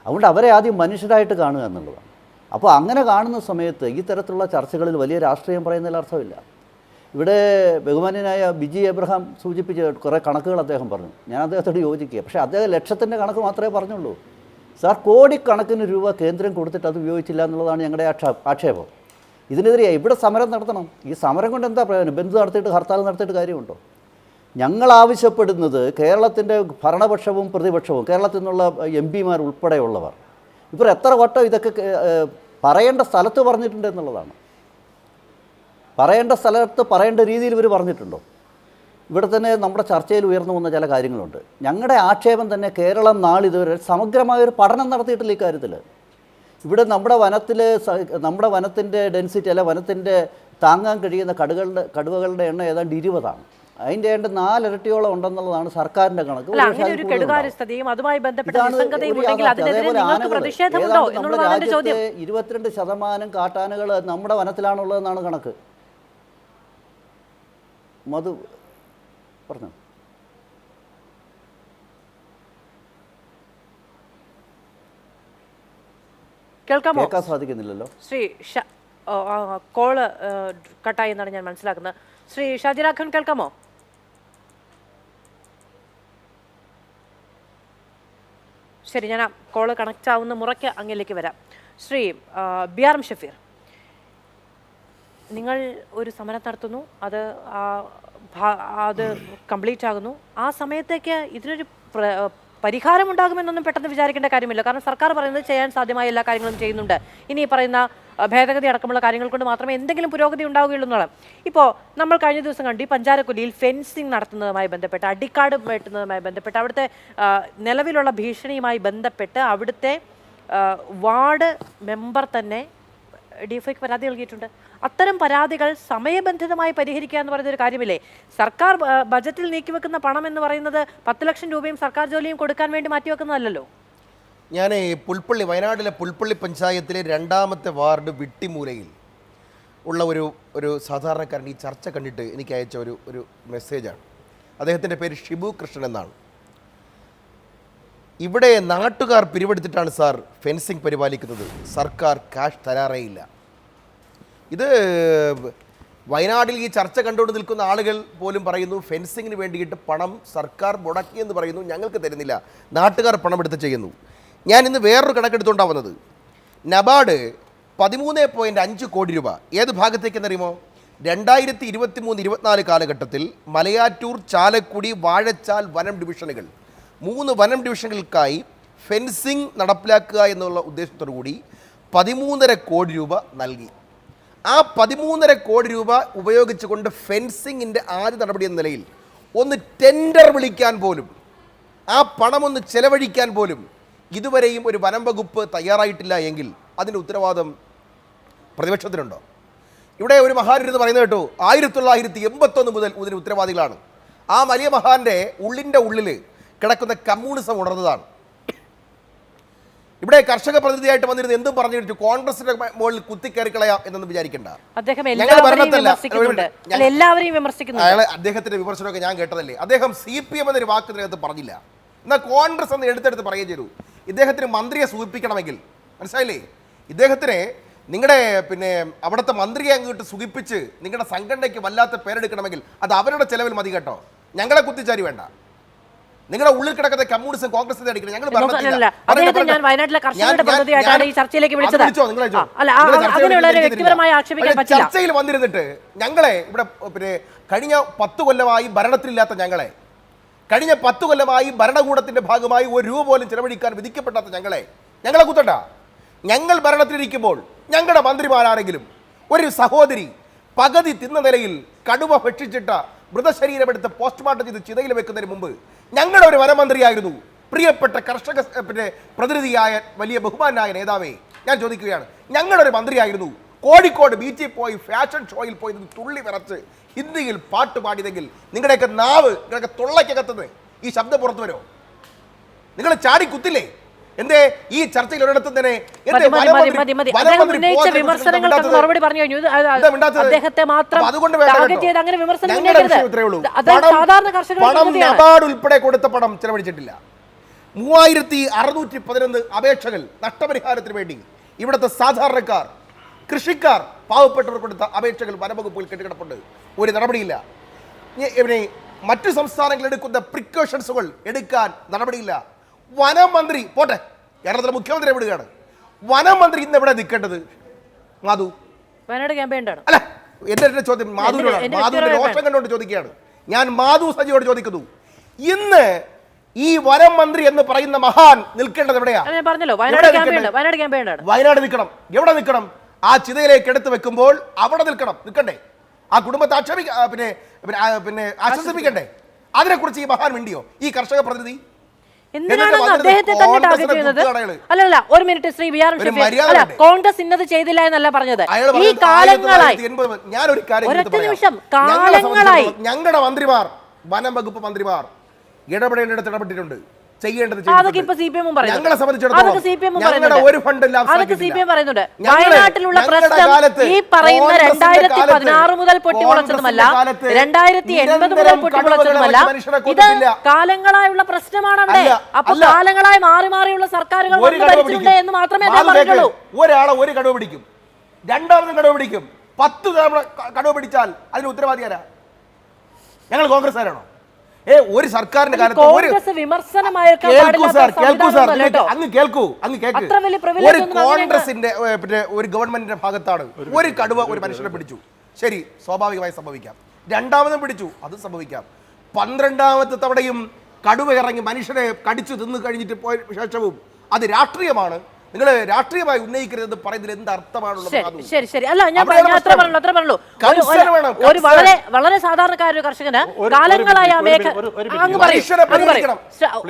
അതുകൊണ്ട് അവരെ ആദ്യം മനുഷ്യരായിട്ട് കാണുക എന്നുള്ളതാണ്. അപ്പോൾ അങ്ങനെ കാണുന്ന സമയത്ത് ഈ തരത്തിലുള്ള ചർച്ചകളിൽ വലിയ രാഷ്ട്രീയം പറയുന്നതിൽ അർത്ഥമില്ല. ഇവിടെ ബഹുമാന്യനായ ബിജി എബ്രഹാം സൂചിപ്പിച്ച കുറേ കണക്കുകൾ അദ്ദേഹം പറഞ്ഞു. ഞാൻ അദ്ദേഹത്തോട് യോജിക്കുക. പക്ഷേ അദ്ദേഹം ലക്ഷത്തിൻ്റെ കണക്ക് മാത്രമേ പറഞ്ഞുള്ളൂ. സാർ, കോടിക്കണക്കിന് രൂപ കേന്ദ്രം കൊടുത്തിട്ട് അത് ഉപയോഗിച്ചില്ല എന്നുള്ളതാണ് ഞങ്ങളുടെ ആക്ഷേപം. ഇതിനെതിരെ ഇവിടെ സമരം നടത്തണം. ഈ സമരം കൊണ്ട് എന്താ പ്രയോജനം? ബന്ദ് നടത്തിയിട്ട് ഹർത്താൽ നടത്തിയിട്ട് കാര്യമുണ്ടോ? ഞങ്ങൾ ആവശ്യപ്പെടുന്നത് കേരളത്തിൻ്റെ ഭരണപക്ഷവും പ്രതിപക്ഷവും കേരളത്തിൽ നിന്നുള്ള MP ഉൾപ്പെടെയുള്ളവർ ഇവർ എത്ര വട്ടം ഇതൊക്കെ പറയേണ്ട സ്ഥലത്ത് പറഞ്ഞിട്ടുണ്ട് എന്നുള്ളതാണ്. പറയേണ്ട സ്ഥലത്ത് പറയേണ്ട രീതിയിൽ ഇവർ പറഞ്ഞിട്ടുണ്ടോ? ഇവിടെ തന്നെ നമ്മുടെ ചർച്ചയിൽ ഉയർന്നു വന്ന ചില കാര്യങ്ങളുണ്ട്. ഞങ്ങളുടെ ആക്ഷേപം തന്നെ കേരളം നാളിതുവരെ സമഗ്രമായൊരു പഠനം നടത്തിയിട്ടില്ല ഇക്കാര്യത്തിൽ. ഇവിടെ നമ്മുടെ വനത്തിൻ്റെ ഡെൻസിറ്റി അല്ല വനത്തിൻ്റെ താങ്ങാൻ കഴിയുന്ന കടുവകളുടെ എണ്ണം ഏതാണ്ട് 20ആണ്. അതിൻ്റെ ഏതാണ്ട് 4 ഇരട്ടിയോളം ഉണ്ടെന്നുള്ളതാണ് സർക്കാരിൻ്റെ കണക്ക്. നമ്മുടെ രാജ്യത്തെ 22% കാട്ടാനകൾ നമ്മുടെ വനത്തിലാണുള്ളതെന്നാണ് കണക്ക്. മധു പറഞ്ഞു. കേൾക്കാൻ സാധിക്കുന്നില്ലല്ലോ. ശ്രീ കോള് കട്ടായി എന്നാണ് ഞാൻ മനസ്സിലാക്കുന്നത്. ശ്രീ ഷാജിറാഖൻ കേൾക്കാമോ? ശരി, ഞാൻ ആ കോള് കണക്റ്റ് ആവുന്ന മുറയ്ക്ക് അങ്ങിലേക്ക് വരാം. ശ്രീ BRM ഷഫീർ, നിങ്ങൾ ഒരു സമരം നടത്തുന്നു, അത് കംപ്ലീറ്റ് ആകുന്നു. ആ സമയത്തേക്ക് ഇതിനൊരു പരിഹാരം ഉണ്ടാകുമെന്നൊന്നും പെട്ടെന്ന് വിചാരിക്കേണ്ട കാര്യമില്ല. കാരണം സർക്കാർ പറയുന്നത് ചെയ്യാൻ സാധ്യമായ എല്ലാ കാര്യങ്ങളും ചെയ്യുന്നുണ്ട്. ഇനി പറയുന്ന ഭേദഗതി അടക്കമുള്ള കാര്യങ്ങൾ കൊണ്ട് മാത്രമേ എന്തെങ്കിലും പുരോഗതി ഉണ്ടാവുകയുള്ളൂ എന്നാണ്. ഇപ്പോൾ നമ്മൾ കഴിഞ്ഞ ദിവസം കണ്ടു, ഈ പഞ്ചാരക്കൊല്ലിയിൽ ഫെൻസിങ് നടത്തുന്നതുമായി ബന്ധപ്പെട്ട്, അടിക്കാട് വെട്ടുന്നതുമായി ബന്ധപ്പെട്ട്, അവിടുത്തെ നിലവിലുള്ള ഭീഷണിയുമായി ബന്ധപ്പെട്ട് അവിടുത്തെ വാർഡ് മെമ്പർ തന്നെ DFIക്ക് പരാതി നൽകിയിട്ടുണ്ട്. അത്തരം പരാതികൾ സമയബന്ധിതമായി പരിഹരിക്കുക എന്ന് പറയുന്നൊരു കാര്യമില്ലേ? സർക്കാർ ബജറ്റിൽ നീക്കിവെക്കുന്ന പണം എന്ന് പറയുന്നത് 10 ലക്ഷം രൂപയും സർക്കാർ ജോലിയും കൊടുക്കാൻ വേണ്ടി മാറ്റിവെക്കുന്നതല്ലോ. ഞാൻ വയനാട്ടിലെ പുൽപ്പള്ളി പഞ്ചായത്തിലെ 2ാമത്തെ വാർഡ് വിട്ടിമൂലയിൽ ഉള്ള ഒരു സാധാരണക്കാരൻ ഈ ചർച്ച കണ്ടിട്ട് എനിക്ക് അയച്ച ഒരു മെസ്സേജാണ്. അദ്ദേഹത്തിൻ്റെ പേര് ഷിബു കൃഷ്ണൻ എന്നാണ്. ഇവിടെ നാട്ടുകാർ പിരിവെടുത്തിട്ടാണ് സാർ ഫെൻസിങ് പരിപാലിക്കുന്നത്. സർക്കാർ കാശ് തരാറേയില്ല. ഇത് വയനാട്ടിൽ ഈ ചർച്ച കണ്ടുകൊണ്ട് നിൽക്കുന്ന ആളുകൾ പോലും പറയുന്നു ഫെൻസിങ്ങിന് വേണ്ടിയിട്ട് പണം സർക്കാർ മുടക്കിയെന്ന് പറയുന്നു. ഞങ്ങൾക്ക് തരുന്നില്ല, നാട്ടുകാർ പണം എടുത്ത് ചെയ്യുന്നു. ഞാൻ ഇന്ന് വേറൊരു കണക്കെടുത്തുകൊണ്ടാണ് വന്നത്. നബാർഡ് 13.5 കോടി രൂപ ഏത് ഭാഗത്തേക്കെന്നറിയുമോ? 2023-24 കാലഘട്ടത്തിൽ മലയാറ്റൂർ, ചാലക്കുടി, വാഴച്ചാൽ വനം ഡിവിഷനുകൾ 3 വനം ഡിവിഷനുകൾക്കായി ഫെൻസിങ് നടപ്പിലാക്കുക എന്നുള്ള ഉദ്ദേശത്തോടു കൂടി 13.5 കോടി രൂപ നൽകി. ആ 13.5 കോടി രൂപ ഉപയോഗിച്ചുകൊണ്ട് ഫെൻസിങ്ങിൻ്റെ ആദ്യ നടപടി എന്ന നിലയിൽ ഒന്ന് ടെൻഡർ വിളിക്കാൻ പോലും, ആ പണമൊന്ന് ചെലവഴിക്കാൻ പോലും ഇതുവരെയും ഒരു വനം വകുപ്പ് തയ്യാറായിട്ടില്ല എങ്കിൽ അതിൻ്റെ ഉത്തരവാദം പ്രതിപക്ഷത്തിനുണ്ടോ? ഇവിടെ ഒരു മഹാനിരുന്ന് പറയുന്നത് കേട്ടു, 1981 മുതൽ ഇതിന് ഉത്തരവാദികളാണ്. ആ വലിയ മഹാന്റെ ഉള്ളിൽ കിടക്കുന്ന കമ്മ്യൂണിസം ഉണർന്നതാണ്. ഇവിടെ കർഷക പ്രതിനിധിയായിട്ട് വന്നിരുന്ന് എന്തും പറഞ്ഞിട്ട് കോൺഗ്രസിന്റെ മുകളിൽ കുത്തിക്കയറിക്കളയാം എന്നൊന്നും വിചാരിക്കണ്ട. അദ്ദേഹത്തിന്റെ വിമർശനമൊക്കെ ഞാൻ കേട്ടതല്ലേ. അദ്ദേഹം CPM എന്നൊരു വാക്ക് ഇതിനകത്ത് പറഞ്ഞില്ല. എന്നാൽ കോൺഗ്രസ് എന്ന് എടുത്തെടുത്ത് പറയുകയും ചെയ്തു. ഇദ്ദേഹത്തിന് മന്ത്രിയെ സൂചിപ്പിക്കണമെങ്കിൽ മനസ്സിലായില്ലേ, ഇദ്ദേഹത്തിനെ നിങ്ങളുടെ അവിടുത്തെ മന്ത്രിയെ അങ്ങോട്ട് സുഖിപ്പിച്ച് നിങ്ങളുടെ സംഘടനയ്ക്ക് വല്ലാത്ത പേരെടുക്കണമെങ്കിൽ അത് അവരുടെ ചെലവിൽ മതി കേട്ടോ. ഞങ്ങളെ കുത്തിച്ചാരി വേണ്ട. നിങ്ങളുടെ ഉള്ളിൽ കിടക്കുന്ന കമ്മ്യൂണിസം കോൺഗ്രസ് അടിക്കണം. ഞങ്ങൾ ചർച്ചയിൽ വന്നിരുന്നിട്ട് ഞങ്ങളെ ഇവിടെ കഴിഞ്ഞ 10 കൊല്ലമായി ഭരണത്തിലില്ലാത്ത കഴിഞ്ഞ 10 കൊല്ലമായി ഭരണകൂടത്തിന്റെ ഭാഗമായി ഒരു രൂപ പോലും ചെലവഴിക്കാൻ വിധിക്കപ്പെടാത്ത ഞങ്ങളെ കുത്തണ്ട. ഞങ്ങൾ ഭരണത്തിലിരിക്കുമ്പോൾ ഞങ്ങളുടെ മന്ത്രിമാരാണെങ്കിലും ഒരു സഹോദരി പകുതി തിന്ന നിലയിൽ കടുവ ഭക്ഷിച്ചിട്ട മൃതശരീരമെടുത്ത് പോസ്റ്റ്മോർട്ടം ചെയ്ത് ചിതയിൽ വെക്കുന്നതിന് മുമ്പ് ഞങ്ങളുടെ ഒരു വനമന്ത്രിയായിരുന്നു പ്രിയപ്പെട്ട കർഷക പ്രതിനിധിയായ വലിയ ബഹുമാനായ നേതാവേ, ഞാൻ ചോദിക്കുകയാണ്, ഞങ്ങളുടെ ഒരു മന്ത്രിയായിരുന്നു കോഴിക്കോട് ബീച്ചിൽ പോയി ഫാഷൻ ഷോയിൽ പോയി തുള്ളി വിറച്ച് ഹിന്ദിയിൽ പാട്ട് പാടിയതെങ്കിൽ നിങ്ങളുടെയൊക്കെ നാവ്, നിങ്ങളുടെ തൊള്ളയ്ക്കകത്തുനിന്ന് ഈ ശബ്ദം പുറത്തു വരുമോ? നിങ്ങൾ ചാടി കുത്തില്ലേ? എന്തേ ഈ ചർച്ചയിൽ ഒരിടത്തും തന്നെ പണം ഉൾപ്പെടെ കൊടുത്ത പണം ചെലവഴിച്ചിട്ടില്ല. 3611 അപേക്ഷകൾ നഷ്ടപരിഹാരത്തിന് വേണ്ടി ഇവിടുത്തെ സാധാരണക്കാർ, കൃഷിക്കാർ, പാവപ്പെട്ടവർ കൊടുത്ത അപേക്ഷകൾ വനംവകുപ്പിൽ കെട്ടിക്കിടപ്പുണ്ട്. ഒരു നടപടിയില്ല. മറ്റു സംസ്ഥാനങ്ങൾ എടുക്കുന്ന പ്രിക്കോഷൻസുകൾ എടുക്കാൻ നടപടിയില്ല. വനം മന്ത്രി പോട്ടെ, കേരളത്തിലെ മുഖ്യമന്ത്രി വിടുകയാണ്. വനം മന്ത്രി ഇന്ന് എവിടെ നിൽക്കേണ്ടത്? മാധു, വയനാട് ക്യാമ്പയിൻ അല്ല, എന്റെ ചോദ്യം മാധുവിനോടാണ്. മാധുവിന്റെ രോഷം കണ്ടുകൊണ്ട് ചോദിക്കുകയാണ് ഞാൻ. മാധു സജിയോട് ചോദിക്കുന്നു, ഇന്ന് ഈ വനം മന്ത്രി എന്ന് പറയുന്ന മഹാൻ നിൽക്കേണ്ടത് എവിടെയാ? വയനാട് നിൽക്കണം. എവിടെ നിൽക്കണം? ആ ചിതയിലേക്ക് എടുത്തു വെക്കുമ്പോൾ അവിടെ നിൽക്കണ്ടേ? ആ കുടുംബത്തെ ആശ്വസിപ്പിക്കണ്ടേ? അതിനെക്കുറിച്ച് ഈ മഹാൻ മിണ്ടിയോ? ഈ കർഷക പ്രതിനിധി എന്തിനാണ് അദ്ദേഹത്തെ തന്നെ ടാർഗറ്റ് ചെയ്യുന്നത്? അല്ലല്ല, ഒരു മിനിറ്റ് ശ്രീ ബി ആർ അല്ല, കോൺഗ്രസ് ഇന്നത് ചെയ്തില്ല എന്നല്ല പറഞ്ഞത്. ഈ കാലങ്ങളായി, ഒരൊറ്റ നിമിഷം, കാലങ്ങളായി ഞങ്ങളുടെ മന്ത്രിമാർ, വനം വകുപ്പ് മന്ത്രിമാർ ഇടപെടേണ്ടിടത്ത് ഇടപെട്ടിട്ടുണ്ട്. വയനാട്ടിലുള്ള പ്രശ്നം ഈ പറയുന്ന 2016 മുതൽ പൊട്ടിമുളച്ചതുമല്ല, 2080 മുതൽ പൊട്ടിമുളച്ചതുമല്ല. ഇത് കാലങ്ങളായുള്ള പ്രശ്നമാണ് അവിടെ. അപ്പൊ കാലങ്ങളായി മാറി മാറിയുള്ള സർക്കാരുകൾ ഭരിച്ചിട്ടുണ്ട് എന്ന് മാത്രമേ അദ്ദേഹം പറഞ്ഞുള്ളൂ. ഒരാളെ ഒരു കടുവ പിടിക്കും, രണ്ടാമതും കടുവ പിടിക്കും, 10 തവണ കടുവ പിടിച്ചാൽ അതിന് ഉത്തരവാദി ആരാ? ഞങ്ങൾ കോൺഗ്രസ്സുകാരാണോ? ഒരു സർക്കാരിന്റെ കാലത്ത് ഒരു കോൺഗ്രസിന്റെ ഒരു ഗവൺമെന്റിന്റെ ഭാഗത്താണ് ഒരു കടുവ ഒരു മനുഷ്യനെ പിടിച്ചു, ശരി, സ്വാഭാവികമായി സംഭവിക്കാം. രണ്ടാമതും പിടിച്ചു, അത് സംഭവിക്കാം. 12ാമത്തെ തവണയും കടുവ ഇറങ്ങി മനുഷ്യനെ കടിച്ചു തിന്നു കഴിഞ്ഞിട്ട് പോയ ശേഷവും അത് രാഷ്ട്രീയമാണ്. നിങ്ങൾ രാഷ്ട്രീയമായി ഉന്നയിക്കരുതെന്ന് പറയുന്നതിൽ എന്ത് അർത്ഥമാണുള്ളത്? ശരി ശരി, അല്ല ഞാൻ അത്ര പറഞ്ഞുള്ളൂ. ഒരു വളരെ സാധാരണക്കാരൊരു കർഷകന് കാലങ്ങളായി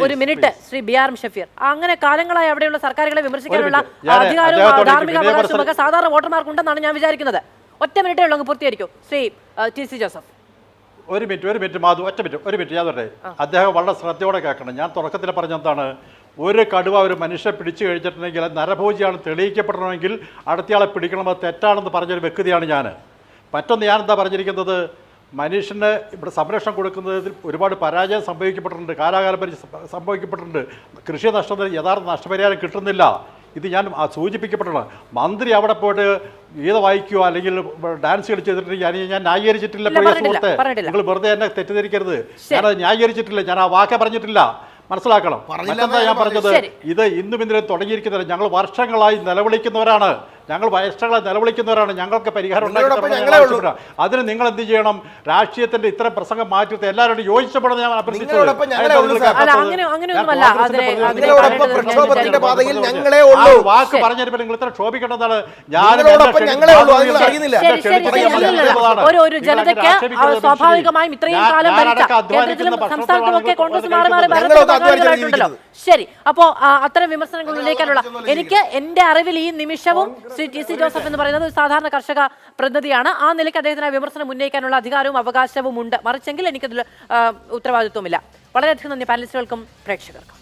ഒരു minute Shri B R Shafeer, അങ്ങനെ കാലങ്ങളായി അവിടെയുള്ള സർക്കാരുകളെ വിമർശിക്കാനുള്ള അധികാരവും ധാർമ്മിക അവകാശവും ഒക്കെ സാധാരണ വോട്ടർമാർക്ക് ഉണ്ടെന്നാണ് ഞാൻ വിചാരിക്കുന്നത്. ഒറ്റ മിനിറ്റേ ഉള്ളൂ, പൂർത്തിയായിരിക്കും. Shri T C Joseph. ഒരു മിനിറ്റ് മാധു, ഒറ്റ മിനിറ്റ് ഞാൻ പറയട്ടെ. അദ്ദേഹം വളരെ ശ്രദ്ധയോടെ കേൾക്കണം. ഞാൻ തുടക്കത്തിൽ പറഞ്ഞെന്താണ്, ഒരു കടുവ ഒരു മനുഷ്യനെ പിടിച്ചു കഴിച്ചിട്ടുണ്ടെങ്കിൽ നരഭോജിയാണ് തെളിയിക്കപ്പെടണമെങ്കിൽ അടുത്തയാളെ പിടിക്കണമെന്ന് തെറ്റാണെന്ന് പറഞ്ഞൊരു വ്യക്തിയാണ് ഞാൻ. മറ്റൊന്ന് ഞാനെന്താ പറഞ്ഞിരിക്കുന്നത്, മനുഷ്യന് ഇവിടെ സംരക്ഷണം കൊടുക്കുന്നതിൽ ഒരുപാട് പരാജയം സംഭവിക്കപ്പെട്ടിട്ടുണ്ട്, കാലാകാലം സംഭവിക്കപ്പെട്ടിട്ടുണ്ട്. കൃഷി നഷ്ടത്തിന് യഥാർത്ഥ നഷ്ടപരിഹാരം കിട്ടുന്നില്ല. ഇത് ഞാൻ സൂചിപ്പിക്കപ്പെട്ടാണ്. മന്ത്രി അവിടെ പോയിട്ട് ഗീത വായിക്കുകയോ അല്ലെങ്കിൽ ഡാൻസ് കളിച്ചിട്ടുണ്ടെങ്കിൽ ഞാൻ ന്യായീകരിച്ചിട്ടില്ല. പ്രിയ സുഹൃത്തെ, നിങ്ങൾ വെറുതെ എന്നെ തെറ്റിദ്ധരിക്കരുത്. ഞാനത് ന്യായീകരിച്ചിട്ടില്ല, ഞാൻ ആ വാക്കേ പറഞ്ഞിട്ടില്ല, മനസ്സിലാക്കണം. മറ്റെന്താ ഞാൻ പറഞ്ഞത്, ഇത് ഇന്നും ഇന്നലെ തുടങ്ങിയിരിക്കുന്നത് ഞങ്ങൾ വർഷങ്ങളായി നിലവിളിക്കുന്നവരാണ്. ഞങ്ങൾക്ക് പരിഹാരം ഉണ്ടാക്കി. അതിന് നിങ്ങൾ എന്ത് ചെയ്യണം? രാഷ്ട്രീയത്തിന്റെ ഇത്തരം പ്രസംഗം മാറ്റിയിട്ട് എല്ലാവരോടും യോജിച്ചപ്പെടാൻ ഞാൻ അഭ്യർത്ഥിച്ചത്. വാക്ക് പറഞ്ഞപ്പോൾ നിങ്ങൾ ഇത്ര ക്ഷോഭിക്കേണ്ടതാണ്. ഒരു ജനതയ്ക്ക് സ്വാഭാവികമായും ഇത്രയും കാലം സംസ്ഥാനത്തുമൊക്കെ കോൺഗ്രസ് മാറി മാറി ഭരണത്തിലുണ്ടല്ലോ. ശരി, അപ്പോ അത്തരം വിമർശനങ്ങൾ ഉന്നയിക്കാനുള്ള എനിക്ക് എന്റെ അറിവിൽ ഈ നിമിഷവും ശ്രീ ടി സി ജോസഫ് എന്ന് പറയുന്നത് ഒരു സാധാരണ കർഷക പ്രതിനിധിയാണ്. ആ നിലയ്ക്ക് അദ്ദേഹത്തിന് വിമർശനം ഉന്നയിക്കാനുള്ള അധികാരവും അവകാശവും ഉണ്ട്. മറിച്ചെങ്കിൽ എനിക്കതിൽ ഉത്തരവാദിത്വമില്ല. വളരെയധികം നന്ദി പാനലിസ്റ്റുകൾക്കും പ്രേക്ഷകർക്കും.